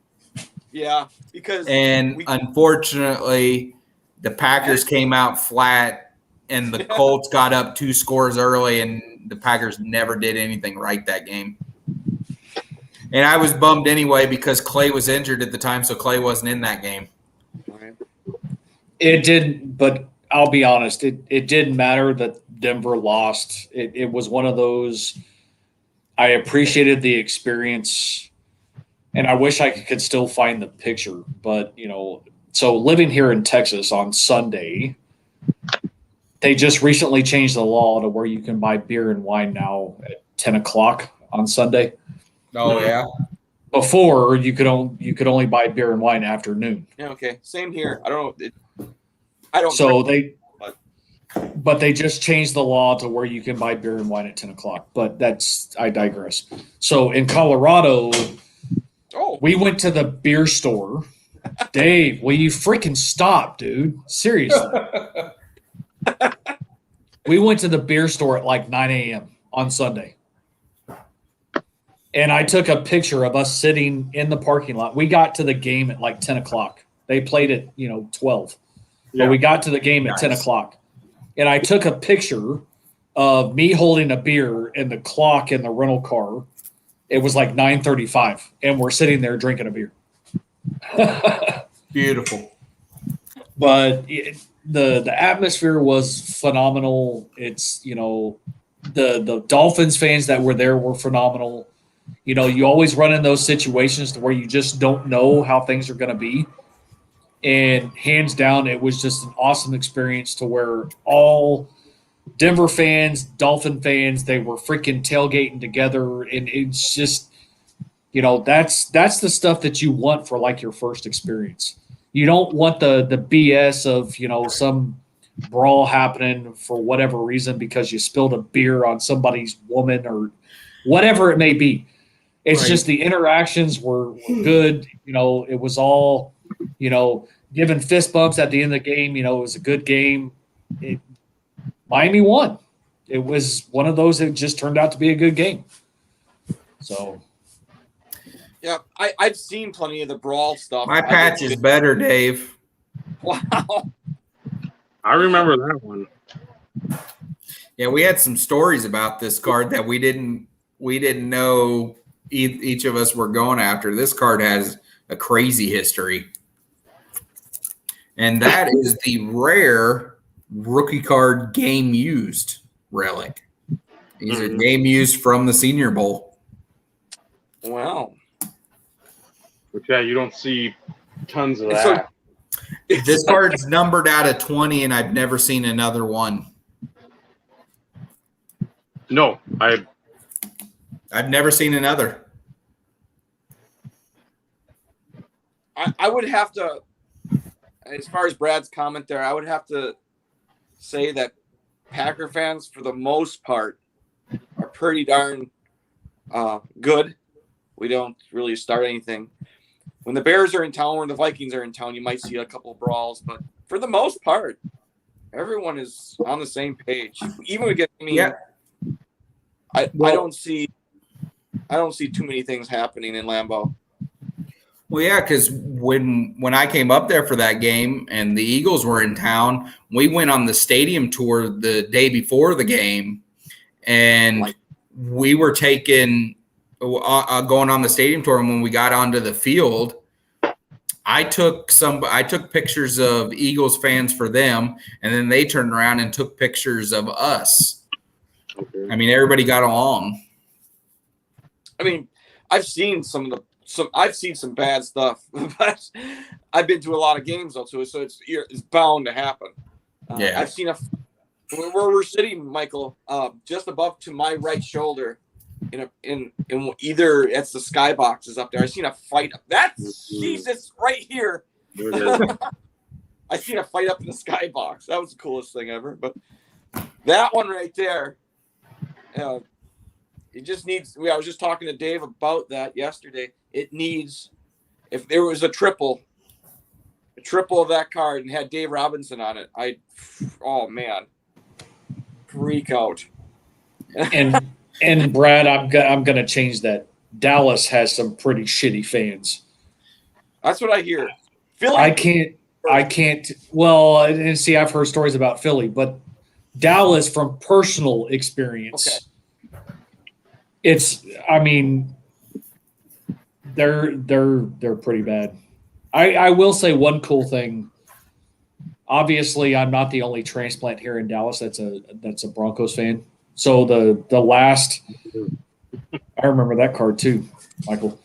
Yeah, because unfortunately the Packers came out flat and the Colts got up 2 scores early and the Packers never did anything right that game. And I was bummed anyway because Clay was injured at the time, so Clay wasn't in that game. It didn't, but I'll be honest, it didn't matter that Denver lost. It was one of those. I appreciated the experience, and I wish I could still find the picture. But, so living here in Texas on Sunday, they just recently changed the law to where you can buy beer and wine now at 10 o'clock on Sunday. Oh, yeah. Before, you could only buy beer and wine after noon. Yeah, okay. Same here. I don't know. But they just changed the law to where you can buy beer and wine at 10 o'clock. But I digress. So in Colorado, we went to the beer store. Dave, will you freaking stop, dude? Seriously. We went to the beer store at like 9 a.m. on Sunday. And I took a picture of us sitting in the parking lot. We got to the game at like 10 o'clock. They played at, 12. Yeah. But we got to the game at 10 o'clock. And I took a picture of me holding a beer and the clock in the rental car. It was like 9:35, and we're sitting there drinking a beer. Beautiful. But the atmosphere was phenomenal. It's, the Dolphins fans that were there were phenomenal. You always run in those situations to where you just don't know how things are going to be. And hands down, it was just an awesome experience to where all Denver fans, Dolphin fans, they were freaking tailgating together. And it's just, that's the stuff that you want for like your first experience. You don't want the BS of, some brawl happening for whatever reason because you spilled a beer on somebody's woman or whatever it may be. It's just the interactions were good. It was all, giving fist bumps at the end of the game. It was a good game. Miami won. It was one of those that just turned out to be a good game. So. Yeah, I've seen plenty of the brawl stuff. My patch is better, Dave. Wow. I remember that one. Yeah, we had some stories about this card that we didn't know each of us were going after. This card has a crazy history. And that is the rare rookie card game used relic. These are game used from the Senior Bowl. Wow. Which, yeah, you don't see tons of that. This card's numbered out of 20, and I've never seen another one. No, I've never seen another. I would have to, as far as Brad's comment there, I would have to say that Packer fans, for the most part, are pretty darn good. We don't really start anything. When the Bears are in town or the Vikings are in town, you might see a couple of brawls, but for the most part, everyone is on the same page. Even we get, I don't see too many things happening in Lambeau. Well, yeah, because when I came up there for that game and the Eagles were in town, we went on the stadium tour the day before the game, and we were going on the stadium tour. And when we got onto the field, I took pictures of Eagles fans for them, and then they turned around and took pictures of us. Okay. I mean, everybody got along. I mean, I've seen some of the I've seen some bad stuff, but I've been to a lot of games though too, so it's bound to happen. Yeah. I've seen where we're sitting, Michael, just above to my right shoulder, in either it's the skybox is up there. I seen a fight. That's Jesus right here. There it is. I seen a fight up in the skybox. That was the coolest thing ever. But that one right there, it just needs. I was just talking to Dave about that yesterday. It needs, if there was a triple of that card and had Dave Robinson on it, oh man, freak out. And Brad, I'm gonna change that. Dallas has some pretty shitty fans. That's what I hear. Philly, I can't. Well, and see, I've heard stories about Philly, but Dallas, from personal experience, okay. It's. I mean, they're pretty bad. I will say one cool thing. Obviously, I'm not the only transplant here in Dallas that's a Broncos fan. So the last, I remember that card too, Michael.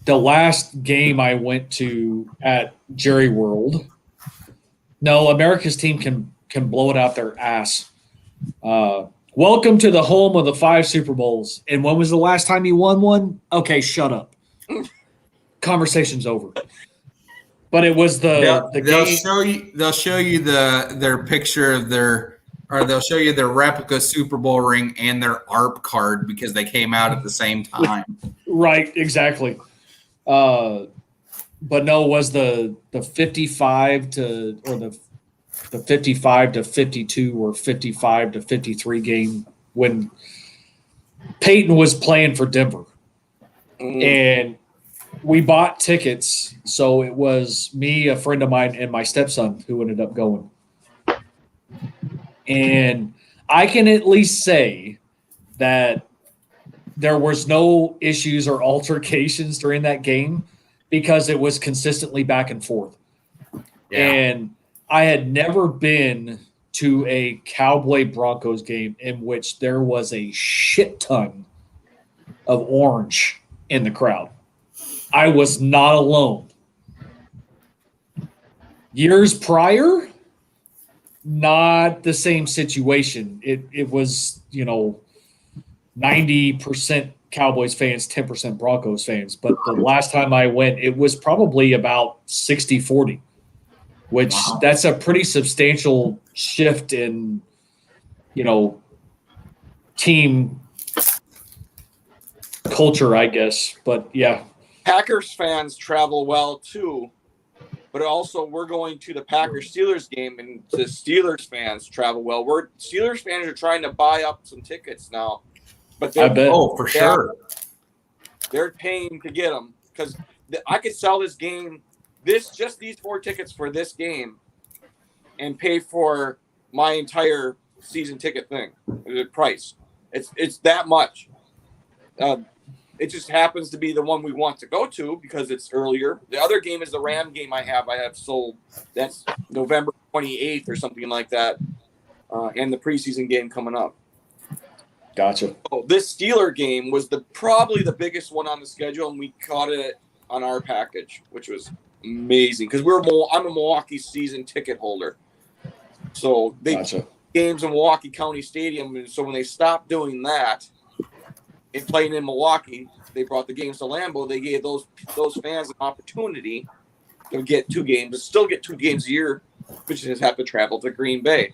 The last game I went to at Jerry World. No, America's team can blow it out their ass. Welcome to the home of the 5 Super Bowls. And when was the last time you won one? Okay, shut up. Conversation's over. But it was the game. They'll show you their picture of they'll show you their replica Super Bowl ring and their ARP card because they came out at the same time. Right, exactly. But no, it was the 55 to or the 55 to 52 or 55 to 53 game when Peyton was playing for Denver. And we bought tickets, so it was me, a friend of mine, and my stepson who ended up going. And I can at least say that there was no issues or altercations during that game because it was consistently back and forth. Yeah. And I had never been to a Cowboy Broncos game in which there was a shit ton of orange in the crowd. I was not alone. Years prior, not the same situation. It was, 90% Cowboys fans, 10% Broncos fans. But the last time I went, it was probably about 60-40, which that's a pretty substantial shift in, team culture, I guess. But, yeah. Packers fans travel well, too. But also, we're going to the Packers-Steelers game, and the Steelers fans travel well. Steelers fans are trying to buy up some tickets now. But I bet. Oh, for sure. They're paying to get them because I could sell this game, these 4 tickets for this game, and pay for my entire season ticket thing. The price, it's that much. It just happens to be the one we want to go to because it's earlier. The other game is the Ram game I have sold. That's November 28th or something like that, and the preseason game coming up. Gotcha. Oh, this Steeler game was probably the biggest one on the schedule, and we caught it on our package, which was amazing because I'm a Milwaukee season ticket holder. So they games in Milwaukee County Stadium, and so when they stopped doing that and playing in Milwaukee, they brought the games to Lambeau. They gave those fans an opportunity to get 2 games, but still get 2 games a year, which just have to travel to Green Bay.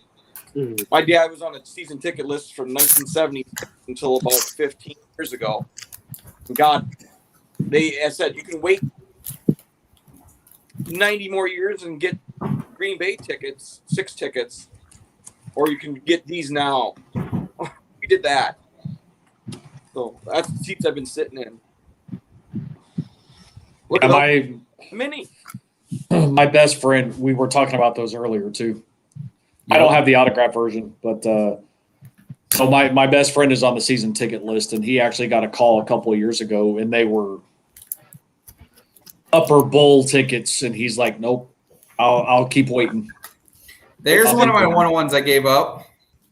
My dad was on a season ticket list from 1970 until about 15 years ago. God, I said you can wait 90 more years and get Green Bay tickets, 6 tickets, or you can get these now. We did that. So that's the seats I've been sitting in. Look at mini. My best friend, we were talking about those earlier too. I don't have the autograph version, but so my best friend is on the season ticket list, and he actually got a call a couple of years ago, and they were upper bowl tickets, and he's like, "Nope, I'll keep waiting." There's one of my one-on-ones I gave up.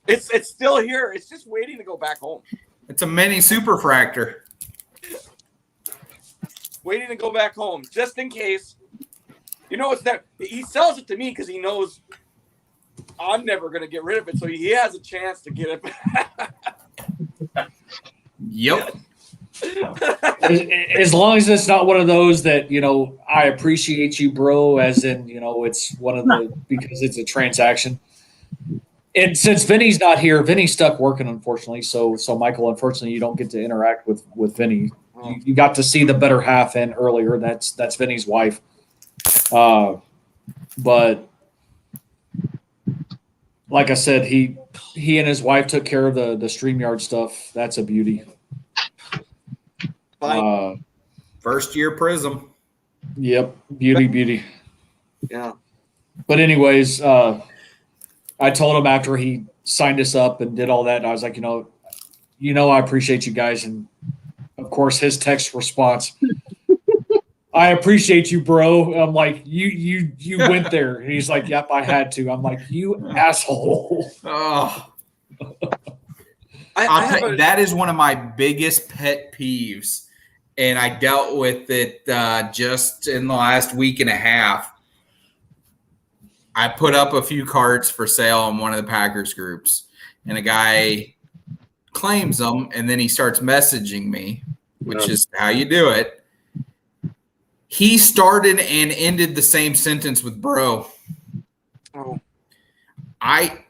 It's still here. It's just waiting to go back home. It's a mini superfractor. waiting to go back home just in case. You know, it's that he sells it to me because he knows I'm never going to get rid of it, so he has a chance to get it back. Yep. As long as it's not one of those that, I appreciate you, bro, as in, it's one of the, because it's a transaction. And since Vinny's not here, Vinny's stuck working, unfortunately. So Michael, unfortunately, you don't get to interact with Vinny. You got to see the better half in earlier. That's Vinny's wife. But like I said, he and his wife took care of the StreamYard stuff. That's a beauty. First year Prism. Yep, beauty. Yeah. But anyways, I told him after he signed us up and did all that, I was like, I appreciate you guys. And of course, his text response, I appreciate you, bro. I'm like, you went there. And he's like, yep, I had to. I'm like, you asshole. Oh. That is one of my biggest pet peeves. And I dealt with it just in the last week and a half. I put up a few cards for sale on one of the Packers groups, and a guy claims them, and then he starts messaging me, which is how you do it. He started and ended the same sentence with bro. Oh. I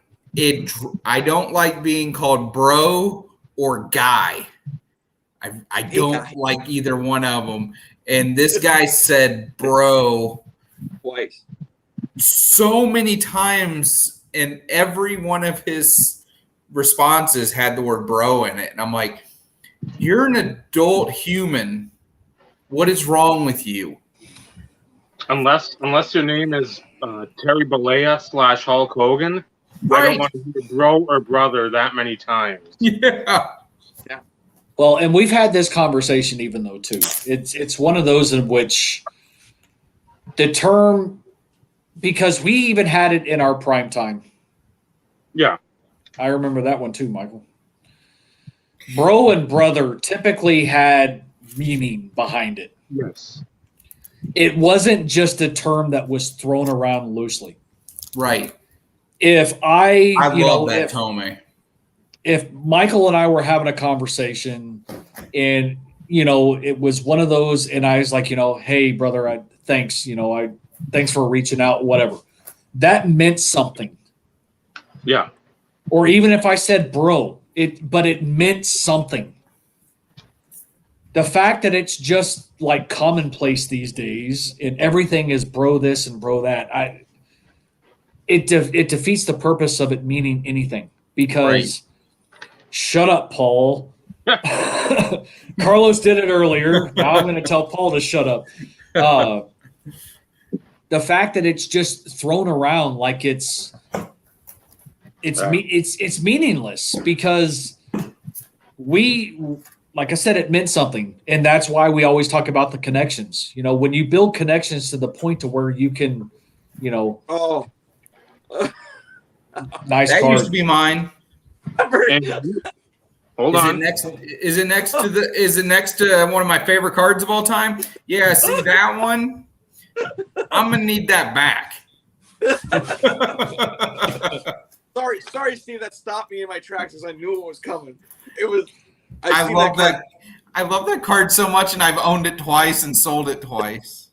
don't like being called bro or guy. I don't like either one of them. And this guy said bro Twice. So many times, and every one of his responses had the word bro in it. And I'm like, you're an adult human. What is wrong with you? Unless your name is Terry Bollea / Hulk Hogan, right. I don't want to hear bro or brother that many times. Yeah. Well, and we've had this conversation even though too. It's one of those in which the term, because we even had it in our prime time. Yeah. I remember that one too, Michael. Bro and brother typically had meaning behind it. Yes. It wasn't just a term that was thrown around loosely. Right. If I love that, Tommy. If Michael and I were having a conversation and, it was one of those, and I was like, hey, brother, thanks, thanks for reaching out, whatever. That meant something. Yeah. Or even if I said bro, but it meant something. The fact that it's just like commonplace these days and everything is bro this and bro that, it defeats the purpose of it meaning anything because shut up, Paul. Carlos did it earlier. Now I'm going to tell Paul to shut up. The fact that it's just thrown around like it's meaningless because like I said, it meant something. And that's why we always talk about the connections. When you build connections to the point to where you can, Oh. Nice that card. Used to be mine. Hold on. Is it next to one of my favorite cards of all time? Yeah, see that one? I'm gonna need that back. Sorry, Steve. That stopped me in my tracks as I knew it was coming. It was. I love that. I love that card so much, and I've owned it twice and sold it twice.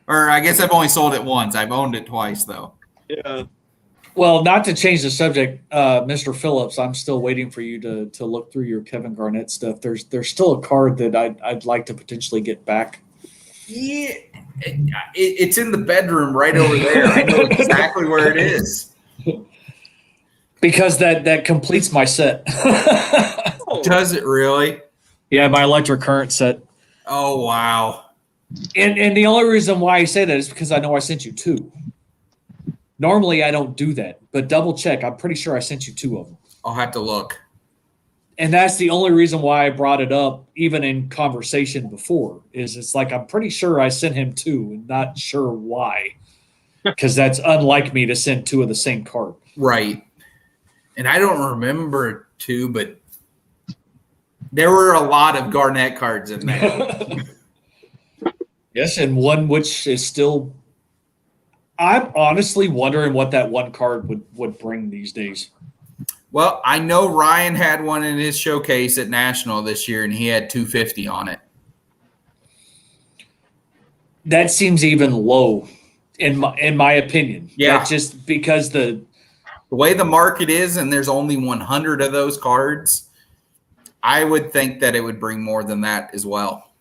Or I guess I've only sold it once. I've owned it twice, though. Yeah. Well, not to change the subject, Mr. Phillips, I'm still waiting for you to look through your Kevin Garnett stuff. There's still a card that I'd like to potentially get back. Yeah, it's in the bedroom right over there. I know exactly where it is. Because that completes my set. Does it really? Yeah, my electric current set. Oh, wow. And the only reason why I say that is because I know I sent you two. Normally, I don't do that, but double check. I'm pretty sure I sent you two of them. I'll have to look. And that's the only reason why I brought it up, even in conversation before, is it's like I'm pretty sure I sent him two and not sure why. Because that's unlike me to send two of the same card. Right. And I don't remember two, but There were a lot of Garnett cards in there. Yes, and one which is still. I'm honestly wondering what that one card would bring these days. Well, I know Ryan had one in his showcase at National this year, and he had 250 on it. That seems even low, in my opinion. Yeah. That just because the way the market is, and there's only 100 of those cards, I would think that it would bring more than that as well.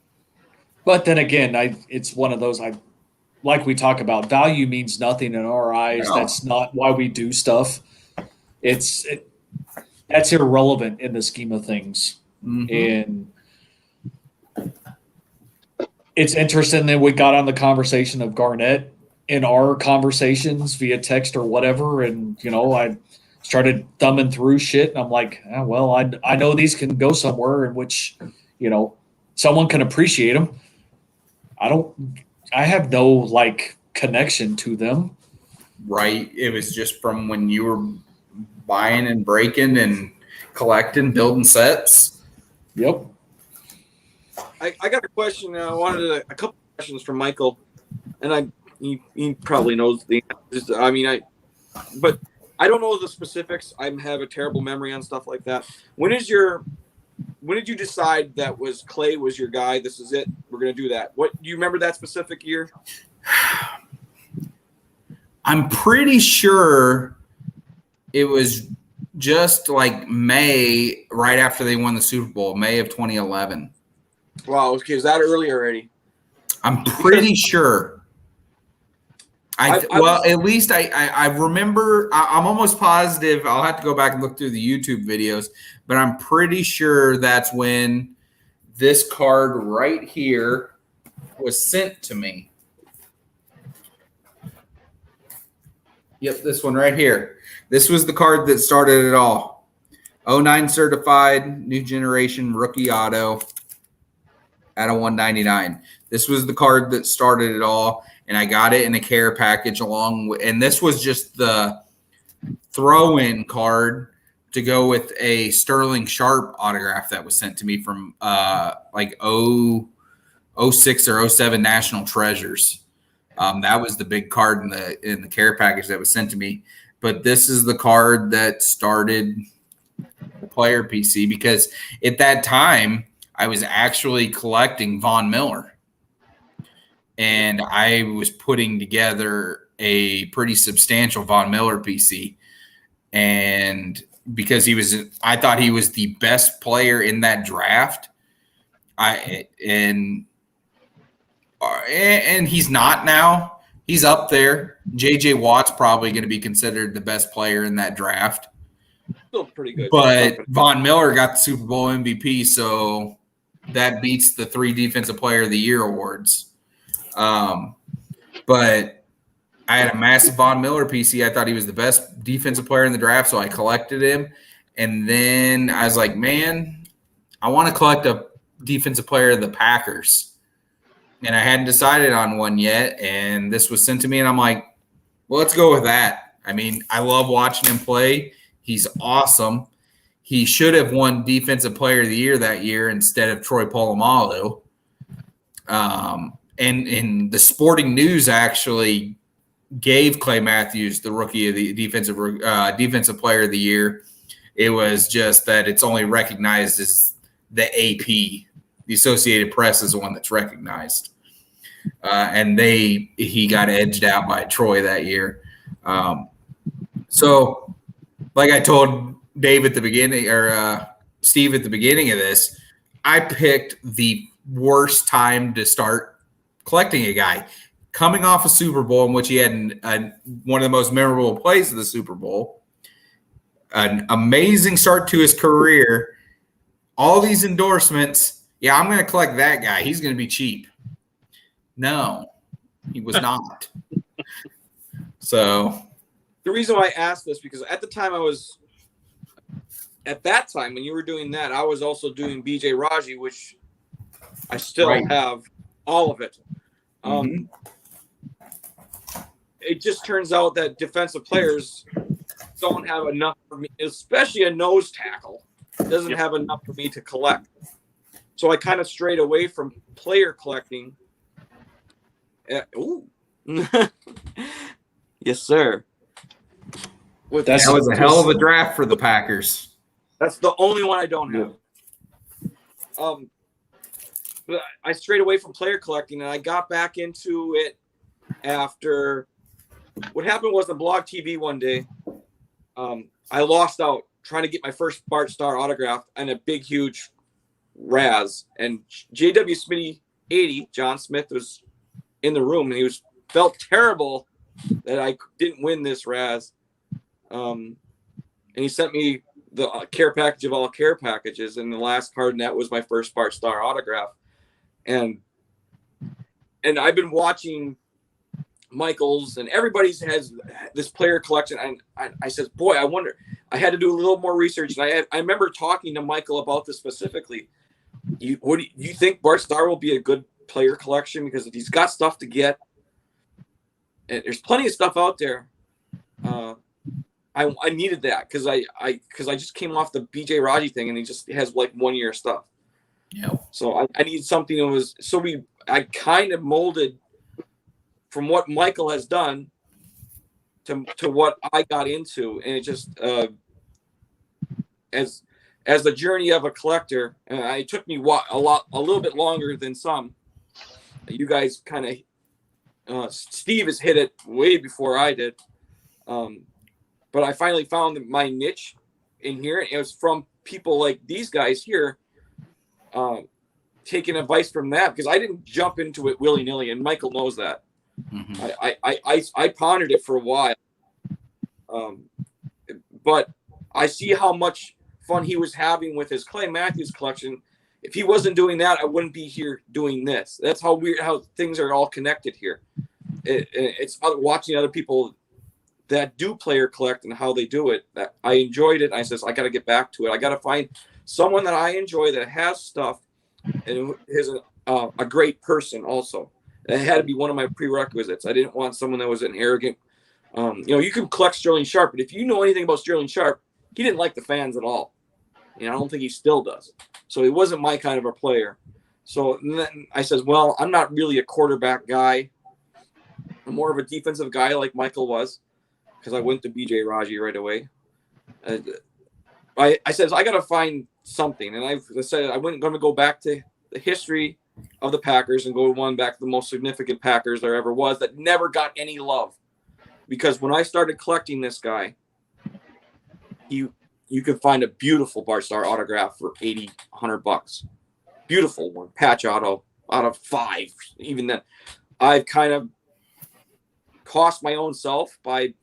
But then again, it's one of those like we talk about, value means nothing in our eyes. No. That's not why we do stuff. That's irrelevant in the scheme of things. Mm-hmm. And it's interesting that we got on the conversation of Garnett in our conversations via text or whatever. And, I started thumbing through shit and I'm like, well, I know these can go somewhere in which, someone can appreciate them. I have no connection to them. Right. It was just from when you were buying and breaking and collecting, building sets. Yep. I got a question. I wanted a couple questions from Michael, and he probably knows the answers. But I don't know the specifics. I have a terrible memory on stuff like that. When did you decide that Clay was your guy? This is it. We're gonna do that. What do you remember that specific year? I'm pretty sure it was just like May, right after they won the Super Bowl, May of 2011. Wow, okay, is that early already? I'm pretty sure. At least I remember. I'm almost positive. I'll have to go back and look through the YouTube videos, but I'm pretty sure that's when this card right here was sent to me. Yep, this one right here. This was the card that started it all. 09 certified, new generation rookie auto at a 199. This was the card that started it all, and I got it in a care package along with, and this was just the throw-in card to go with a Sterling Sharp autograph that was sent to me from 06 or 07 National Treasures. That was the big card in the care package that was sent to me. But this is the card that started the player PC, because at that time I was actually collecting Von Miller, and I was putting together a pretty substantial Von Miller PC. And because I thought he was the best player in that draft. And he's not now. He's up there. J.J. Watt's probably going to be considered the best player in that draft. Still pretty good. But Von Miller got the Super Bowl MVP, so that beats the 3 Defensive Player of the Year awards. But I had a massive Von Miller PC. I thought he was the best defensive player in the draft, so I collected him. And then I was like, man, I want to collect a defensive player of the Packers. And I hadn't decided on one yet, and this was sent to me, and I'm like, well, let's go with that. I mean, I love watching him play. He's awesome. He should have won Defensive Player of the Year that year instead of Troy Polamalu. And the Sporting News actually gave Clay Matthews the Rookie of the Defensive Player of the Year. It was just that it's only recognized as the AP. The Associated Press is the one that's recognized. And he got edged out by Troy that year. So like I told Dave at the beginning, or Steve at the beginning of this, I picked the worst time to start collecting a guy. Coming off a Super Bowl in which he had one of the most memorable plays of the Super Bowl, an amazing start to his career, all these endorsements. Yeah, I'm going to collect that guy. He's going to be cheap. No, he was not. So the reason why I asked this, because at that time when you were doing that, I was also doing BJ Raji, which I still have all of it. It just turns out that defensive players don't have enough for me, especially a nose tackle. doesn't have enough for me to collect. So I kind of strayed away from player collecting. Ooh. Yes, sir. That was a hell of a draft for the Packers. That's the only one I don't have. But I strayed away from player collecting, and I got back into it after what happened was on Blog TV one day. I lost out trying to get my first Bart Starr autograph and a big, huge Raz. And J.W. Smitty 80, John Smith, was in the room, and he felt terrible that I didn't win this Raz. And he sent me the care package of all care packages, and the last card in that was my first Bart Starr autograph. And I've been watching Michael's, and everybody's has this player collection. And I said, boy, I wonder. I had to do a little more research, and I remember talking to Michael about this specifically. You think Bart Starr will be a good player collection because he's got stuff to get? And there's plenty of stuff out there. I needed that because I just came off the BJ Raji thing, and he just has like 1 year stuff. Yeah. So I need something that was I kind of molded from what Michael has done to what I got into, and it just as the journey of a collector, it took me a little bit longer than some. You guys kind of Steve has hit it way before I did, but I finally found my niche in here. It was from people like these guys here. Taking advice from that, because I didn't jump into it willy-nilly, and Michael knows that. Mm-hmm. I pondered it for a while, but I see how much fun he was having with his Clay Matthews collection. If he wasn't doing that, I wouldn't be here doing this. That's how weird how things are all connected here. It's watching other people that do player collect and how they do it. That I enjoyed it. I says I got to get back to it. I got to find someone that I enjoy that has stuff and is a great person also. It had to be one of my prerequisites. I didn't want someone that was an arrogant. You can collect Sterling Sharp, but if you know anything about Sterling Sharp, he didn't like the fans at all. I don't think he still does. So he wasn't my kind of a player. So then I says, well, I'm not really a quarterback guy. I'm more of a defensive guy like Michael was, because I went to BJ Raji right away. I says, I got to find something. And I said, I wasn't going to go back to the history of the Packers and go one back to the most significant Packers there ever was that never got any love. Because when I started collecting this guy, you could find a beautiful Bart Starr autograph for $80, $100. Beautiful one, patch auto out of 5. Even then, I've kind of cost my own self by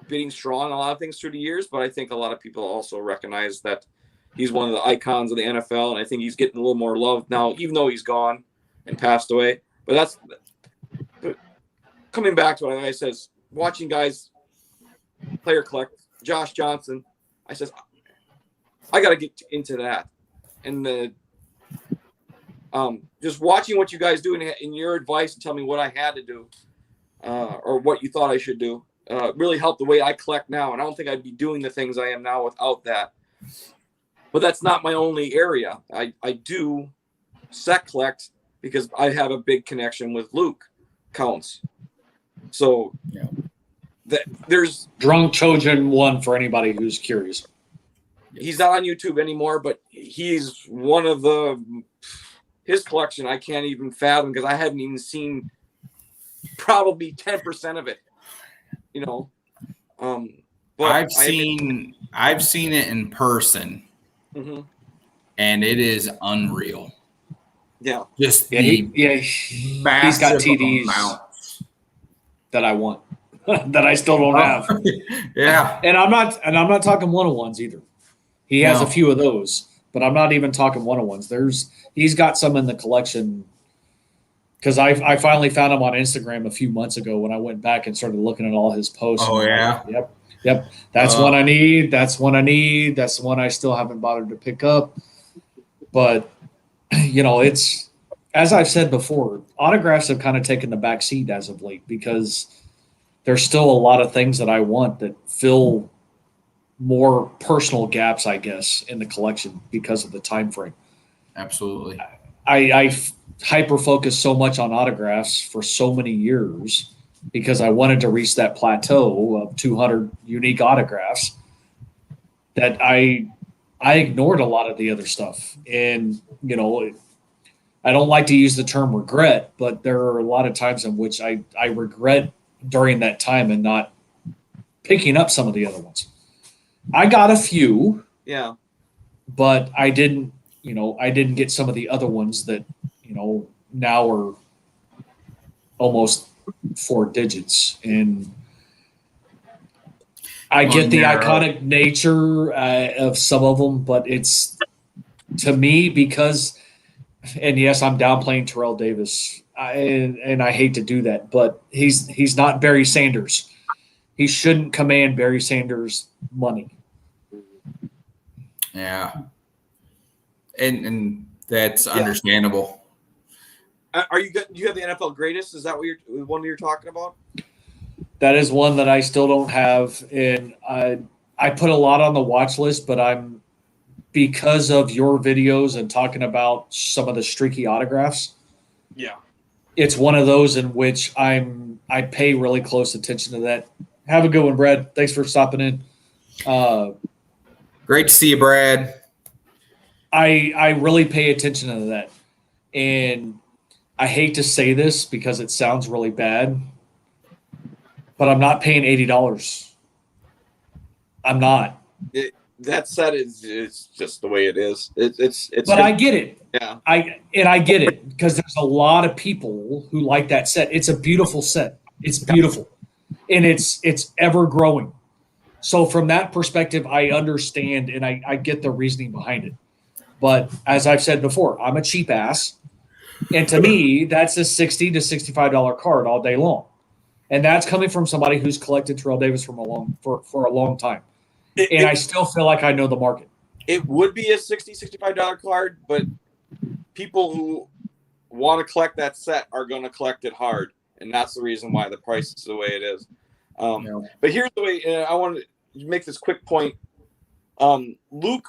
bidding strong on a lot of things through the years, but I think a lot of people also recognize that he's one of the icons of the NFL, and I think he's getting a little more love now, even though he's gone and passed away. But coming back to what I says, watching guys player collect, Josh Johnson, I says, I got to get into that. And just watching what you guys do and your advice and tell me what I had to do or what you thought I should do really helped the way I collect now. And I don't think I'd be doing the things I am now without that. But that's not my only area. I do set collect because I have a big connection with Luke Counts. So yeah. There's Drunk Trojan 1 for anybody who's curious. He's not on YouTube anymore, but he's one of his collection I can't even fathom because I haven't even seen probably 10% of it. But I've seen it in person, mm-hmm. and it is unreal. Yeah, just he's got TDs that I want that I still don't have. Yeah, and I'm not talking one-on-ones either. He has a few of those, but I'm not even talking one-on-ones. He's got some in the collection because I finally found him on Instagram a few months ago when I went back and started looking at all his posts. Oh yeah, yep. That's one I need. That's one I need. That's the one I still haven't bothered to pick up. But it's as I've said before, autographs have kind of taken the back seat as of late because there's still a lot of things that I want that fill more personal gaps, I guess, in the collection because of the time frame. Absolutely. I hyper focused so much on autographs for so many years because I wanted to reach that plateau of 200 unique autographs that I ignored a lot of the other stuff. And, you know, I don't like to use the term regret, but there are a lot of times in which I regret during that time and not picking up some of the other ones. I got a few, Yeah. but I didn't get some of the other ones that, you know, now are almost 4 digits. And I get the iconic nature of some of them, but it's, to me, because, and yes, I'm downplaying Terrell Davis, and I hate to do that, but he's not Barry Sanders. He shouldn't command Barry Sanders money. Yeah. And that's understandable. Are you good? Do you have the NFL greatest? Is that what one you're talking about? That is one that I still don't have, and I put a lot on the watch list, but because of your videos and talking about some of the streaky autographs. Yeah. It's one of those in which I pay really close attention to that. Have a good one, Brad. Thanks for stopping in. Great to see you, Brad. I really pay attention to that. And I hate to say this because it sounds really bad, but I'm not paying $80. I'm not. That set is just the way it is. It's. But I get it. Yeah. I get it because there's a lot of people who like that set. It's a beautiful set. It's beautiful, and it's ever growing. So from that perspective, I understand and I get the reasoning behind it. But as I've said before, I'm a cheap ass, and to me, that's a $60 to $65 card all day long, and that's coming from somebody who's collected Terrell Davis for a long time. And I still feel like I know the market. It would be a $60, $65 card, but people who want to collect that set are going to collect it hard, and that's the reason why the price is the way it is. But here's the way I want to make this quick point. Luke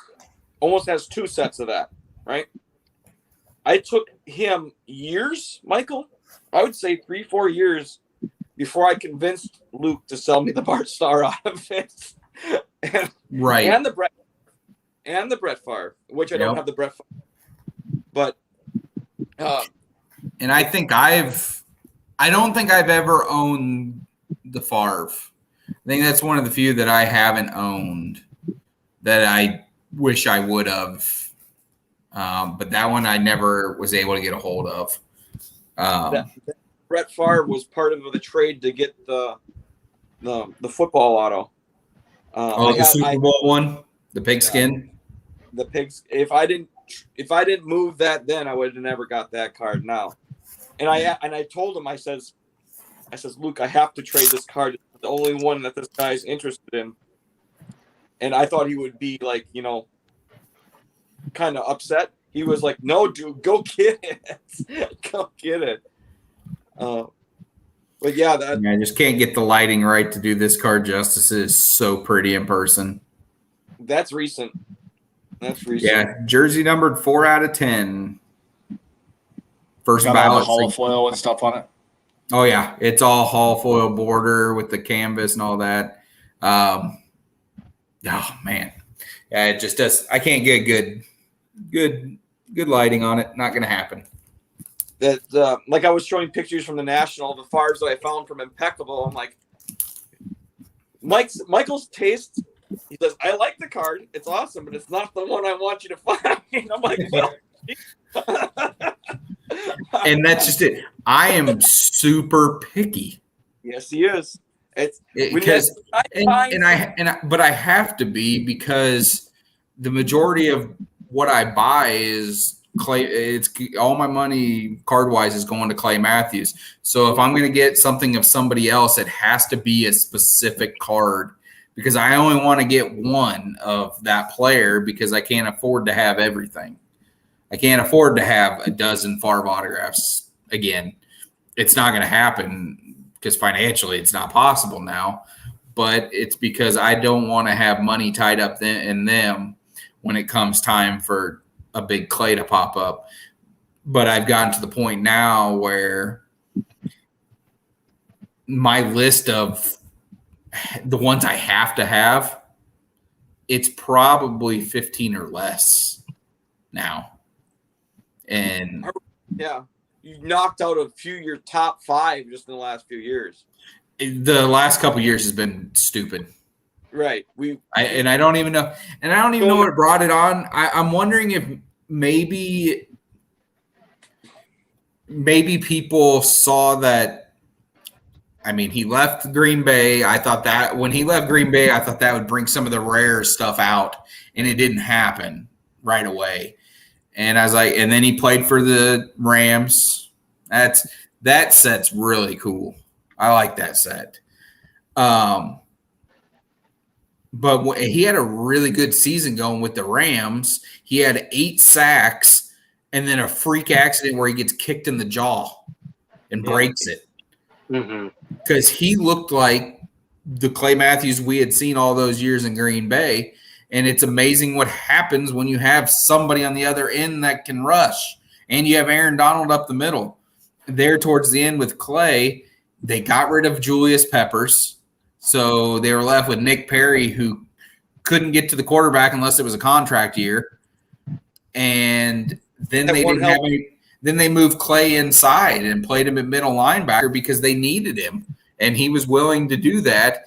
almost has 2 sets of that, right? I took him years, Michael. I would say 3-4 years before I convinced Luke to sell me the Bart Starr out of it. Right. And the Brett Favre, which I don't have the Brett Favre. But and I don't think I've ever owned the Favre. I think that's one of the few that I haven't owned that I wish I would have. But that one I never was able to get a hold of. Brett Favre was part of the trade to get the football auto. The Super Bowl one, the pigskin. The pigs. If I didn't move that, then I would have never got that card now. And I told him, I says, Luke, I have to trade this card. It's the only one that this guy's interested in. And I thought he would be like, kind of upset. He was like, no, dude, go get it. Go get it. But yeah, I just can't get the lighting right to do this card justice. It is so pretty in person. That's recent. Yeah, jersey numbered 4 out of 10. First ballot, hollow foil and stuff on it. Oh yeah, it's all hollow foil border with the canvas and all that. Oh man, yeah, it just does. I can't get good lighting on it. Not gonna happen. That like I was showing pictures from the National, the Favres that I found from Impeccable. I'm like, Michael's taste. He says, I like the card. It's awesome, but it's not the one I want you to find. I'm like, well, and that's just it. I am super picky. Yes, he is. But I have to be because the majority of what I buy is Clay. It's all my money card wise is going to Clay Matthews. So if I'm going to get something of somebody else, it has to be a specific card because I only want to get one of that player because I can't afford to have everything. I can't afford to have a dozen Favre autographs again. It's not going to happen because financially it's not possible now. but it's because I don't want to have money tied up in them when it comes time for a big Clay to pop up. But I've gotten to the point now where my list of the ones I have to have, it's probably 15 or less now. And yeah, you knocked out a few your top 5 just in the last few years. The last couple of years has been stupid. Right. I don't even know. And I don't even know what brought it on. I'm wondering if maybe people saw that. I mean, he left Green Bay. I thought that when he left Green Bay, I thought that would bring some of the rare stuff out, and it didn't happen right away. And I was like, and then he played for the Rams. That set's really cool. I like that set. But he had a really good season going with the Rams. He had 8 sacks and then a freak accident where he gets kicked in the jaw and breaks it. Because he looked like the Clay Matthews we had seen all those years in Green Bay. And it's amazing what happens when you have somebody on the other end that can rush. And you have Aaron Donald up the middle. There towards the end with Clay, they got rid of Julius Peppers. So they were left with Nick Perry, who couldn't get to the quarterback unless it was a contract year. And then they didn't have any. Then they moved Clay inside and played him at middle linebacker because they needed him, and he was willing to do that.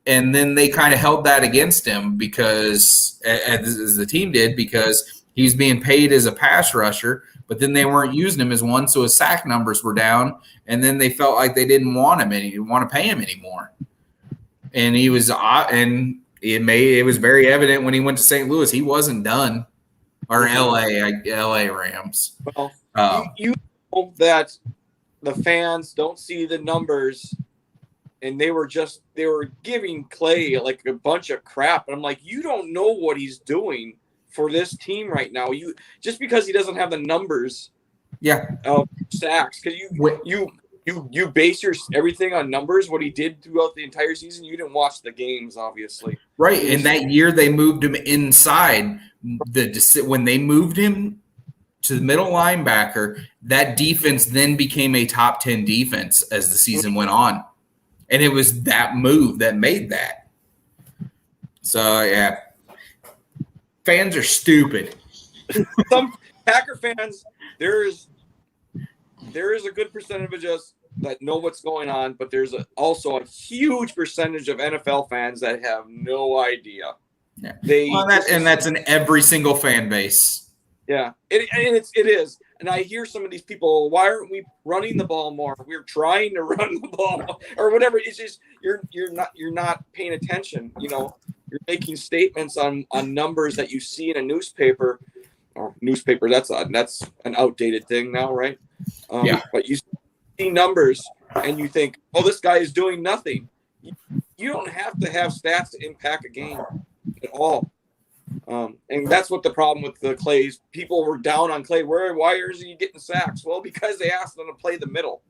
And then they kind of held that against him because, as the team did, because he was being paid as a pass rusher, but then they weren't using him as one, so his sack numbers were down. And then they felt like they didn't want to pay him anymore. And he was, and it was very evident when he went to St. Louis, he wasn't done, or LA Rams. Well, you know that the fans don't see the numbers, and they were giving Clay like a bunch of crap. And I'm like, you don't know what he's doing for this team right now. You just because he doesn't have the numbers, of sacks, because you base your everything on numbers. What he did throughout the entire season, you didn't watch the games, obviously. Right, and that year they moved him inside. When they moved him to the middle linebacker, that defense then became a top 10 defense as the season went on. And it was that move that made that. So, yeah. Fans are stupid. Some Packer fans, there is a good percentage of us that know what's going on, but there's also a huge percentage of NFL fans that have no idea. Yeah. That's in every single fan base. Yeah, it is. And I hear some of these people, why aren't we running the ball more? We're trying to run the ball or whatever. It's just you're not paying attention. You know, you're making statements on numbers that you see in a newspaper. Or newspaper, that's an outdated thing now, right? But you see numbers and you think, oh, this guy is doing nothing. You don't have to have stats to impact a game at all. And that's what the problem with the Clays. People were down on Clay. Why isn't he getting sacks? Well, because they asked him to play the middle,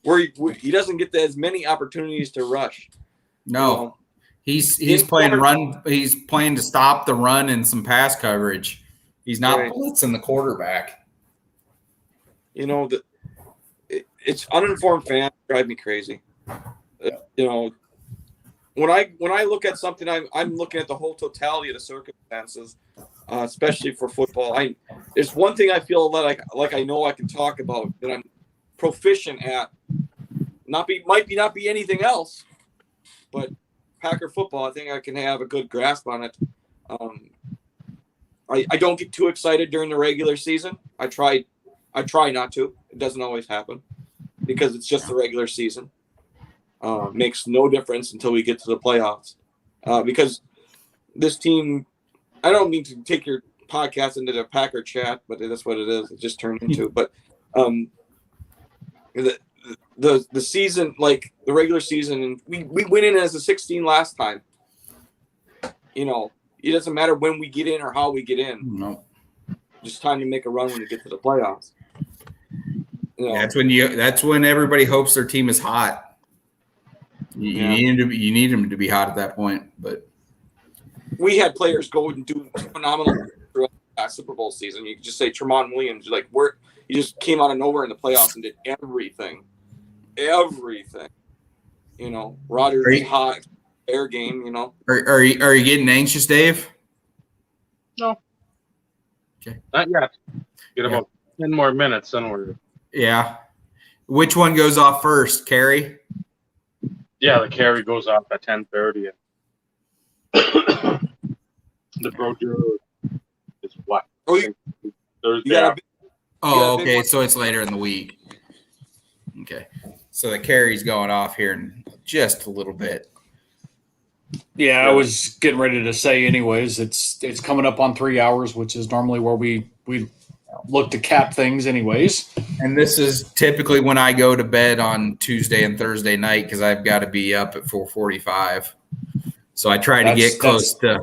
where he doesn't get as many opportunities to rush. No, he's playing run. He's playing to stop the run and some pass coverage. He's not blitzing the quarterback. You know, it's uninformed fans drive me crazy. You know. When I look at something, I'm looking at the whole totality of the circumstances, especially for football. There's one thing I feel that like I know I can talk about that I'm proficient at. Might not be anything else, but Packer football, I think I can have a good grasp on it. I don't get too excited during the regular season. I try not to. It doesn't always happen because it's just the regular season. Makes no difference until we get to the playoffs. Because this team, I don't mean to take your podcast into the Packer chat, but that's what it is. It just turned into. But the season, like the regular season, and we went in as a 16 last time. You know, it doesn't matter when we get in or how we get in. No, just time to make a run when you get to the playoffs. You know, that's when everybody hopes their team is hot. You need him to be hot at that point. But we had players go and do phenomenal throughout that Super Bowl season. You could just say Tremont Williams, like where he just came out of nowhere in the playoffs and did everything. You know, Rodgers hot air game. You know, are you getting anxious, Dave? No. Okay. Not yet. Get about 10 more minutes, then we're. Yeah. Which one goes off first, Carrie? Yeah, the carry goes off at 10:30. The brochure is what? Thursday. Okay. So it's later in the week. Okay. So the carry's going off here in just a little bit. Yeah, I was getting ready to say anyways, it's coming up on 3 hours, which is normally where we look to cap things anyways. And this is typically when I go to bed on Tuesday and Thursday night because I've got to be up at 4:45. So I try to get close to.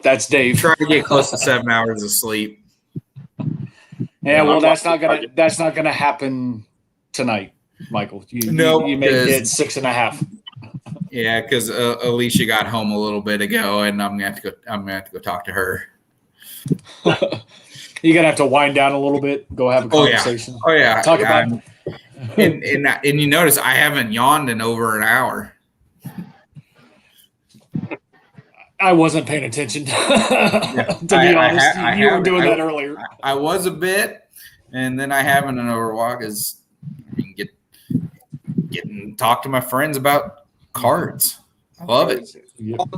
That's Dave. Try to get close to 7 hours of sleep. Yeah, well, that's not gonna happen tonight, Michael. You may get 6.5. Yeah, because Alicia got home a little bit ago, and I'm gonna have to go talk to her. You're gonna have to wind down a little bit, go have a conversation. Oh yeah. Talk about and you notice I haven't yawned in over an hour. I wasn't paying attention. To be honest, you were doing that earlier. I was a bit, and then I haven't an overwalk as getting talk to my friends about cards. I love it.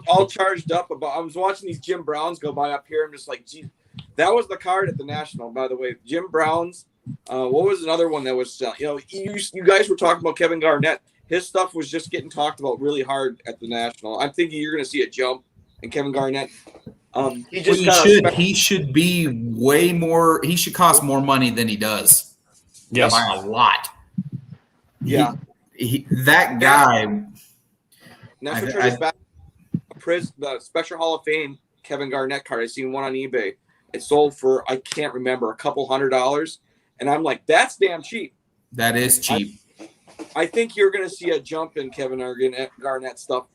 All charged up about. I was watching these Jim Browns go by up here. I'm just like, geez, that was the card at the National, by the way. Jim Browns. What was another one that was? You guys were talking about Kevin Garnett. His stuff was just getting talked about really hard at the National. I'm thinking you're going to see a jump. And Kevin Garnett, he should be way more. He should cost more money than he does. Yes, by a lot. Yeah, that guy. National Treasure's back. The Special Hall of Fame Kevin Garnett card. I seen one on eBay. It sold for I can't remember a couple $100, and I'm like, that's damn cheap. That is cheap. I think you're going to see a jump in Kevin Garnett stuff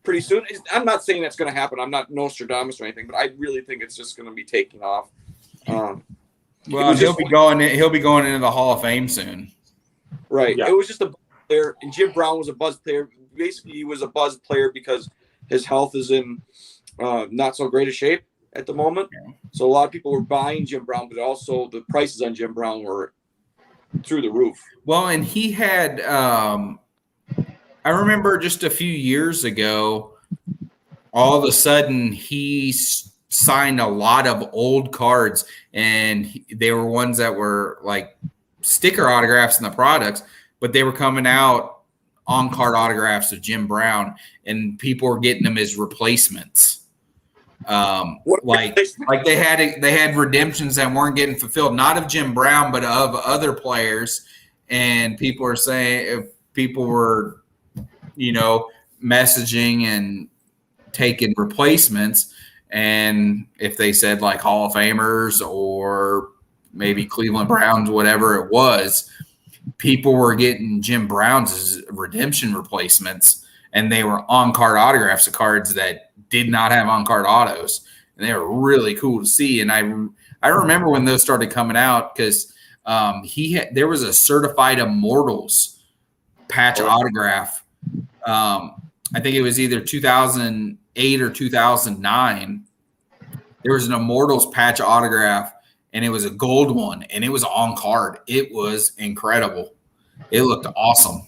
pretty soon. I'm not saying that's going to happen. I'm not Nostradamus or anything, but I really think it's just going to be taking off. Well, he'll be going into the Hall of Fame soon. Right. Yeah. It was just a buzz player, and Jim Brown was a buzz player. Basically, he was a buzz player because his health is in not so great a shape at the moment. Yeah. So a lot of people were buying Jim Brown, but also the prices on Jim Brown were through the roof. Well, and he had I remember just a few years ago, all of a sudden he signed a lot of old cards, and they were ones that were like sticker autographs in the products, but they were coming out on card autographs of Jim Brown, and people were getting them as replacements. Like they had redemptions that weren't getting fulfilled, not of Jim Brown, but of other players. And people are saying, if people were, messaging and taking replacements, and if they said like Hall of Famers or maybe Cleveland Browns, whatever it was, people were getting Jim Brown's as redemption replacements, and they were on-card autographs of cards that did not have on-card autos, and they were really cool to see. And I remember when those started coming out because there was a certified Immortals patch autograph. I think it was either 2008 or 2009. There was an Immortals patch autograph, and it was a gold one, and it was on card. It was incredible. It looked awesome.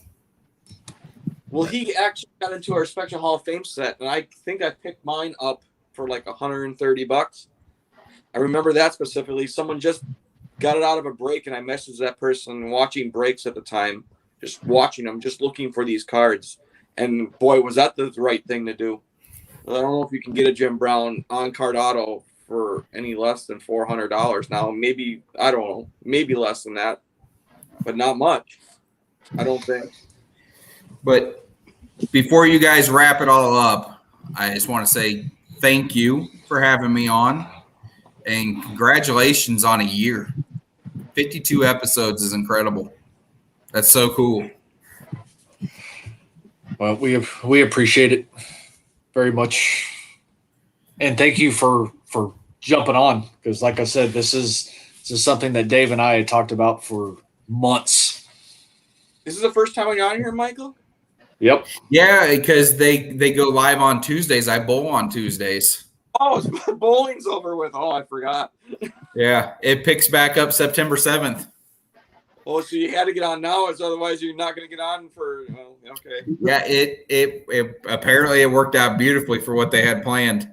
Well, he actually got into our Special Hall of Fame set, and I think I picked mine up for like $130. I remember that specifically. Someone just got it out of a break, and I messaged that person watching breaks at the time, just watching them, just looking for these cards. And boy, was that the right thing to do. I don't know if you can get a Jim Brown on-card auto for any less than $400 now. Maybe, I don't know, maybe less than that, but not much, I don't think. But before you guys wrap it all up, I just want to say thank you for having me on, and congratulations on a year. 52 episodes is incredible. That's so cool. Well, we appreciate it very much, and thank you for jumping on, because, like I said, this is something that Dave and I had talked about for months. This is the first time I got on here, Michael? Yep. Yeah, because they go live on Tuesdays. I bowl on Tuesdays. Oh, bowling's over with. Oh, I forgot. Yeah, it picks back up September 7th. Oh, so you had to get on now, otherwise you're not going to get on for. Oh, okay. Yeah, it apparently it worked out beautifully for what they had planned.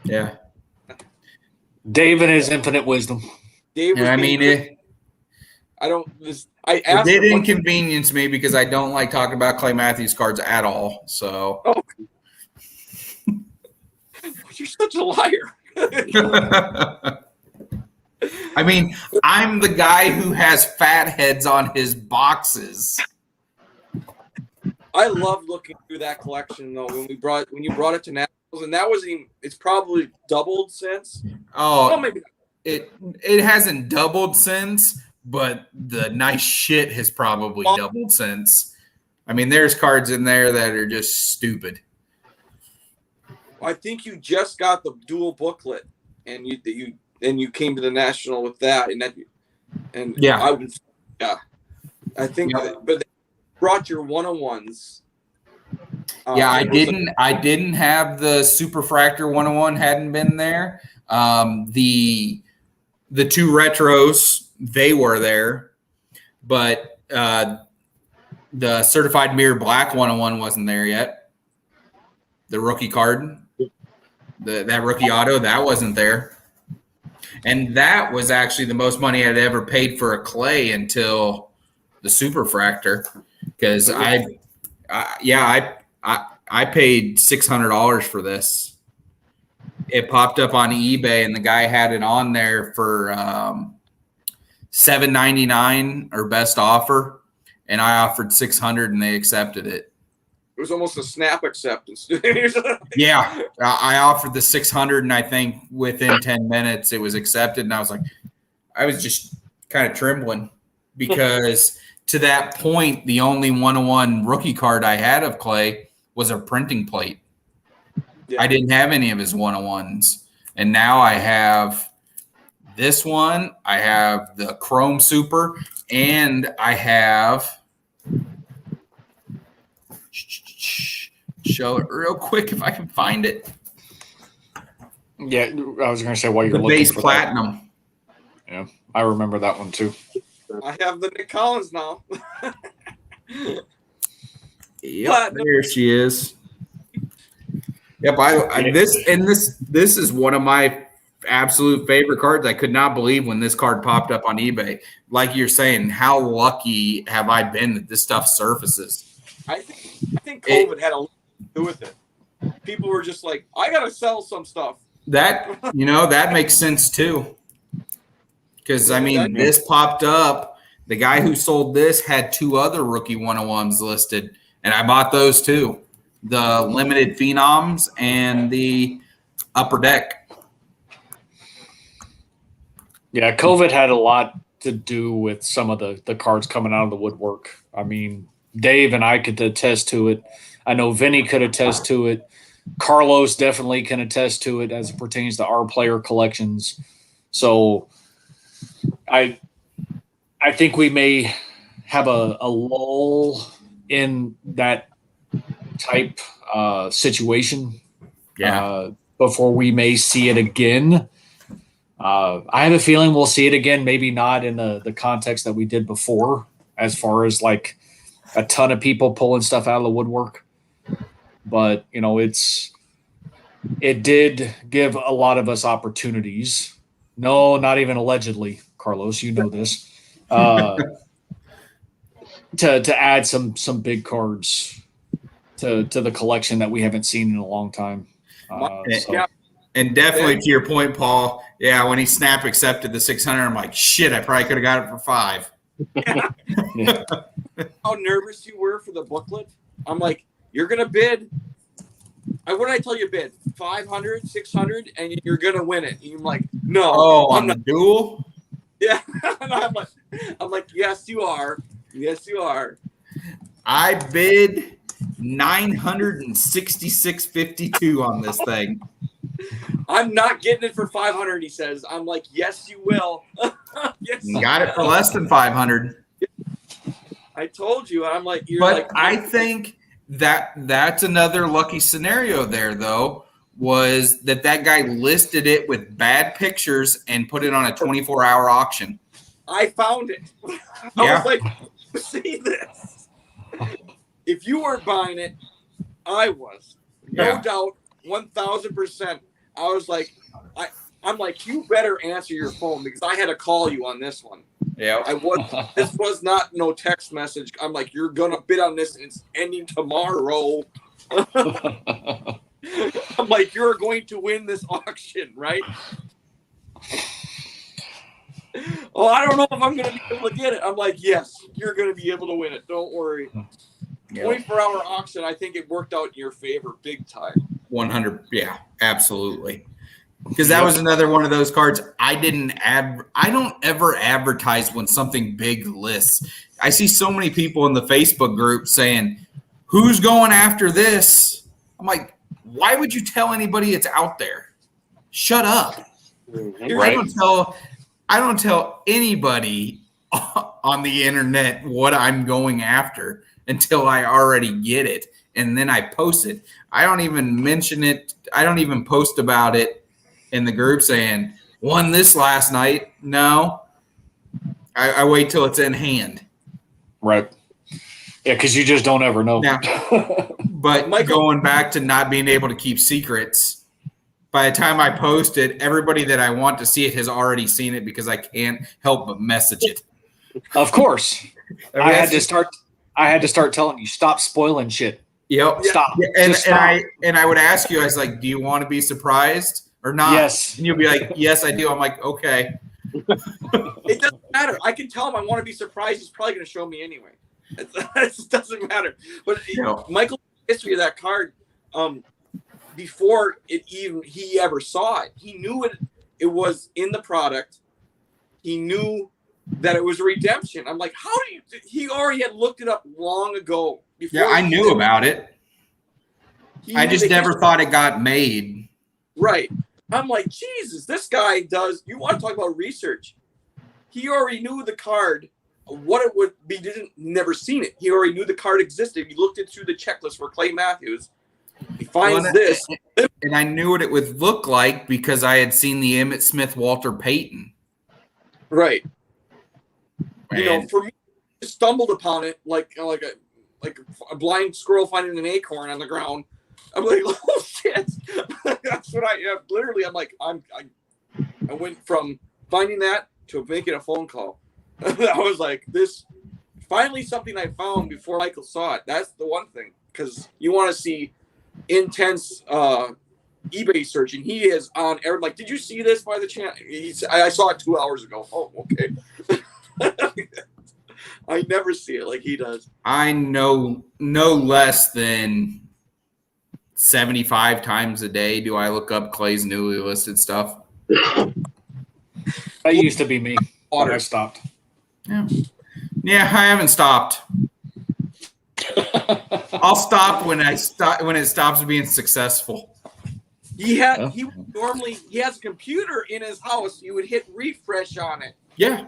Yeah. Dave and his infinite wisdom. Dave was I mean, it asked did him inconvenience me because I don't like talking about Clay Matthews cards at all. So. Oh. You're such a liar. I mean, I'm the guy who has fat heads on his boxes. I love looking through that collection though. When you brought it to Nationals, and that wasn't even, it's probably doubled since. Oh, well, maybe it hasn't doubled since, but the nice shit has probably doubled since. I mean, there's cards in there that are just stupid. I think you just got the dual booklet, and you came to the National with that, and yeah, I think, but they brought your 101s. Yeah, I didn't have the Superfractor 101, hadn't been there. The two retros, they were there, but the Certified Mirror Black 101 wasn't there yet. The rookie card, that rookie auto, that wasn't there. And that was actually the most money I'd ever paid for a Clay until the Superfractor, because I paid $600 for this. It popped up on eBay, and the guy had it on there for $7.99 or best offer, and I offered $600, and they accepted it. It was almost a snap acceptance. Yeah, I offered the $600, and I think within 10 minutes it was accepted. And I was just kind of trembling, because to that point, the only 101 rookie card I had of Clay was a printing plate. Yeah. I didn't have any of his 101s, and now I have this one. I have the Chrome Super, and I have. Show it real quick if I can find it. Yeah, I was going to say while you're the looking base for platinum. That. Yeah, I remember that one too. I have the Nick Collins now. Yep, there she is. Yep, this is one of my absolute favorite cards. I could not believe when this card popped up on eBay. Like you're saying, how lucky have I been that this stuff surfaces? I think COVID had a lot to do with it. People were just like, I gotta sell some stuff. That that makes sense too. Because I mean, this popped up. The guy who sold this had two other rookie 101s listed, and I bought those too. The limited phenoms and the upper deck. Yeah, COVID had a lot to do with some of the cards coming out of the woodwork. I mean, Dave and I could attest to it. I know Vinny could attest to it. Carlos definitely can attest to it as it pertains to our player collections. So I think we may have a lull in that type situation before we may see it again. I have a feeling we'll see it again, maybe not in the context that we did before, as far as like a ton of people pulling stuff out of the woodwork. But, it did give a lot of us opportunities. No, not even allegedly, Carlos, you know this. To add some big cards to the collection that we haven't seen in a long time. And definitely to your point, Paul, when he snap accepted the 600, I'm like, shit, I probably could have got it for $5. Yeah. How nervous you were for the booklet? I'm like, you're going to bid. What did I tell you bid? 500, 600, and you're going to win it. And you're like, no. Oh, on the duel? Yeah. And I'm like, yes, you are. Yes, you are. I bid $966.52 on this thing. I'm not getting it for 500. He says. I'm like, yes, you will. Yes, You got it for less than 500. I told you. I'm like, you're But like. I think that's another lucky scenario there, though, was that guy listed it with bad pictures and put it on a 24-hour auction. I found it. I was like, see this. If you weren't buying it, I was. No doubt, 1,000%. I was like, I'm like, you better answer your phone because I had to call you on this one. Yeah. This was not no text message. I'm like, you're gonna bid on this and it's ending tomorrow. I'm like, you're going to win this auction, right? Oh, I don't know if I'm gonna be able to get it. I'm like, yes, you're gonna be able to win it. Don't worry. 24-hour auction, I think it worked out in your favor big time. 100, yeah, absolutely. Because that was another one of those cards I don't ever advertise when something big lists. I see so many people in the Facebook group saying, who's going after this? I'm like, why would you tell anybody it's out there? Shut up. Right. I don't tell anybody on the internet what I'm going after until I already get it. And then I post it. I don't even mention it. I don't even post about it in the group saying, won this last night. No. I wait till it's in hand. Right. Yeah, because you just don't ever know. Now, but going back to not being able to keep secrets, by the time I post it, everybody that I want to see it has already seen it because I can't help but message it. Of course. I had to start telling you, stop spoiling shit. Yep. Stop. Yeah, and I would ask you, I was like, do you want to be surprised or not? Yes. And you'll be like, yes, I do. I'm like, okay. It doesn't matter. I can tell him I want to be surprised. He's probably going to show me anyway. It doesn't matter. But Michael's history of that card, before he ever saw it, he knew it was in the product. He knew that it was a redemption. I'm like, how do you? He already had looked it up long ago. Yeah, I knew about it. I just never thought it got made. Right. I'm like, Jesus, this guy does. You want to talk about research? He already knew the card, what it would be. Never seen it. He already knew the card existed. He looked it through the checklist for Clay Matthews. He finds this, and I knew what it would look like because I had seen the Emmitt Smith, Walter Payton. Right. For me, I stumbled upon it like a blind squirrel finding an acorn on the ground. I'm like, oh shit! That's what literally. I'm like, I went from finding that to making a phone call. I was like, this finally something I found before Michael saw it. That's the one thing, because you want to see intense eBay searching. He is on every, like, did you see this by the chance? I saw it 2 hours ago. Oh, okay. I never see it like he does. I know no less than 75 times a day do I look up Clay's newly listed stuff. That used to be me. But I stopped. Yeah, I haven't stopped. I'll stop when it stops being successful. He has a computer in his house. You would hit refresh on it. Yeah.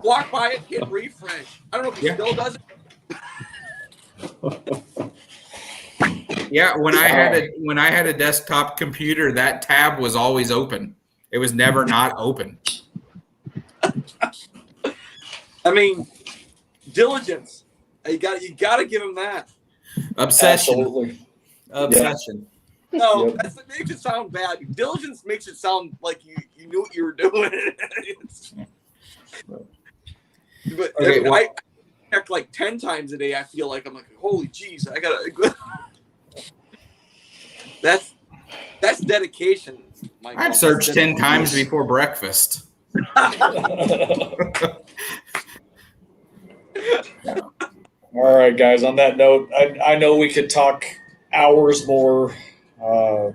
Walk by it, hit refresh. I don't know if he still does it. Yeah, when I had a desktop computer, that tab was always open. It was never not open. I mean, diligence. You got to give him that. Obsession. Absolutely. Obsession. Yeah. No, that makes it sound bad. Diligence makes it sound like you knew what you were doing. But okay, I check like 10 times a day. I feel like I'm like, holy jeez, I gotta. That's dedication. Michael. I've searched 10 times before breakfast. All right, guys. On that note, I know we could talk hours more, but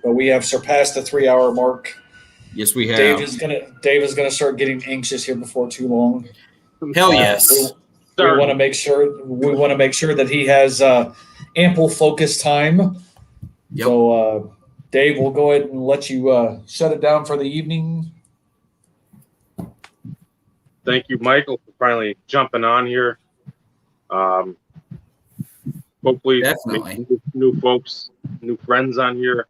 we have surpassed the 3-hour mark. Yes, we have. Dave is gonna start getting anxious here before too long. Hell yes. We want to make sure that he has ample focus time. Yep. So, Dave, we'll go ahead and let you shut it down for the evening. Thank you, Michael, for finally jumping on here. Hopefully, Definitely. make new folks, new friends on here.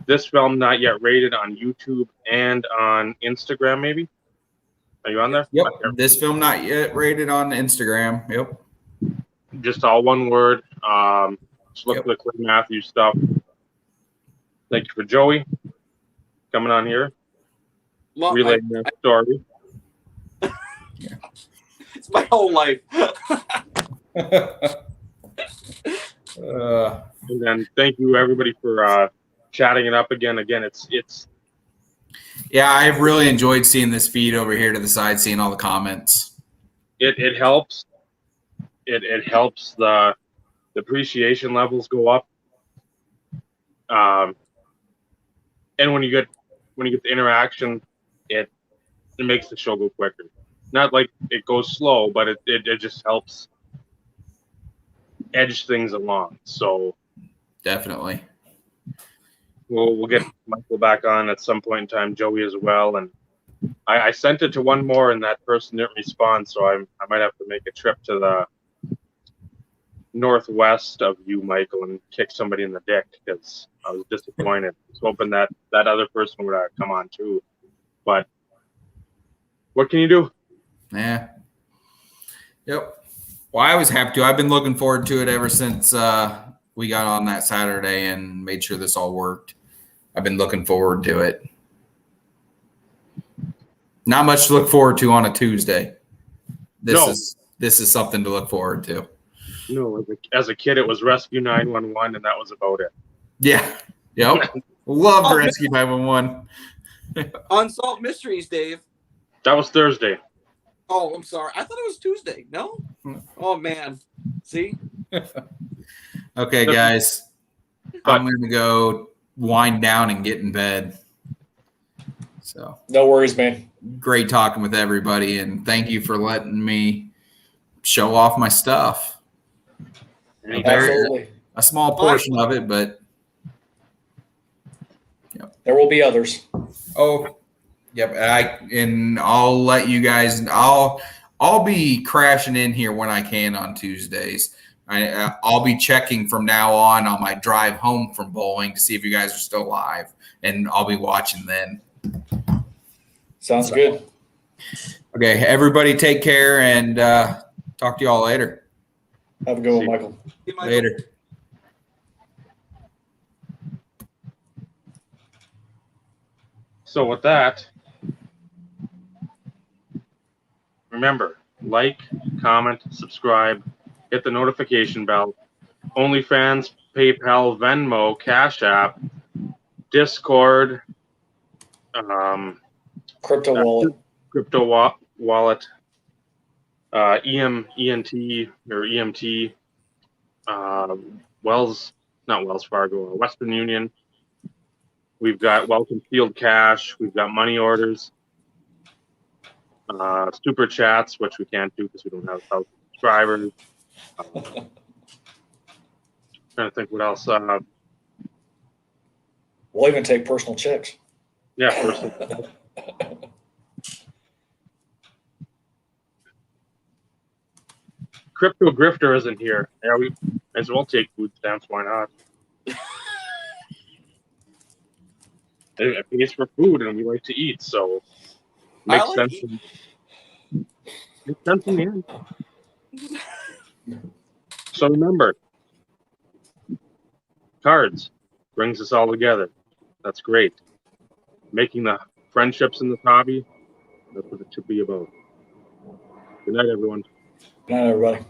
This film not yet rated on YouTube and on Instagram, maybe. Are you on there? Yep. This film not yet rated on Instagram. Yep. Just all one word. Just look for the Clay Matthews stuff. Thank you for Joey coming on here, relaying that story. It's my whole life. And then thank you everybody for chatting it up again. Again, it's yeah, I've really enjoyed seeing this feed over here to the side, seeing all the comments. It helps. It helps the appreciation levels go up. And when you get the interaction, it makes the show go quicker. Not like it goes slow, but it just helps edge things along. So definitely, we'll get Michael back on at some point in time, Joey as well. And I sent it to one more, and that person didn't respond. So I might have to make a trip to the northwest of you, Michael, and kick somebody in the dick because I was disappointed. I was hoping that other person would come on too, but what can you do? Yeah. Yep. Well, I was happy to. I've been looking forward to it ever since we got on that Saturday and made sure this all worked. I've been looking forward to it. Not much to look forward to on a Tuesday. This is something to look forward to. No, as a kid, it was Rescue 911, and that was about it. Yeah. Yep. Loved Rescue 911. Unsolved Mysteries, Dave. That was Thursday. Oh, I'm sorry. I thought it was Tuesday. No? Oh, man. See? Okay, guys. I'm going to go wind down and get in bed. So no worries, man. Great talking with everybody, and thank you for letting me show off my stuff. Absolutely. A small portion of it, but there will be others. Oh, yep. And I'll let you guys. I'll be crashing in here when I can on Tuesdays. I'll be checking from now on my drive home from bowling to see if you guys are still alive, and I'll be watching then. Sounds good. Okay, everybody, take care, and talk to you all later. Have a good one, Michael. Later. So with that, remember, like, comment, subscribe, hit the notification bell. OnlyFans, PayPal, Venmo, Cash App, Discord, crypto wallet, EMT, not Wells Fargo, Western Union. We've got Welcome Field Cash. We've got money orders, super chats, which we can't do because we don't have 1,000 subscribers. Trying to think what else. We'll even take personal checks. Yeah, personal. Crypto Grifter isn't here. Yeah, we might as well take food stamps. Why not? It pays for food, and we like to eat, so makes sense. Makes sense in the end. So remember, cards brings us all together. That's great. Making the friendships in this hobby, that's what it should be about. Good night, everyone. Good night, everybody.